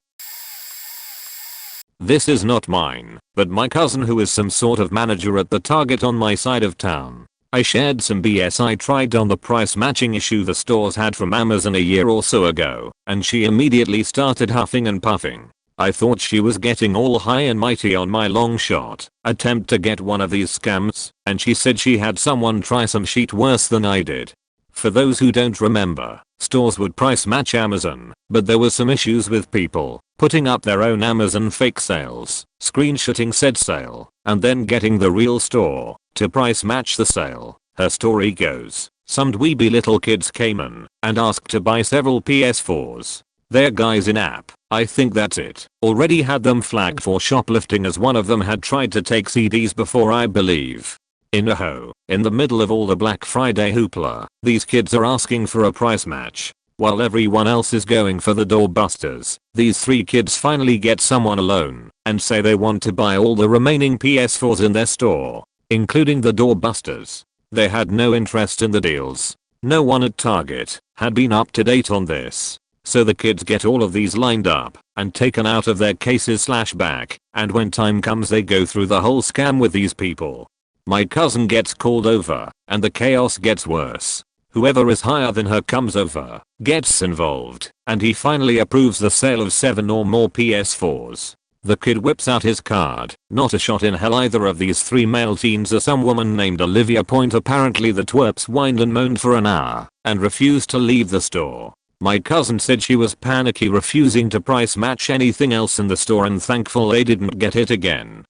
This is not mine, but my cousin, who is some sort of manager at the Target on my side of town. I shared some BS I tried on the price matching issue the stores had from Amazon a year or so ago, and she immediately started huffing and puffing. I thought she was getting all high and mighty on my long shot attempt to get one of these scams, and she said she had someone try some shit worse than I did. For those who don't remember, stores would price match Amazon, but there were some issues with people putting up their own Amazon fake sales, screenshotting said sale, and then getting the real store to price match the sale. Her story goes, some dweeby little kids came in and asked to buy several PS4s. Their guys in app, I think that's it, already had them flagged for shoplifting as one of them had tried to take CDs before, I believe. In the middle of all the Black Friday hoopla, these kids are asking for a price match. While everyone else is going for the doorbusters, these 3 kids finally get someone alone and say they want to buy all the remaining PS4s in their store, including the doorbusters. They had no interest in the deals. No one at Target had been up to date on this. So the kids get all of these lined up and taken out of their cases / back, and when time comes they go through the whole scam with these people. My cousin gets called over and the chaos gets worse. Whoever is higher than her comes over, gets involved, and he finally approves the sale of 7 or more PS4s. The kid whips out his card, not a shot in hell either of these 3 male teens or some woman named Olivia Point. Apparently the twerps whined and moaned for an hour and refused to leave the store. My cousin said she was panicky, refusing to price match anything else in the store, and thankful they didn't get it again.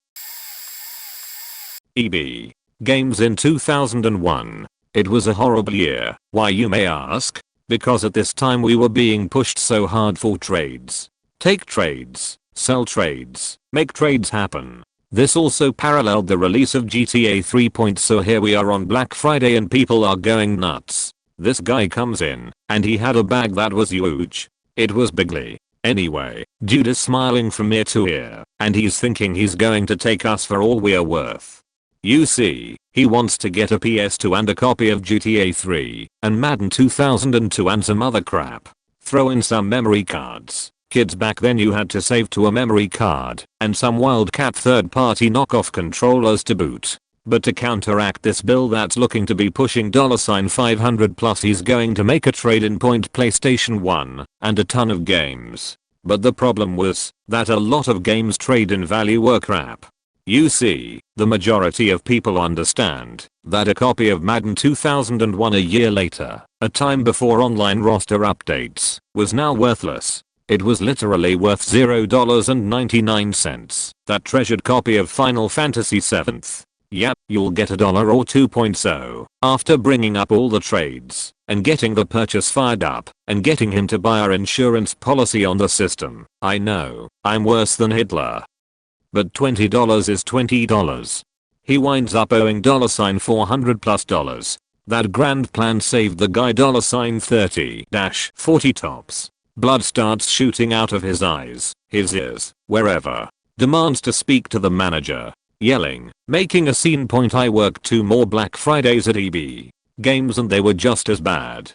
EB Games in 2001. It was a horrible year. Why, you may ask? Because at this time we were being pushed so hard for trades. Take trades, sell trades, make trades happen. This also paralleled the release of GTA 3. So here we are on Black Friday and people are going nuts. This guy comes in, and he had a bag that was huge. It was bigly. Anyway, dude is smiling from ear to ear, and he's thinking he's going to take us for all we are worth. You see, he wants to get a PS2 and a copy of GTA 3, and Madden 2002 and some other crap. Throw in some memory cards. Kids back then you had to save to a memory card, and some wildcat third-party knockoff controllers to boot. But to counteract this bill that's looking to be pushing $500 plus, he's going to make a trade-in point PlayStation 1 and a ton of games. But the problem was that a lot of games trade-in value were crap. You see, the majority of people understand that a copy of Madden 2001 a year later, a time before online roster updates, was now worthless. It was literally worth $0.99. That treasured copy of Final Fantasy VII. Yep, you'll get $1 or 2.0 after bringing up all the trades and getting the purchase fired up and getting him to buy our insurance policy on the system. I know, I'm worse than Hitler. But $20 is $20. He winds up owing $400 plus dollars. That grand plan saved the guy $30-40 tops. Blood starts shooting out of his eyes, his ears, wherever. Demands to speak to the manager. Yelling, making a scene. I worked 2 more Black Fridays at EB Games and they were just as bad.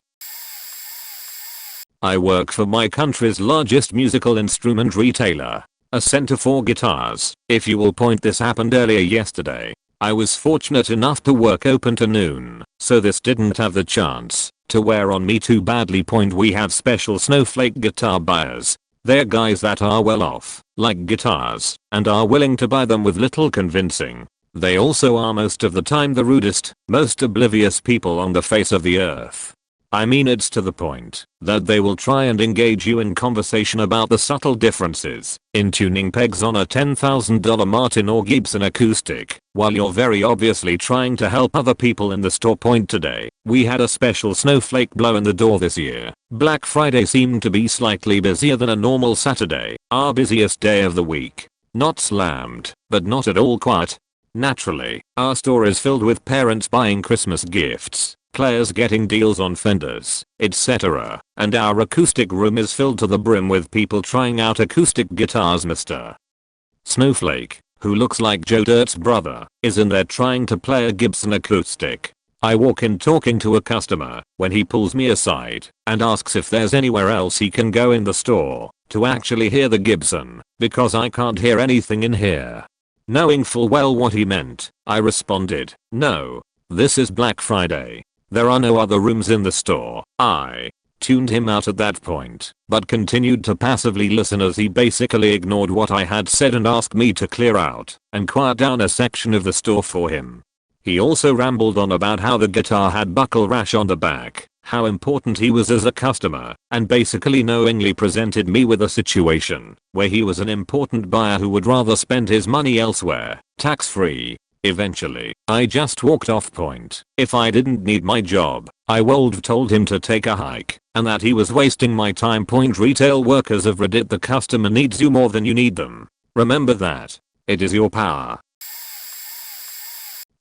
I work for my country's largest musical instrument retailer, a center for guitars. If you will point, this happened earlier yesterday. I was fortunate enough to work open to noon, so this didn't have the chance to wear on me too badly. We have special snowflake guitar buyers. They're guys that are well off, like guitars, and are willing to buy them with little convincing. They also are most of the time the rudest, most oblivious people on the face of the earth. I mean, it's to the point that they will try and engage you in conversation about the subtle differences in tuning pegs on a $10,000 Martin or Gibson acoustic, while you're very obviously trying to help other people in the store. Today, we had a special snowflake blow in the door this year. Black Friday seemed to be slightly busier than a normal Saturday, our busiest day of the week. Not slammed, but not at all quiet. Naturally, our store is filled with parents buying Christmas gifts, players getting deals on Fenders, etc. And our acoustic room is filled to the brim with people trying out acoustic guitars. Mr. Snowflake, who looks like Joe Dirt's brother, is in there trying to play a Gibson acoustic. I walk in talking to a customer when he pulls me aside and asks if there's anywhere else he can go in the store to actually hear the Gibson, because I can't hear anything in here. Knowing full well what he meant, I responded, "No. This is Black Friday. There are no other rooms in the store." tuned him out at that point, but continued to passively listen as he basically ignored what I had said and asked me to clear out and quiet down a section of the store for him. He also rambled on about how the guitar had buckle rash on the back, how important he was as a customer, and basically knowingly presented me with a situation where he was an important buyer who would rather spend his money elsewhere, tax-free. Eventually, I just walked off point. If I didn't need my job, I would've told him to take a hike, and that he was wasting my time. Point retail workers have read it. The customer needs you more than you need them. Remember that. It is your power.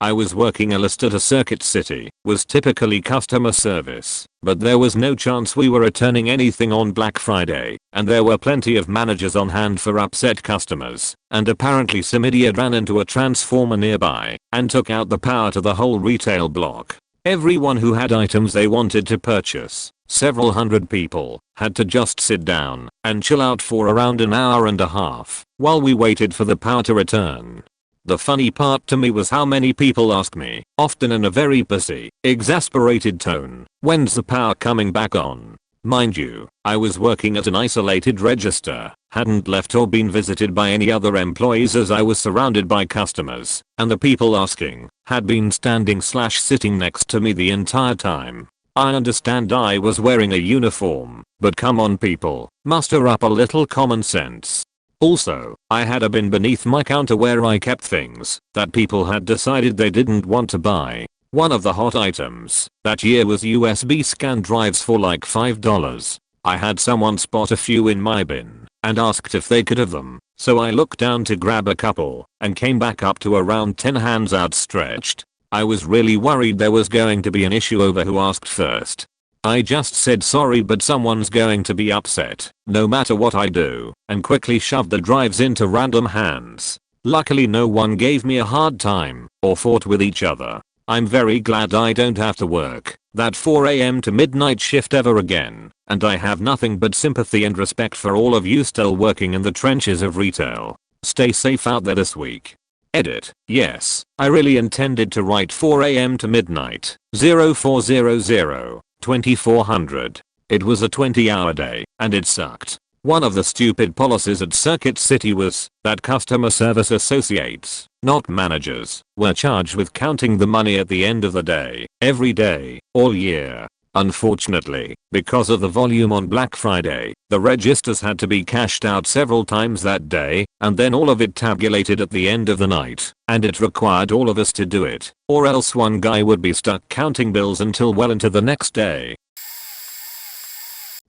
I was working a list at a circuit city, was typically customer service, but there was no chance we were returning anything on Black Friday, and there were plenty of managers on hand for upset customers, and apparently some idiot ran into a transformer nearby and took out the power to the whole retail block. Everyone who had items they wanted to purchase, several hundred people, had to just sit down and chill out for around an hour and a half while we waited for the power to return. The funny part to me was how many people asked me, often in a very pissy, exasperated tone, "When's the power coming back on?" Mind you, I was working at an isolated register, hadn't left or been visited by any other employees as I was surrounded by customers, and the people asking had been standing/sitting next to me the entire time. I understand I was wearing a uniform, but come on people, muster up a little common sense. Also, I had a bin beneath my counter where I kept things that people had decided they didn't want to buy. One of the hot items that year was USB scan drives for like $5. I had someone spot a few in my bin and asked if they could have them, so I looked down to grab a couple and came back up to around 10 hands outstretched. I was really worried there was going to be an issue over who asked first. I just said sorry but someone's going to be upset, no matter what I do, and quickly shoved the drives into random hands. Luckily no one gave me a hard time or fought with each other. I'm very glad I don't have to work that 4 AM to midnight shift ever again, and I have nothing but sympathy and respect for all of you still working in the trenches of retail. Stay safe out there this week. Edit. Yes, I really intended to write 4 AM to midnight, 0400. 2400. It was a 20-hour day, and it sucked. One of the stupid policies at Circuit City was that customer service associates, not managers, were charged with counting the money at the end of the day, every day, all year. Unfortunately, because of the volume on Black Friday, the registers had to be cashed out several times that day, and then all of it tabulated at the end of the night, and it required all of us to do it, or else one guy would be stuck counting bills until well into the next day.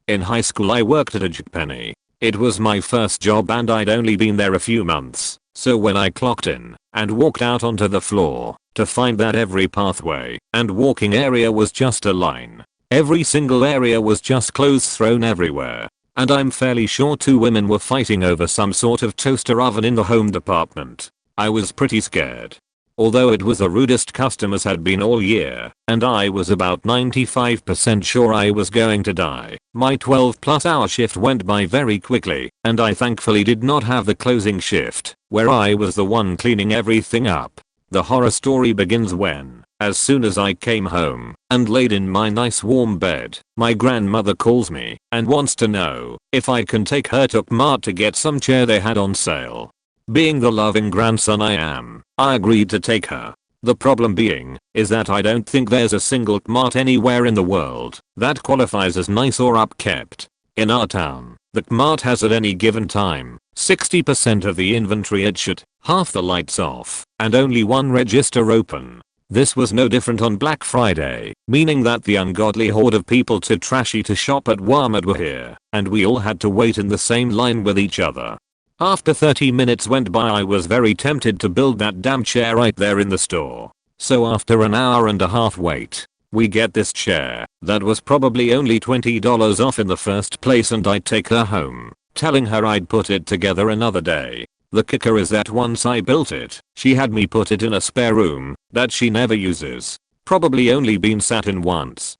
In high school I worked at a JCPenney. It was my first job and I'd only been there a few months, so when I clocked in and walked out onto the floor to find that every pathway and walking area was just a line. Every single area was just clothes thrown everywhere, and I'm fairly sure 2 women were fighting over some sort of toaster oven in the home department. I was pretty scared. Although it was the rudest customers had been all year, and I was about 95% sure I was going to die, my 12+ hour shift went by very quickly, and I thankfully did not have the closing shift, where I was the one cleaning everything up. The horror story begins when, as soon as I came home and laid in my nice warm bed, my grandmother calls me and wants to know if I can take her to Kmart to get some chair they had on sale. Being the loving grandson I am, I agreed to take her. The problem being is that I don't think there's a single Kmart anywhere in the world that qualifies as nice or upkept. In our town, the Kmart has at any given time 60% of the inventory at shut, half the lights off, and only one register open. This was no different on Black Friday, meaning that the ungodly horde of people too trashy to shop at Walmart were here, and we all had to wait in the same line with each other. After 30 minutes went by I was very tempted to build that damn chair right there in the store. So after an hour and a half wait, we get this chair that was probably only $20 off in the first place and I'd take her home, telling her I'd put it together another day. The kicker is that once I built it, she had me put it in a spare room that she never uses. Probably only been sat in once.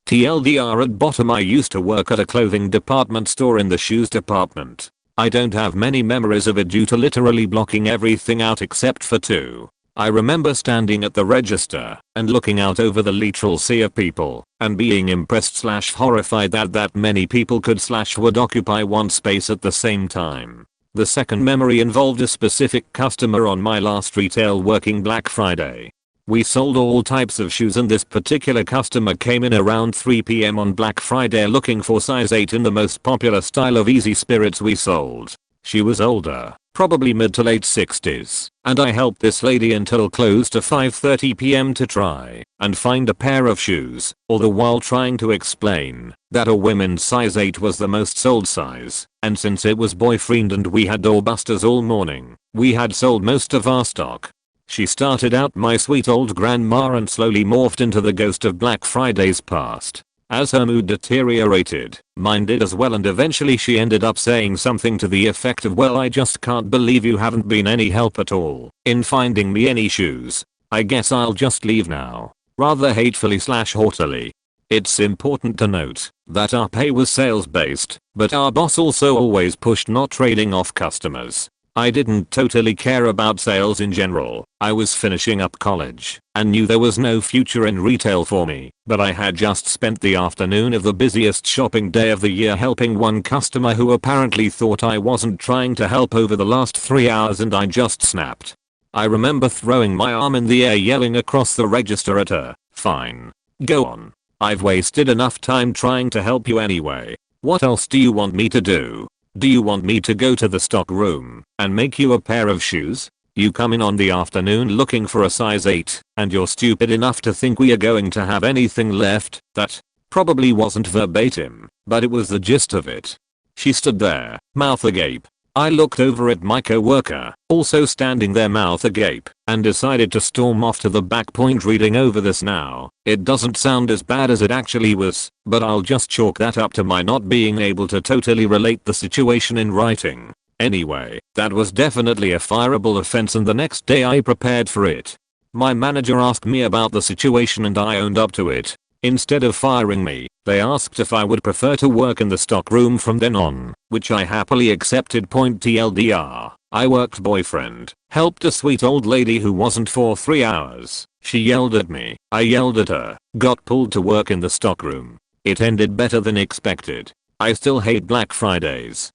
TLDR at bottom, I used to work at a clothing department store in the shoes department. I don't have many memories of it due to literally blocking everything out except for 2. I remember standing at the register and looking out over the literal sea of people and being impressed / horrified that many people could / would occupy one space at the same time. The second memory involved a specific customer on my last retail working Black Friday. We sold all types of shoes and this particular customer came in around 3 PM on Black Friday looking for size 8 in the most popular style of Easy Spirits we sold. She was older, probably mid to late 60s, and I helped this lady until close to 5:30 PM to try and find a pair of shoes, all the while trying to explain that a women's size 8 was the most sold size, and since it was boyfriend and we had doorbusters all morning, we had sold most of our stock. She started out my sweet old grandma and slowly morphed into the ghost of Black Friday's past. As her mood deteriorated, mine did as well, and eventually she ended up saying something to the effect of, "Well, I just can't believe you haven't been any help at all in finding me any shoes. I guess I'll just leave now," rather hatefully / haughtily. It's important to note that our pay was sales based, but our boss also always pushed not trading off customers. I didn't totally care about sales in general. I was finishing up college and knew there was no future in retail for me, but I had just spent the afternoon of the busiest shopping day of the year helping one customer who apparently thought I wasn't trying to help over the last 3 hours, and I just snapped. I remember throwing my arm in the air yelling across the register at her, "Fine. Go on. I've wasted enough time trying to help you anyway. What else do you want me to do? Do you want me to go to the stock room and make you a pair of shoes? You come in on the afternoon looking for a size 8 and you're stupid enough to think we are going to have anything left." That probably wasn't verbatim, but it was the gist of it. She stood there, mouth agape. I looked over at my coworker, also standing there mouth agape, and decided to storm off to the back point reading over this now. It doesn't sound as bad as it actually was, but I'll just chalk that up to my not being able to totally relate the situation in writing. Anyway, that was definitely a fireable offense, and the next day I prepared for it. My manager asked me about the situation and I owned up to it. Instead of firing me, they asked if I would prefer to work in the stock room from then on, which I happily accepted. TLDR, I worked boyfriend, helped a sweet old lady who wasn't for 3 hours. She yelled at me, I yelled at her, got pulled to work in the stock room. It ended better than expected. I still hate Black Fridays.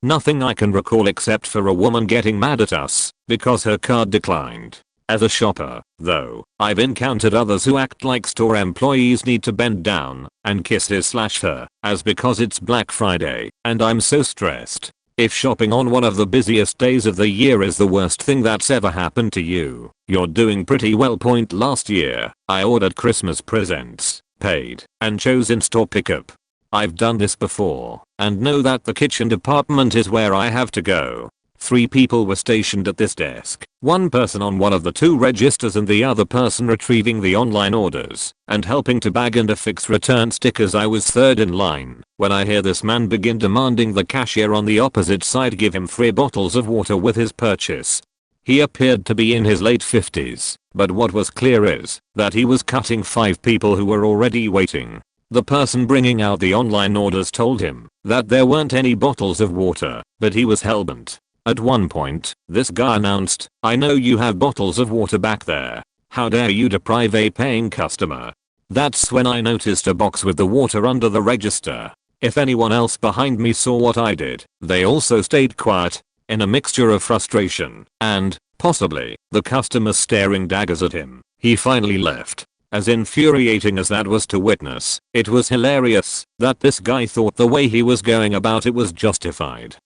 Nothing I can recall except for a woman getting mad at us because her card declined. As a shopper, though, I've encountered others who act like store employees need to bend down and kiss his / her as because it's Black Friday and I'm so stressed. If shopping on one of the busiest days of the year is the worst thing that's ever happened to you, you're doing pretty well. Last year, I ordered Christmas presents, paid, and chose in-store pickup. I've done this before and know that the kitchen department is where I have to go. 3 people were stationed at this desk, one person on one of the 2 registers and the other person retrieving the online orders and helping to bag and affix return stickers. I was third in line when I hear this man begin demanding the cashier on the opposite side give him 3 bottles of water with his purchase. He appeared to be in his late 50s, but what was clear is that he was cutting 5 people who were already waiting. The person bringing out the online orders told him that there weren't any bottles of water, but he was hellbent. At one point, this guy announced, "I know you have bottles of water back there. How dare you deprive a paying customer?" That's when I noticed a box with the water under the register. If anyone else behind me saw what I did, they also stayed quiet, in a mixture of frustration and, possibly, the customer staring daggers at him. He finally left. As infuriating as that was to witness, it was hilarious that this guy thought the way he was going about it was justified.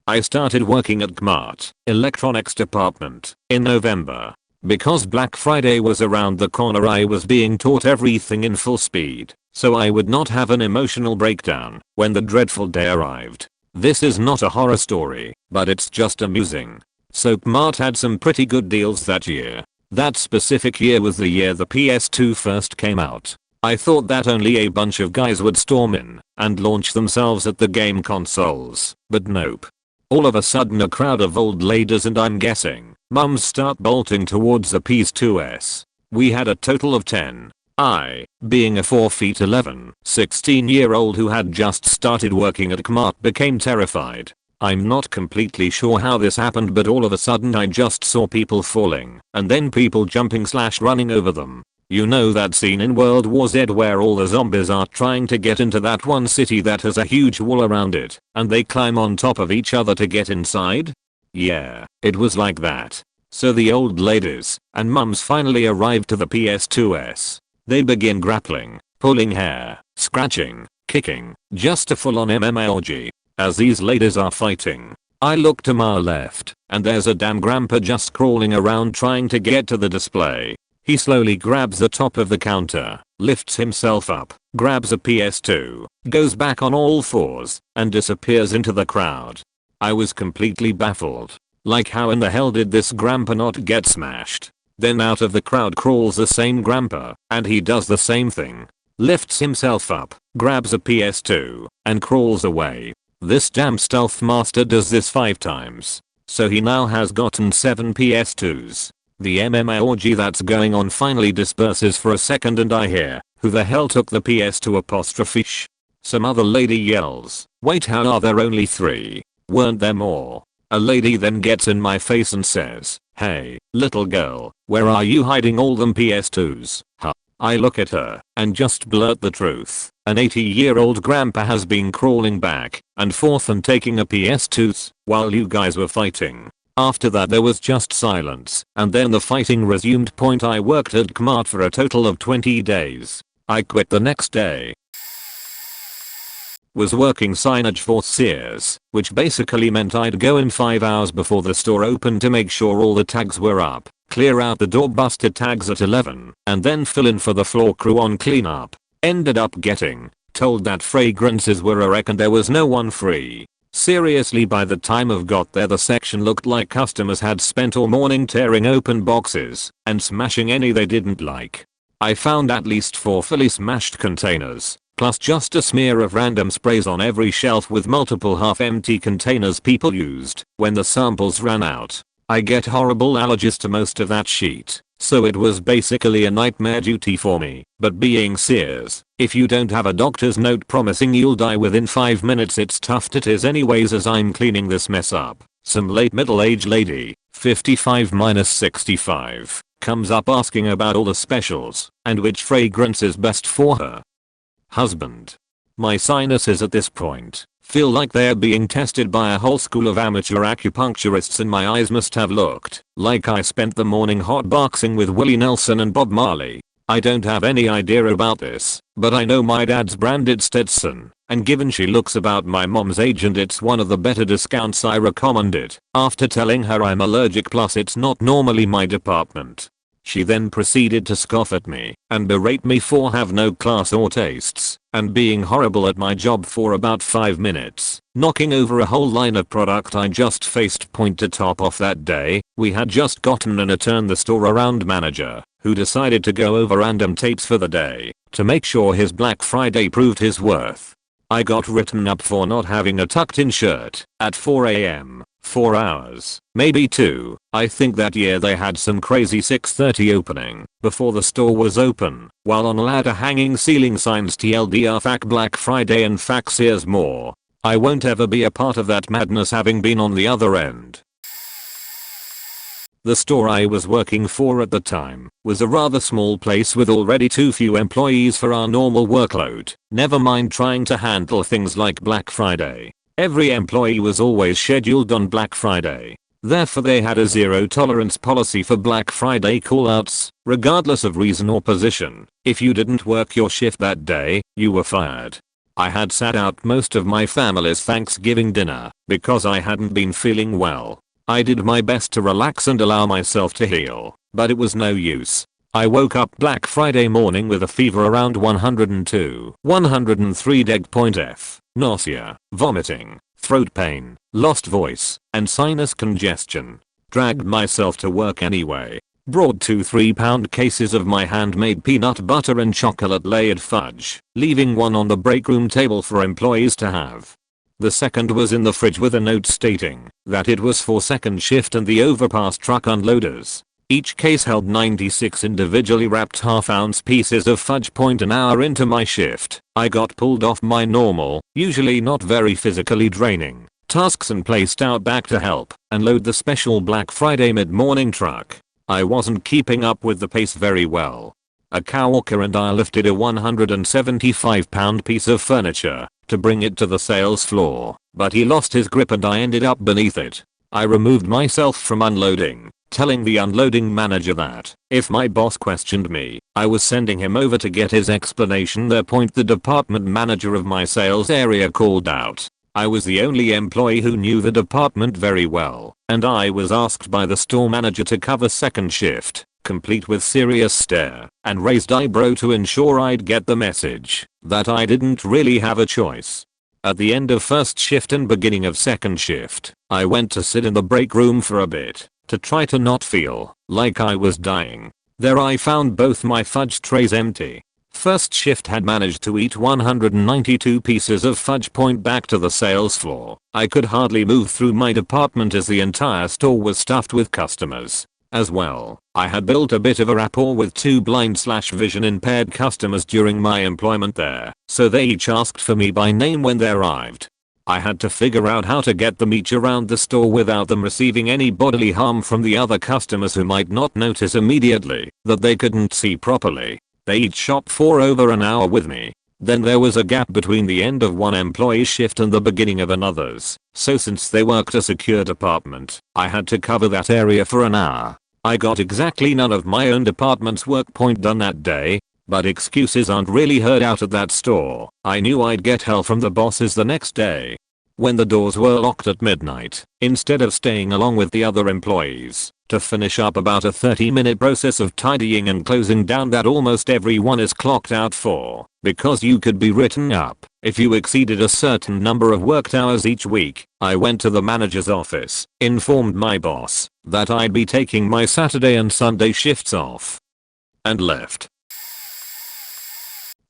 I started working at Kmart, electronics department, in November. Because Black Friday was around the corner, I was being taught everything in full speed, so I would not have an emotional breakdown when the dreadful day arrived. This is not a horror story, but it's just amusing. So Kmart had some pretty good deals that year. That specific year was the year the PS2 first came out. I thought that only a bunch of guys would storm in and launch themselves at the game consoles, but nope. All of a sudden a crowd of old ladies and I'm guessing mums start bolting towards the PS2s. We had a total of 10. I, being a 4'11", 16-year-old who had just started working at Kmart, became terrified. I'm not completely sure how this happened, but all of a sudden I just saw people falling and then people jumping/running over them. You know that scene in World War Z where all the zombies are trying to get into that one city that has a huge wall around it and they climb on top of each other to get inside? Yeah, it was like that. So the old ladies and mums finally arrived to the PS2S. They begin grappling, pulling hair, scratching, kicking, just a full-on MMA orgy. As these ladies are fighting, I look to my left and there's a damn grandpa just crawling around trying to get to the display. He slowly grabs the top of the counter, lifts himself up, grabs a PS2, goes back on all fours, and disappears into the crowd. I was completely baffled. Like, how in the hell did this grandpa not get smashed? Then out of the crowd crawls the same grandpa, and he does the same thing. Lifts himself up, grabs a PS2, and crawls away. This damn stealth master does this 5 times. So he now has gotten 7 PS2s. The MMA orgy that's going on finally disperses for a second and I hear, "Who the hell took the PS2 ?" Some other lady yells, "Wait, how are there only 3? Weren't there more?" A lady then gets in my face and says, "Hey, little girl, where are you hiding all them PS2s? Huh?" I look at her and just blurt the truth. An 80-year-old grandpa has been crawling back and forth and taking a PS2s while you guys were fighting. After that there was just silence and then the fighting resumed. I worked at Kmart for a total of 20 days. I quit the next day. Was working signage for Sears, which basically meant I'd go in 5 hours before the store opened to make sure all the tags were up, clear out the doorbuster tags at 11, and then fill in for the floor crew on cleanup. Ended up getting told that fragrances were a wreck and there was no one free. Seriously, by the time I got there the section looked like customers had spent all morning tearing open boxes and smashing any they didn't like. I found at least 4 fully smashed containers, plus just a smear of random sprays on every shelf with multiple half-empty containers people used when the samples ran out. I get horrible allergies to most of that shit, so it was basically a nightmare duty for me. But being Sears, if you don't have a doctor's note promising you'll die within 5 minutes, it's tough it is anyways. As I'm cleaning this mess up, some late middle-aged lady, 55-65, comes up asking about all the specials and which fragrance is best for her husband. My sinuses at this point feel like they're being tested by a whole school of amateur acupuncturists and my eyes must have looked like I spent the morning hotboxing with Willie Nelson and Bob Marley. I don't have any idea about this, but I know my dad's branded Stetson, and given she looks about my mom's age and it's one of the better discounts, I recommend it. After telling her I'm allergic plus it's not normally my department, she then proceeded to scoff at me and berate me for have no class or tastes and being horrible at my job for about 5 minutes, knocking over a whole line of product I just faced. To top off that day, we had just gotten an turn the store around manager who decided to go over random tapes for the day to make sure his Black Friday proved his worth. I got written up for not having a tucked in shirt at 4 AM. 4 hours, maybe 2. I think that year they had some crazy 6:30 opening before the store was open, while on a ladder hanging ceiling signs TLDR FAQ Black Friday and FAQ Sears more. I won't ever be a part of that madness having been on the other end. The store I was working for at the time was a rather small place with already too few employees for our normal workload, never mind trying to handle things like Black Friday. Every employee was always scheduled on Black Friday. Therefore they had a zero tolerance policy for Black Friday callouts, regardless of reason or position. If you didn't work your shift that day, you were fired. I had sat out most of my family's Thanksgiving dinner because I hadn't been feeling well. I did my best to relax and allow myself to heal, but it was no use. I woke up Black Friday morning with a fever around 102, 103.f, nausea, vomiting, throat pain, lost voice, and sinus congestion. Dragged myself to work anyway. Brought 2 3-pound cases of my handmade peanut butter and chocolate layered fudge, leaving one on the break room table for employees to have. The second was in the fridge with a note stating that it was for second shift and the overpass truck unloaders. Each case held 96 individually wrapped half-ounce pieces of fudge. An hour into my shift, I got pulled off my normal, usually not very physically draining, tasks and placed out back to help and load the special Black Friday mid-morning truck. I wasn't keeping up with the pace very well. A coworker and I lifted a 175-pound piece of furniture to bring it to the sales floor, but he lost his grip and I ended up beneath it. I removed myself from unloading, telling the unloading manager that if my boss questioned me, I was sending him over to get his explanation. The point the department manager of my sales area called out. I was the only employee who knew the department very well, and I was asked by the store manager to cover second shift, complete with serious stare and raised eyebrow to ensure I'd get the message that I didn't really have a choice. At the end of first shift and beginning of second shift, I went to sit in the break room for a bit to try to not feel like I was dying. There I found both my fudge trays empty. First shift had managed to eat 192 pieces of fudge. Point back to the sales floor. I could hardly move through my department as the entire store was stuffed with customers. As well, I had built a bit of a rapport with two blind/vision impaired customers during my employment there, so they each asked for me by name when they arrived. I had to figure out how to get them each around the store without them receiving any bodily harm from the other customers who might not notice immediately that they couldn't see properly. They each shopped for over an hour with me. Then there was a gap between the end of one employee's shift and the beginning of another's, so since they worked a secure department, I had to cover that area for an hour. I got exactly none of my own department's work point done that day, but excuses aren't really heard out at that store. I knew I'd get hell from the bosses the next day. When the doors were locked at midnight, instead of staying along with the other employees to finish up about a 30-minute process of tidying and closing down that almost everyone is clocked out for, because you could be written up if you exceeded a certain number of worked hours each week, I went to the manager's office, informed my boss that I'd be taking my Saturday and Sunday shifts off, and left.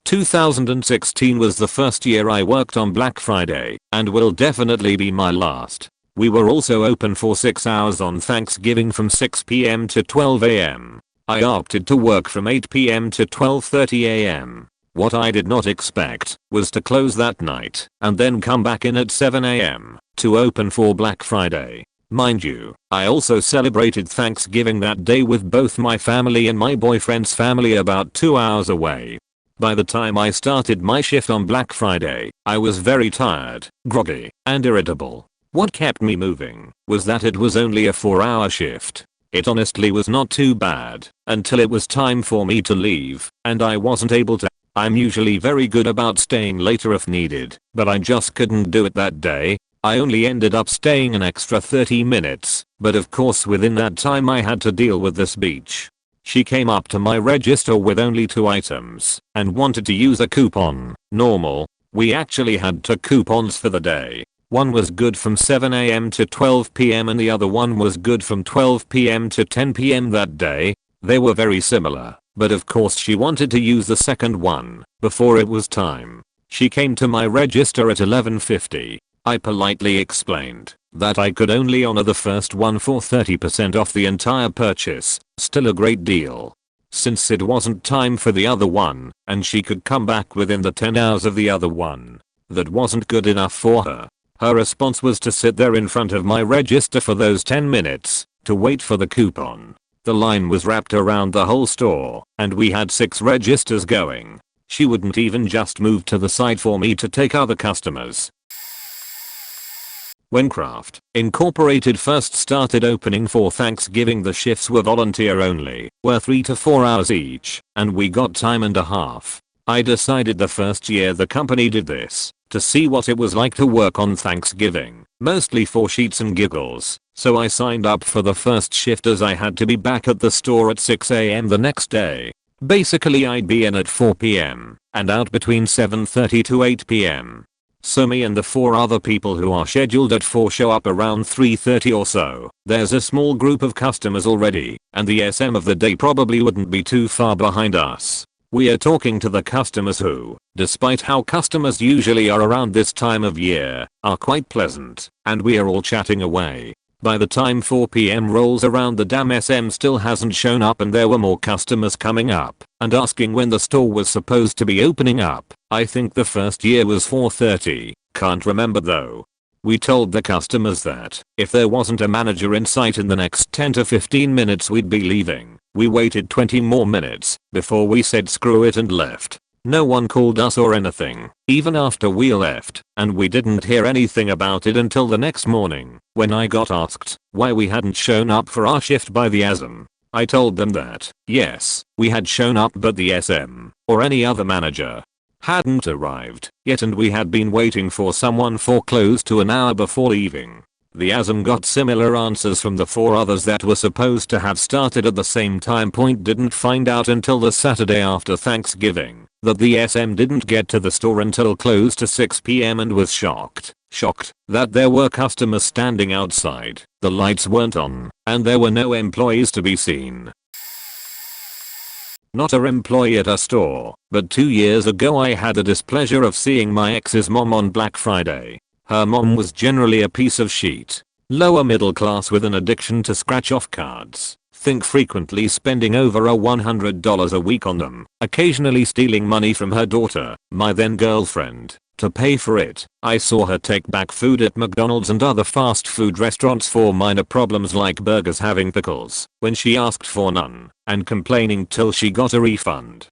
2016 was the first year I worked on Black Friday, and will definitely be my last. We were also open for 6 hours on Thanksgiving from 6 PM to 12 AM. I opted to work from 8 PM to 12:30 AM. What I did not expect was to close that night and then come back in at 7 AM to open for Black Friday. Mind you, I also celebrated Thanksgiving that day with both my family and my boyfriend's family about 2 hours away. By the time I started my shift on Black Friday, I was very tired, groggy, and irritable. What kept me moving was that it was only a 4-hour shift. It honestly was not too bad until it was time for me to leave, and I wasn't able to. I'm usually very good about staying later if needed, but I just couldn't do it that day. I only ended up staying an extra 30 minutes, but of course within that time I had to deal with this bitch. She came up to my register with only 2 items and wanted to use a coupon. Normal. We actually had 2 coupons for the day. One was good from 7 AM to 12 PM and the other one was good from 12 PM to 10 PM that day. They were very similar, but of course she wanted to use the second one before it was time. She came to my register at 11:50. I politely explained that I could only honor the first one for 30% off the entire purchase, still a great deal. Since it wasn't time for the other one, and she could come back within the 10 hours of the other one, that wasn't good enough for her. Her response was to sit there in front of my register for those 10 minutes, to wait for the coupon. The line was wrapped around the whole store, and we had 6 registers going. She wouldn't even just move to the side for me to take other customers. When Craft Incorporated first started opening for Thanksgiving, the shifts were volunteer only, were 3 to 4 hours each, and we got time and a half. I decided the first year the company did this to see what it was like to work on Thanksgiving, mostly for sheets and giggles, so I signed up for the first shift as I had to be back at the store at 6 AM the next day. Basically I'd be in at 4 PM and out between 7:30 to 8 PM. So me and the 4 other people who are scheduled at 4 show up around 3:30 or so. There's a small group of customers already, and the SM of the day probably wouldn't be too far behind us. We are talking to the customers who, despite how customers usually are around this time of year, are quite pleasant, and we are all chatting away. By the time 4 PM rolls around, the damn SM still hasn't shown up and there were more customers coming up and asking when the store was supposed to be opening up. I think the first year was 4:30, can't remember though. We told the customers that if there wasn't a manager in sight in the next 10 to 15 minutes we'd be leaving. We waited 20 more minutes before we said screw it and left. No one called us or anything, even after we left, and we didn't hear anything about it until the next morning, when I got asked why we hadn't shown up for our shift by the ASM. I told them that, yes, we had shown up but the SM, or any other manager, hadn't arrived yet and we had been waiting for someone for close to an hour before leaving. The ASM got similar answers from the 4 others that were supposed to have started at the same time point. Didn't find out until the Saturday after Thanksgiving that the SM didn't get to the store until close to 6 PM and was shocked that there were customers standing outside, the lights weren't on, and there were no employees to be seen. Not an employee at a store, but 2 years ago I had the displeasure of seeing my ex's mom on Black Friday. Her mom was generally a piece of shit. Lower middle class with an addiction to scratch off cards. Think frequently spending over $100 a week on them. Occasionally stealing money from her daughter, my then girlfriend, to pay for it. I saw her take back food at McDonald's and other fast food restaurants for minor problems like burgers having pickles when she asked for none, and complaining till she got a refund.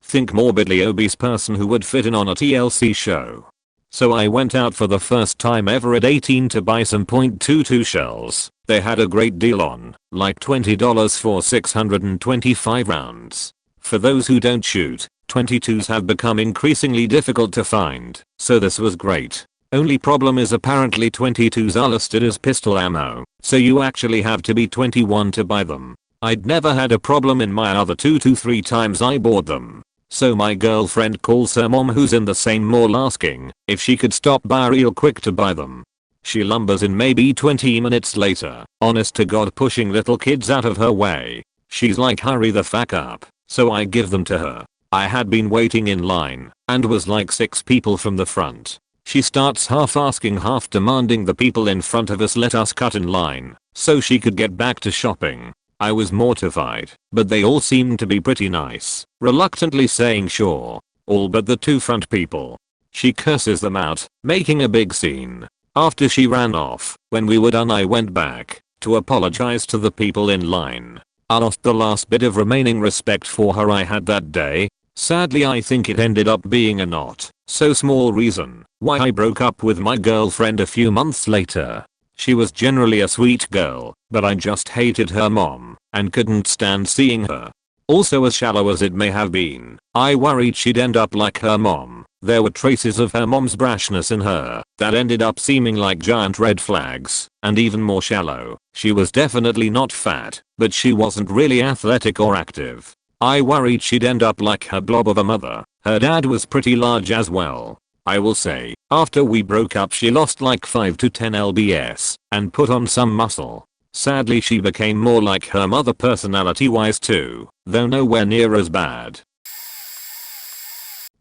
Think morbidly obese person who would fit in on a TLC show. So I went out for the first time ever at 18 to buy some .22 shells. They had a great deal on, like $20 for 625 rounds. For those who don't shoot, .22s have become increasingly difficult to find, so this was great. Only problem is apparently .22s are listed as pistol ammo, so you actually have to be 21 to buy them. I'd never had a problem in my other 2 to 3 times I bought them. So my girlfriend calls her mom who's in the same mall asking if she could stop by real quick to buy them. She lumbers in maybe 20 minutes later, honest to God pushing little kids out of her way. She's like hurry the fuck up, so I give them to her. I had been waiting in line and was like 6 people from the front. She starts half asking half demanding the people in front of us let us cut in line so she could get back to shopping. I was mortified, but they all seemed to be pretty nice, reluctantly saying sure, all but the 2 front people. She curses them out, making a big scene. After she ran off, when we were done I went back to apologize to the people in line. I lost the last bit of remaining respect for her I had that day. Sadly I think it ended up being a not so small reason why I broke up with my girlfriend a few months later. She was generally a sweet girl, but I just hated her mom and couldn't stand seeing her. Also, as shallow as it may have been, I worried she'd end up like her mom. There were traces of her mom's brashness in her that ended up seeming like giant red flags, and even more shallow. She was definitely not fat, but she wasn't really athletic or active. I worried she'd end up like her blob of a mother. Her dad was pretty large as well. I will say, after we broke up she lost like 5 to 10 lbs and put on some muscle. Sadly she became more like her mother personality wise too, though nowhere near as bad.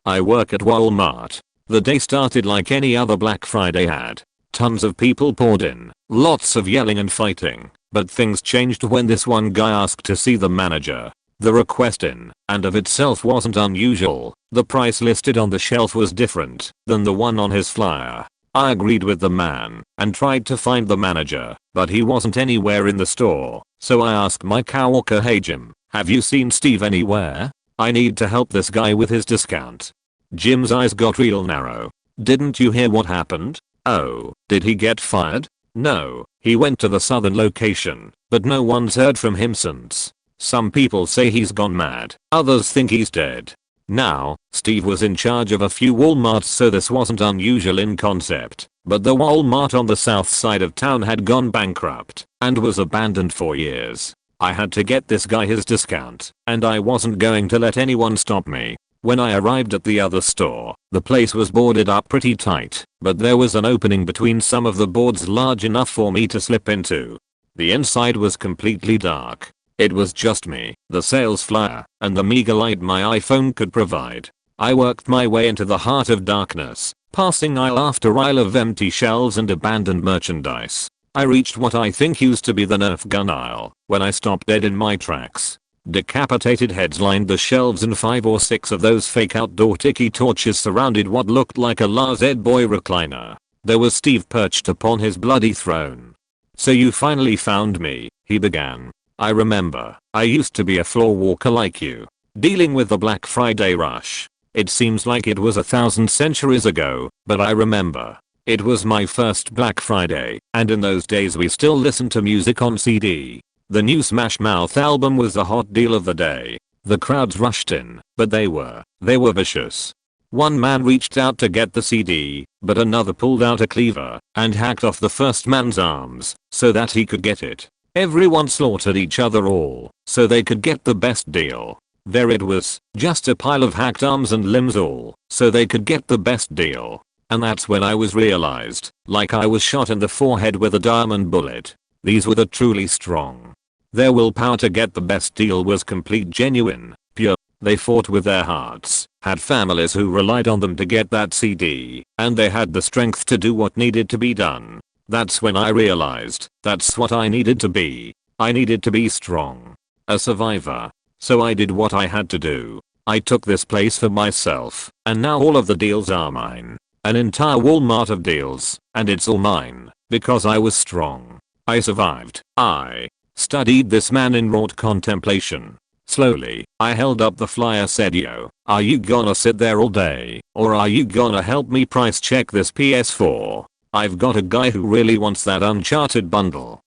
I work at Walmart. The day started like any other Black Friday ad. Tons of people poured in, lots of yelling and fighting, but things changed when this one guy asked to see the manager. The request in and of itself wasn't unusual. The price listed on the shelf was different than the one on his flyer. I agreed with the man and tried to find the manager, but he wasn't anywhere in the store. So I asked my coworker, hey Jim, have you seen Steve anywhere? I need to help this guy with his discount. Jim's eyes got real narrow. Didn't you hear what happened? Oh, did he get fired? No, he went to the southern location, but no one's heard from him since. Some people say he's gone mad, others think he's dead. Now, Steve was in charge of a few Walmarts so this wasn't unusual in concept, but the Walmart on the south side of town had gone bankrupt and was abandoned for years. I had to get this guy his discount, and I wasn't going to let anyone stop me. When I arrived at the other store, the place was boarded up pretty tight, but there was an opening between some of the boards large enough for me to slip into. The inside was completely dark. It was just me, the sales flyer, and the meager light my iPhone could provide. I worked my way into the heart of darkness, passing aisle after aisle of empty shelves and abandoned merchandise. I reached what I think used to be the Nerf gun aisle, when I stopped dead in my tracks. Decapitated heads lined the shelves and 5 or 6 of those fake outdoor tiki torches surrounded what looked like a Lars Ed Boy recliner. There was Steve perched upon his bloody throne. "So you finally found me," he began. "I remember, I used to be a floor walker like you, dealing with the Black Friday rush. It seems like it was 1,000 centuries ago, but I remember. It was my first Black Friday, and in those days we still listened to music on CD. The new Smash Mouth album was the hot deal of the day. The crowds rushed in, but they were vicious. One man reached out to get the CD, but another pulled out a cleaver and hacked off the first man's arms so that he could get it. Everyone slaughtered each other all so they could get the best deal. There it was, just a pile of hacked arms and limbs all so they could get the best deal. And that's when I was realized, like I was shot in the forehead with a diamond bullet. These were the truly strong. Their willpower to get the best deal was complete, genuine, pure. They fought with their hearts, had families who relied on them to get that CD, and they had the strength to do what needed to be done. That's when I realized, that's what I needed to be. I needed to be strong. A survivor. So I did what I had to do. I took this place for myself, and now all of the deals are mine. An entire Walmart of deals, and it's all mine, because I was strong. I survived. I studied this man in raw contemplation. Slowly, I held up the flyer, said, "Yo, are you gonna sit there all day, or are you gonna help me price check this PS4? I've got a guy who really wants that Uncharted bundle."